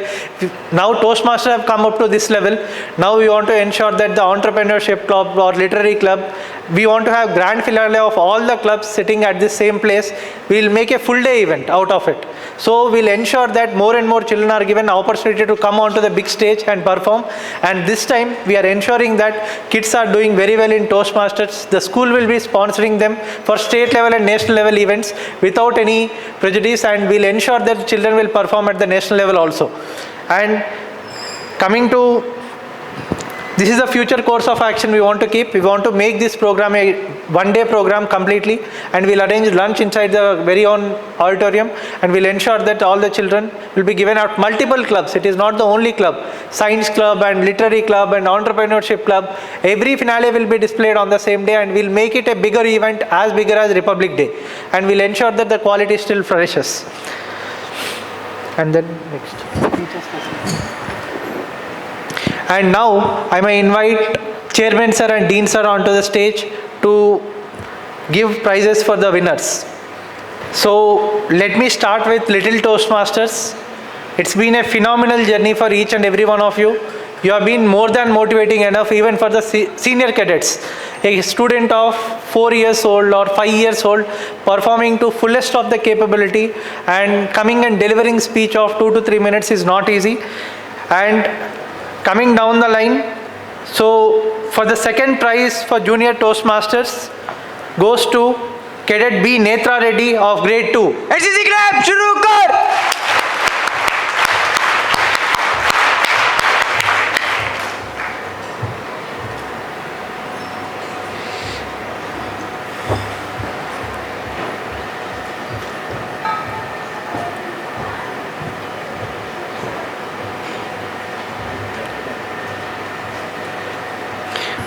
now Toastmasters have come up to this level. Now we want to ensure that the entrepreneurship club or literary club, we want to have grand finale of all the clubs sitting at the same place. We will make a full day event out of it. So we'll ensure that more and more children are given opportunity to come onto the big stage and perform. And this time we are ensuring that kids are doing very well in Toastmasters. The school will be sponsoring them for state level and national level events without any prejudice, and we'll ensure that children will perform at the national level also. And coming to this is the future course of action we want to keep. We want to make this program a one-day program completely, and we'll arrange lunch inside the very own auditorium, and we'll ensure that all the children will be given out multiple clubs. It is not the only club. Science club and literary club and entrepreneurship club. Every finale will be displayed on the same day, and we'll make it a bigger event, as bigger as Republic Day, and we'll ensure that the quality still flourishes. And then next. And now I may invite Chairman sir and Dean sir onto the stage to give prizes for the winners. So let me start with Little Toastmasters. It's been a phenomenal journey for each and every one of you. You have been more than motivating enough even for the senior cadets. A student of 4 years old or 5 years old performing to fullest of the capability and coming and delivering speech of 2 to 3 minutes is not easy. And coming down the line, so for the second prize for Junior Toastmasters goes to Cadet B. Netra Reddy of Grade 2. HCC clap, shuru kar.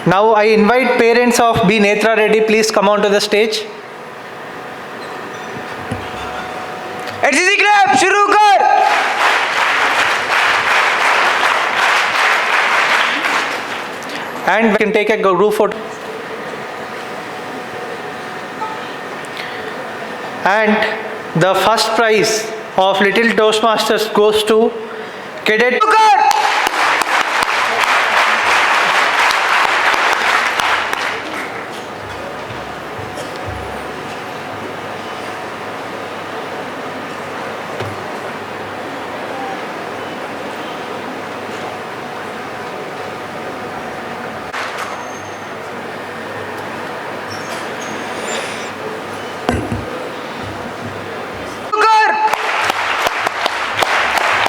Now I invite parents of B. Netra Reddy, please come onto the stage. HCC clap, shuru kar. And we can take a group photo. And the first prize of Little Toastmasters goes to Cadet.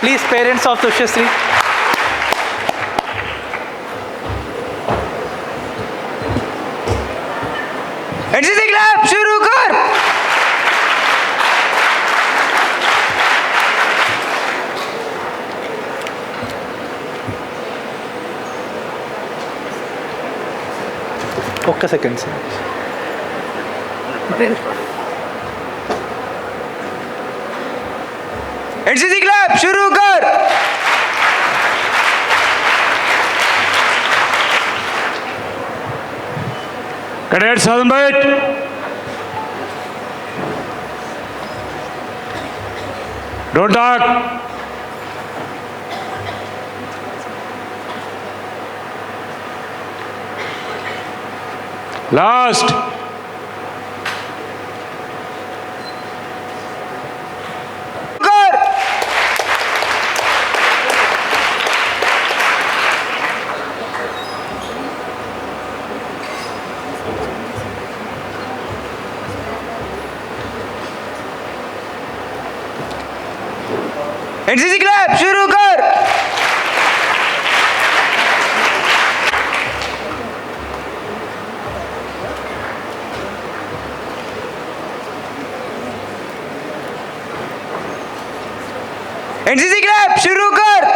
Please, parents of Tushasri. HCC clap, shuru kar. Okay, seconds. HCC clap, shuru kar. Cadets, stand by. Don't talk. Last. NCC club शुरू कर। NCC club शुरू कर।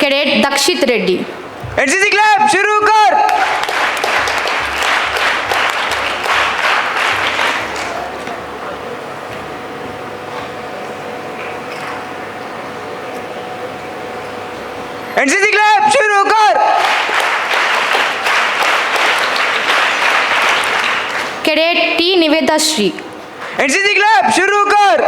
Cadet Dakshit Reddy. NCC club शुरू कर। NCC club शुरू कर। Cadet T. Niveda Shri. NCC club शुरू कर।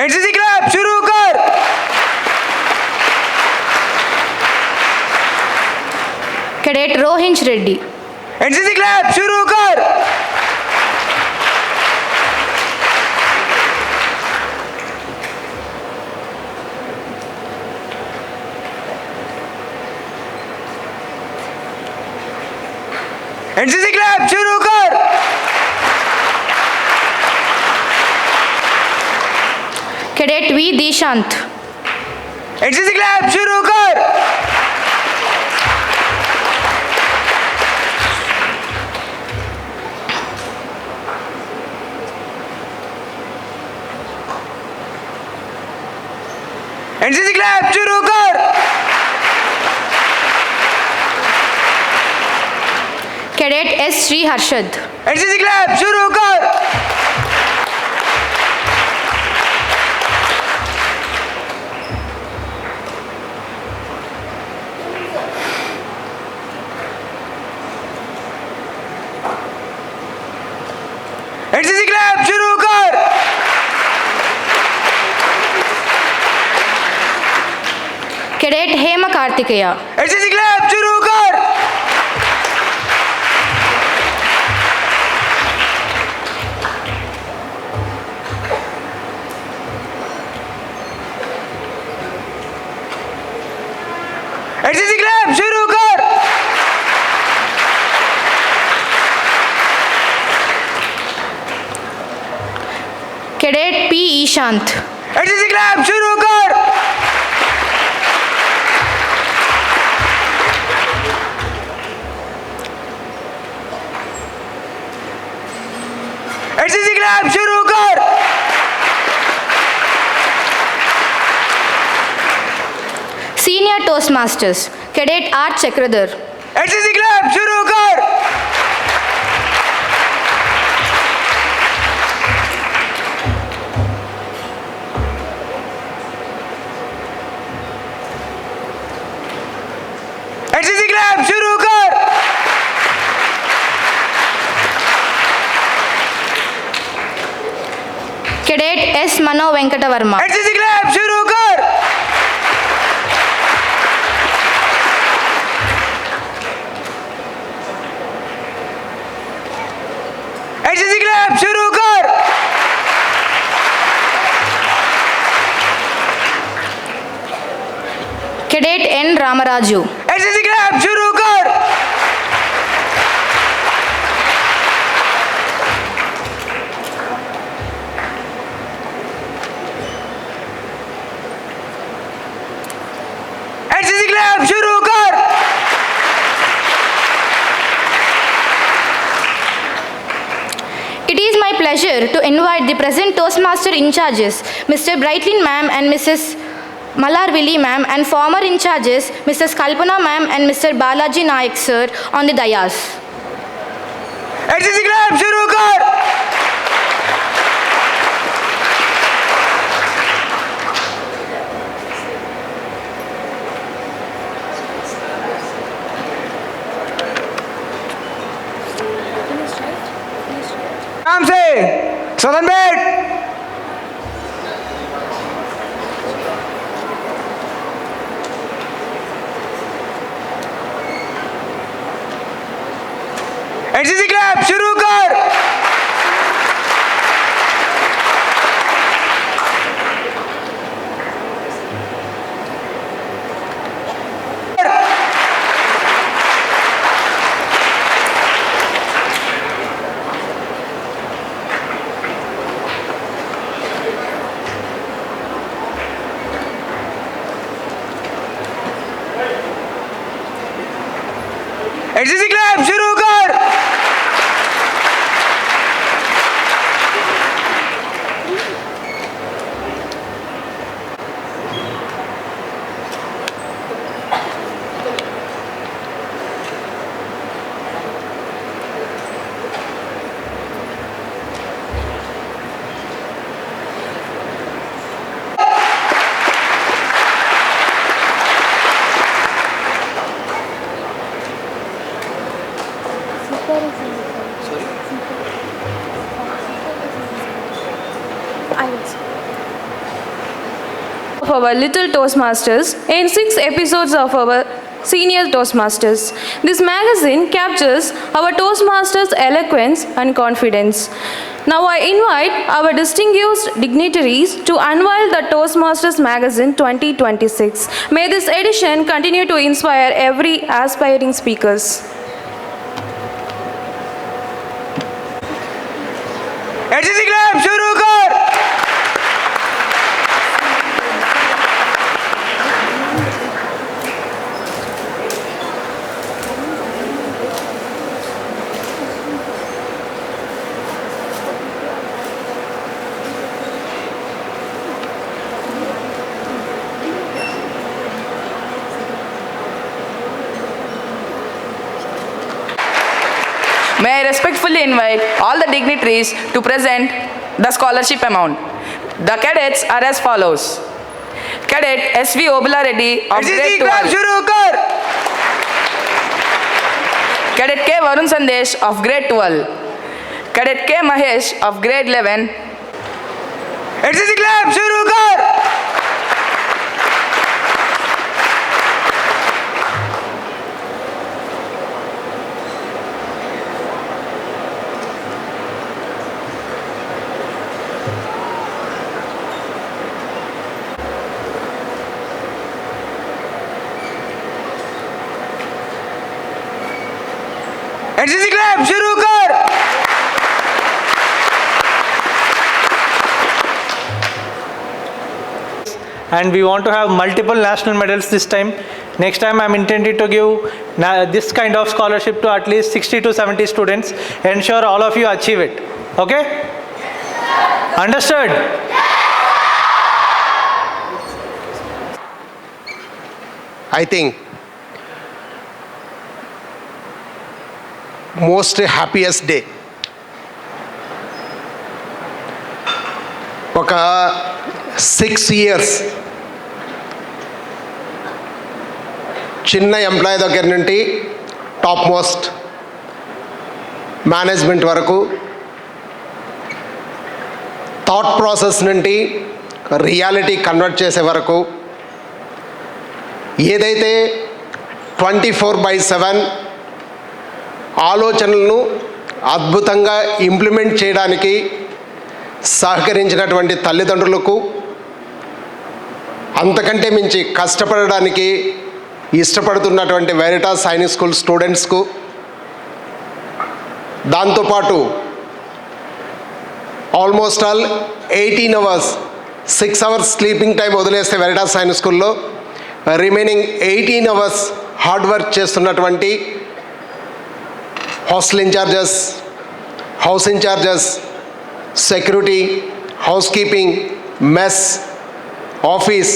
एनसीसी क्लब शुरू कर। Cadet Rohinch Reddy. NCC club शुरू कर। एनसीसी क्लब शुरू कर। Cadet V. Dishant. NCC club शुरू कर। एनसीसी क्लब शुरू कर। Cadet S. Sri Harshad. NCC club शुरू कर। एनसीसी क्लब शुरू कर। Cadet Hema Kartikeya. NCC club शुरू कर। एनसीसी क्लब शुरू कर। Cadet P. Ishant. NCC club शुरू कर। एनसीसी क्लब शुरू कर। Senior Toastmasters. Cadet R. Chakradhar. NCC club शुरू कर। एनसीसी क्लब शुरू कर। Cadet S. Mano Venkata Verma. NCC club शुरू कर। एनसीसी क्लब शुरू कर। Cadet N. Ramaraju. NCC club शुरू कर। एनसीसी क्लब शुरू कर। It is my pleasure to invite the present Toastmaster in charges, Mr. Brightlin ma'am and Mrs. Malarvili ma'am, and former in charges, Mrs. Kalpana ma'am and Mr. Balaji Naik sir, on the dais. NCC club शुरू कर। आराम से सदन बैठ। NCC club शुरू कर। HCC club शुरू कर। Of our little Toastmasters and 6 episodes of our senior Toastmasters. This magazine captures our Toastmasters' eloquence and confidence. Now I invite our distinguished dignitaries to unveil the Toastmasters magazine 2026. May this edition continue to inspire every aspiring speakers. HCC club शुरू कर। May I respectfully invite all the dignitaries to present the scholarship amount. The cadets are as follows. Cadet S.V. Obila Reddy of grade 12. Cadet K. Varun Sandesh of grade 12. Cadet K. Mahesh of grade 11. HCC club शुरू कर। HCC club शुरू कर। And we want to have multiple national medals this time. Next time I'm intended to give this kind of scholarship to at least 60 to 70 students. Ensure all of you achieve it. Okay? Understood? I think most happiest day. ఒక 6 years చిన్న employee దగ్గర నుండి top most management వరకు thought process నుండి reality convert చేసే వరకు ఏదైతే 24/7 ఆలోచనలను అద్భుతంగా ఇంప్లిమెంట్ చేయడానికి సహకరించినటువంటి తల్లిదండ్రులకు, అంతకంటే మించి కష్టపడడానికి ఇష్టపడుతున్నటువంటి వెరిటాస్ సైనిక్ స్కూల్ స్టూడెంట్స్కు, దాంతోపాటు almost all 18 hours 6 hours sleeping time వదిలేస్తే వెరిటాస్ సైనిక్ స్కూల్లో రిమైనింగ్ 18 hours హార్డ్ వర్క్ చేస్తున్నటువంటి hostel incharges, house incharges, security, housekeeping, mess, office,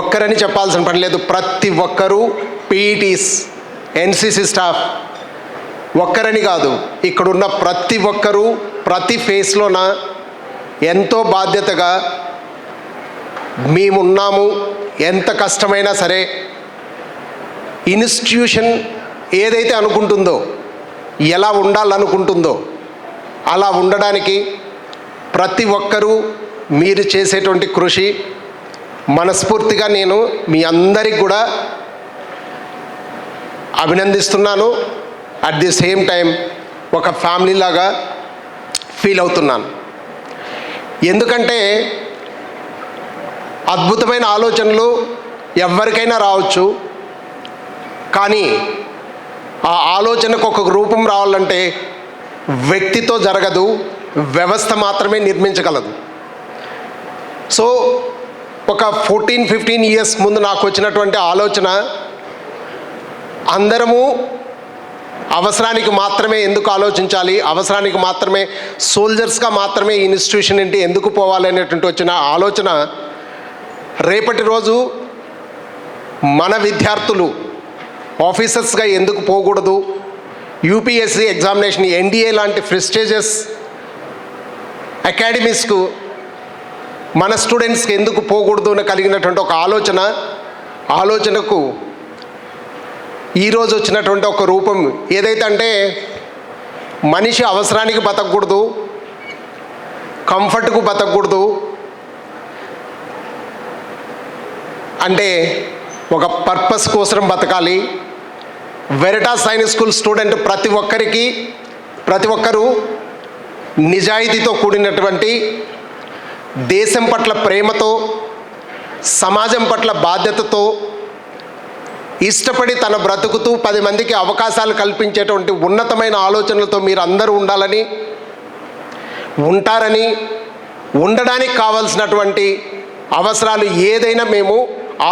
ఒక్కరని చెప్పాల్సిన పని లేదు. ప్రతి ఒక్కరూ పీఈటీస్, ఎన్సిసి స్టాఫ్, ఒక్కరని కాదు, ఇక్కడున్న ప్రతి ఒక్కరూ ప్రతి ఫేస్లోన ఎంతో బాధ్యతగా మేమున్నాము, ఎంత కష్టమైనా సరే ఇన్స్టిట్యూషన్ ఏదైతే అనుకుంటుందో, ఎలా ఉండాలనుకుంటుందో అలా ఉండడానికి ప్రతి ఒక్కరూ మీరు చేసేటువంటి కృషి మనస్ఫూర్తిగా నేను మీ అందరికి కూడా అభినందిస్తున్నాను. అట్ ది సేమ్ టైం ఒక ఫ్యామిలీ లాగా ఫీల్ అవుతున్నాను. ఎందుకంటే అద్భుతమైన ఆలోచనలు ఎవరికైనా రావచ్చు, కానీ ఆ ఆలోచనకు ఒక రూపం రావాలంటే వ్యక్తితో జరగదు, వ్యవస్థ మాత్రమే నిర్మించగలదు. సో ఒక 14-15 years ముందు నాకు వచ్చినటువంటి ఆలోచన అందరము అవసరానికి మాత్రమే ఎందుకు ఆలోచించాలి, అవసరానికి మాత్రమే సోల్జర్స్గా మాత్రమే ఈ ఇన్స్టిట్యూషన్ నుండి ఎందుకు పోవాలి అనేటువంటి వచ్చిన ఆలోచన రేపటి రోజు మన విద్యార్థులు ఆఫీసర్స్గా ఎందుకు పోకూడదు, యూపీఎస్సీ ఎగ్జామినేషన్, ఎన్డీఏ లాంటి ప్రెస్టీజియస్ అకాడమీస్కు మన స్టూడెంట్స్కి ఎందుకు పోకూడదు అని కలిగినటువంటి ఒక ఆలోచనకు ఈరోజు వచ్చినటువంటి ఒక రూపం ఏదైతే అంటే మనిషి అవసరానికి బతకూడదు, కంఫర్ట్కు బతకూడదు, అంటే ఒక పర్పస్ కోసం బతకాలి. వెరిటాస్ సైనిక్ స్కూల్ స్టూడెంట్ ప్రతి ఒక్కరూ నిజాయితీతో కూడినటువంటి, దేశం పట్ల ప్రేమతో, సమాజం పట్ల బాధ్యతతో, ఇష్టపడి తన బ్రతుకుతూ 10 మందికి అవకాశాలు కల్పించేటువంటి ఉన్నతమైన ఆలోచనలతో మీరు అందరూ ఉంటారని, ఉండడానికి కావాల్సినటువంటి అవసరాలు ఏదైనా మేము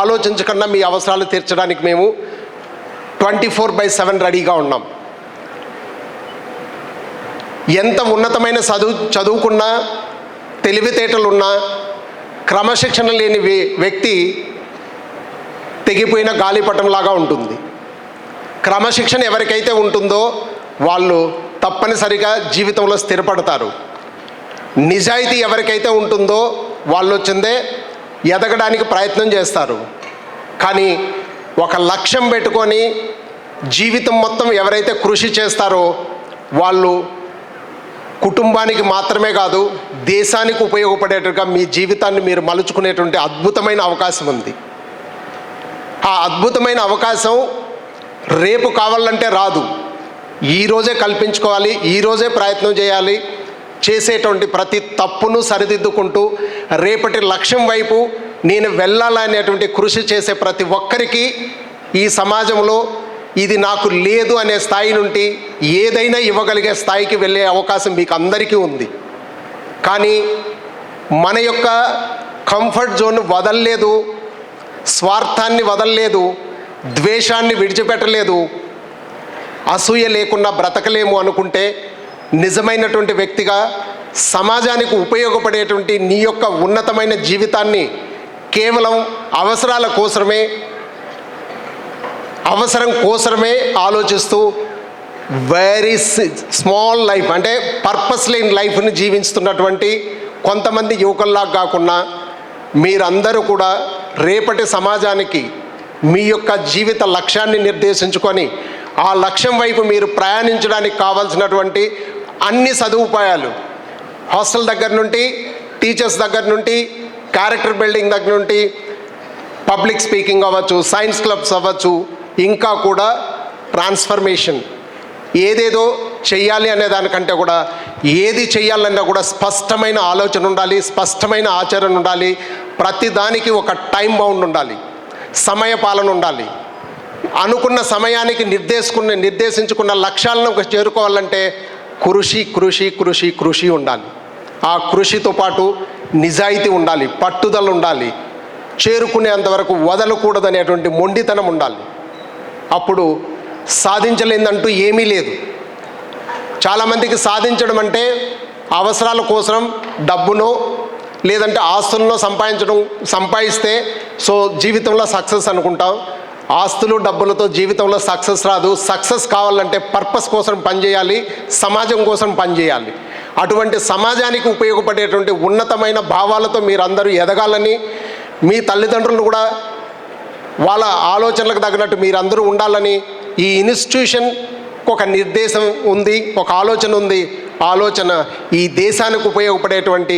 ఆలోచించకుండా మీ అవసరాలు తీర్చడానికి మేము 24/7 రెడీగా ఉన్నాం. ఎంత ఉన్నతమైన చదువుకున్నా, తెలివితేటలున్నా, క్రమశిక్షణ లేని వ్యక్తి తెగిపోయిన గాలిపటంలాగా ఉంటుంది. క్రమశిక్షణ ఎవరికైతే ఉంటుందో వాళ్ళు తప్పనిసరిగా జీవితంలో స్థిరపడతారు. నిజాయితీ ఎవరికైతే ఉంటుందో వాళ్ళు వచ్చిందే ఎదగడానికి ప్రయత్నం చేస్తారు. కానీ ఒక లక్ష్యం పెట్టుకొని జీవితం మొత్తం ఎవరైతే కృషి చేస్తారో వాళ్ళు కుటుంబానికి మాత్రమే కాదు, దేశానికి ఉపయోగపడేట్టుగా మీ జీవితాన్ని మీరు మలుచుకునేటువంటి అద్భుతమైన అవకాశం ఉంది. ఆ అద్భుతమైన అవకాశం రేపు కావాలంటే రాదు, ఈరోజే కల్పించుకోవాలి, ఈరోజే ప్రయత్నం చేయాలి. చేసేటువంటి ప్రతి తప్పును సరిదిద్దుకుంటూ రేపటి లక్ష్యం వైపు నేను వెళ్ళాలనేటువంటి కృషి చేసే ప్రతి ఒక్కరికి ఈ సమాజంలో ఇది నాకు లేదు అనే స్థాయి నుండి ఏదైనా ఇవ్వగలిగే స్థాయికి వెళ్ళే అవకాశం మీకు అందరికీ ఉంది. కానీ మన యొక్క కంఫర్ట్ జోన్ వదలలేదు, స్వార్థాన్ని వదలలేదు, ద్వేషాన్ని విడిచిపెట్టలేదు. అసూయ లేకుండా బ్రతకలేము అనుకుంటే నిజమైనటువంటి వ్యక్తిగా సమాజానికి ఉపయోగపడేటువంటి నీ యొక్క ఉన్నతమైన జీవితాన్ని కేవలం అవసరం కోసమే ఆలోచిస్తూ వెరీ స్మాల్ లైఫ్ అంటే పర్పస్ లేని లైఫ్ని జీవిస్తున్నటువంటి కొంతమంది యువకుల్లాగా కాకుండా మీరందరూ కూడా రేపటి సమాజానికి మీ యొక్క జీవిత లక్ష్యాన్ని నిర్దేశించుకొని ఆ లక్ష్యం వైపు మీరు ప్రయాణించడానికి కావాల్సినటువంటి అన్ని సదుపాయాలు, హాస్టల్ దగ్గర నుండి, టీచర్స్ దగ్గర నుండి, క్యారెక్టర్ బిల్డింగ్ దగ్గర నుండి, పబ్లిక్ స్పీకింగ్ అవ్వచ్చు, సైన్స్ క్లబ్స్ అవ్వచ్చు, ఇంకా కూడా ట్రాన్స్ఫర్మేషన్ ఏదేదో చెయ్యాలి అనే దానికంటే కూడా ఏది చెయ్యాలన్నా కూడా స్పష్టమైన ఆలోచన ఉండాలి, స్పష్టమైన ఆచరణ ఉండాలి. ప్రతి దానికి ఒక టైం బౌండ్ ఉండాలి, సమయ పాలన ఉండాలి. అనుకున్న సమయానికి నిర్దేశించుకున్న లక్ష్యాలను చేరుకోవాలంటే కృషి ఉండాలి. ఆ కృషితో పాటు నిజాయితీ ఉండాలి, పట్టుదల ఉండాలి, చేరుకునేంతవరకు వదలకూడదనేటువంటి మొండితనం ఉండాలి. అప్పుడు సాధించలేదంటూ ఏమీ లేదు. చాలామందికి సాధించడం అంటే అవసరాల కోసం డబ్బునో లేదంటే ఆస్తులను సంపాదిస్తే సో జీవితంలో సక్సెస్ అనుకుంటాం. ఆస్తులు డబ్బులతో జీవితంలో సక్సెస్ రాదు. సక్సెస్ కావాలంటే పర్పస్ కోసం పనిచేయాలి, సమాజం కోసం పనిచేయాలి. అటువంటి సమాజానికి ఉపయోగపడేటువంటి ఉన్నతమైన భావాలతో మీరందరూ ఎదగాలని, మీ తల్లిదండ్రులు కూడా వాళ్ళ ఆలోచనలకు తగినట్టు మీరందరూ ఉండాలని ఈ ఇన్స్టిట్యూషన్కి ఒక నిర్దేశం ఉంది, ఒక ఆలోచన ఉంది. ఆలోచన ఈ దేశానికి ఉపయోగపడేటువంటి,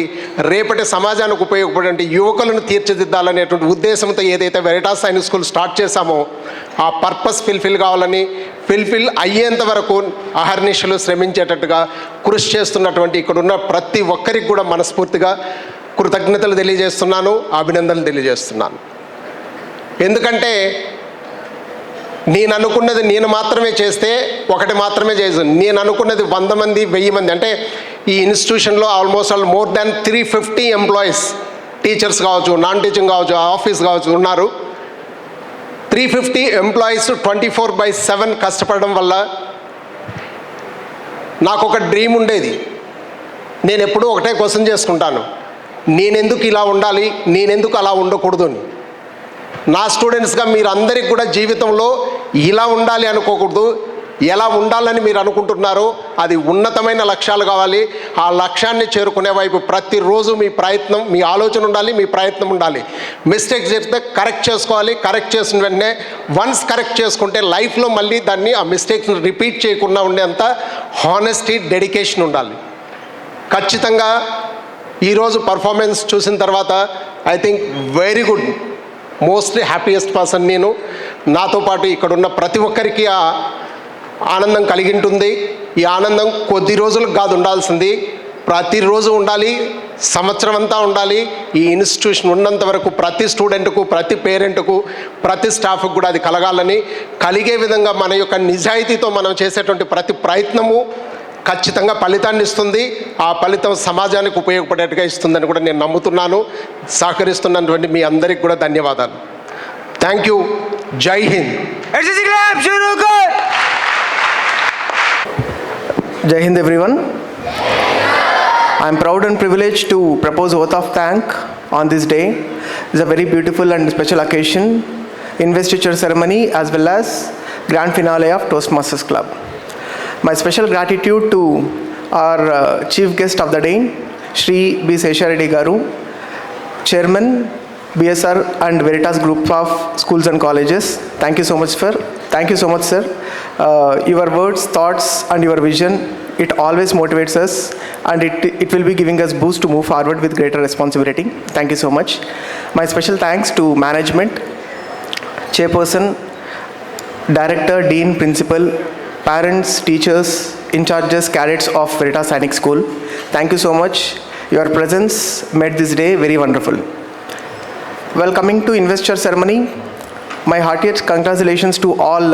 రేపటి సమాజానికి ఉపయోగపడేటువంటి యువకులను తీర్చిదిద్దాలనేటువంటి ఉద్దేశంతో ఏదైతే వెరిటాస్ సైనిక్ స్కూల్ స్టార్ట్ చేశామో ఆ పర్పస్ ఫిల్ఫిల్ అయ్యేంత వరకు అహర్నిశలు శ్రమించేటట్టుగా కృషి చేస్తున్నటువంటి ఇక్కడున్న ప్రతి ఒక్కరికి కూడా మనస్ఫూర్తిగా కృతజ్ఞతలు తెలియజేస్తున్నాను, అభినందనలు తెలియజేస్తున్నాను. ఎందుకంటే నేను అనుకున్నది నేను మాత్రమే చేస్తే ఒకటి మాత్రమే చేసాను. నేను అనుకున్నది 100 మంది 1000 మంది అంటే ఈ ఇన్స్టిట్యూషన్లో almost more than 350 employees, teachers కావచ్చు, నాన్ టీచింగ్ కావచ్చు, ఆఫీస్ కావచ్చు ఉన్నారు. 350 ఎంప్లాయీస్ 24/7 కష్టపడడం వల్ల నాకు ఒక డ్రీమ్ ఉండేది. నేను ఎప్పుడూ ఒకటే క్వశ్చన్ చేసుకుంటాను, నేనెందుకు ఇలా ఉండాలి, నేనెందుకు అలా ఉండకూడదు అని. నా స్టూడెంట్స్గా మీరు అందరికీ కూడా జీవితంలో ఇలా ఉండాలి అనుకోకూడదు, ఎలా ఉండాలని మీరు అనుకుంటున్నారో అది ఉన్నతమైన లక్ష్యాలు కావాలి. ఆ లక్ష్యాన్ని చేరుకునే వైపు ప్రతిరోజు మీ ప్రయత్నం, మీ ఆలోచన ఉండాలి, మీ ప్రయత్నం ఉండాలి. మిస్టేక్స్ చేస్తే కరెక్ట్ చేసుకోవాలి. కరెక్ట్ చేసిన వెంటనే వన్స్ కరెక్ట్ చేసుకుంటే లైఫ్లో మళ్ళీ దాన్ని ఆ మిస్టేక్స్ని రిపీట్ చేయకుండా ఉండేంత హానెస్టీ, డెడికేషన్ ఉండాలి. ఖచ్చితంగా ఈరోజు పర్ఫార్మెన్స్ చూసిన తర్వాత I think very good, mostly happiest person నేను. నాతో పాటు ఇక్కడున్న ప్రతి ఒక్కరికి ఆ ఆనందం కలిగి ఉంటుంది. ఈ ఆనందం కొద్ది రోజులకు కాదు ఉండాల్సింది, ప్రతిరోజు ఉండాలి, సంవత్సరం అంతా ఉండాలి. ఈ ఇన్స్టిట్యూషన్ ఉన్నంత వరకు ప్రతి స్టూడెంట్కు, ప్రతి పేరెంట్కు, ప్రతి స్టాఫ్కు కూడా అది కలగాలని, కలిగే విధంగా మన యొక్క నిజాయితీతో మనం చేసేటువంటి ప్రతి ప్రయత్నము ఖచ్చితంగా ఫలితాన్ని ఇస్తుంది. ఆ ఫలితం సమాజానికి ఉపయోగపడేట్టుగా ఇస్తుందని కూడా నేను నమ్ముతున్నాను. సహకరిస్తున్నటువంటి మీ అందరికీ కూడా ధన్యవాదాలు. Thank you. జై Hind. Jai Hind everyone. I am proud and privileged to propose oath of thank on this day. It's a very beautiful and special occasion, Investiture Ceremony as well as Grand Finale of Toastmasters Club. My special gratitude to our chief guest of the day, Shri B. 𝙬𝙬𝙩𝙧𝙪 Garu, Chairman, BSR and Veritas Group of Schools and Colleges. Thank you so much, sir. Thank you so much, sir. Your words, thoughts and your vision, it always motivates us and it will be giving us boost to move forward with greater responsibility. Thank you so much. My special thanks to management, chairperson, director, dean, principal, parents, teachers, in charges, cadets of Veritas Sainik School. Thank you so much. Your presence made this day very wonderful. Well, coming to Investiture Ceremony, my heartiest congratulations to all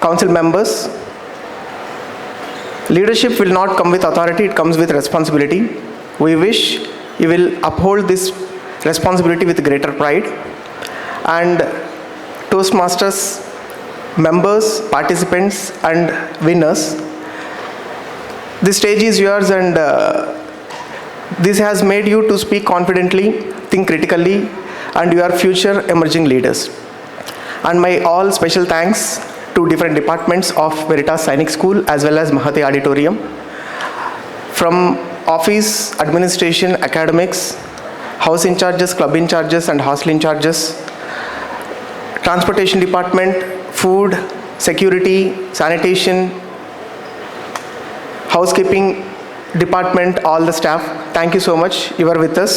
council members. Leadership will not come with authority, it comes with responsibility. We wish you will uphold this responsibility with greater pride. And Toastmasters members, participants and winners, this stage is yours and this has made you to speak confidently, think critically, and you are future emerging leaders. And my all special thanks to different departments of Veritas Sainik School as well as Mahati Auditorium. From office, administration, academics, house in charges, club in charges and hostel in charges, transportation department, food, security, sanitation, housekeeping department, all the staff, thank you so much. You are with us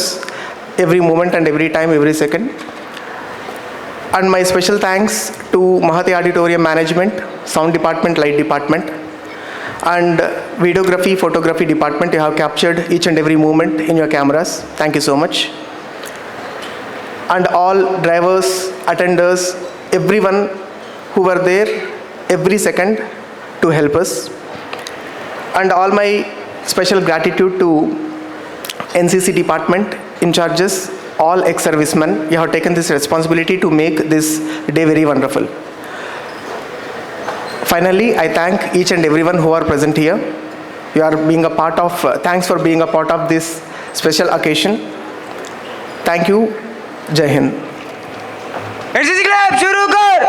every moment and every time, every second. And my special thanks to Mahati Auditorium management, sound department, light department, and videography, photography department. You have captured each and every moment in your cameras. Thank you so much. And all drivers, attenders, everyone who were there every second to help us. And all my special gratitude to NCC department in charges, all ex-servicemen. You have taken this responsibility to make this day very wonderful. Finally, I thank each and everyone who are present here. You are being a part of, thanks for being a part of this special occasion. Thank you. Jai Hind. NCC Club, shuru kar.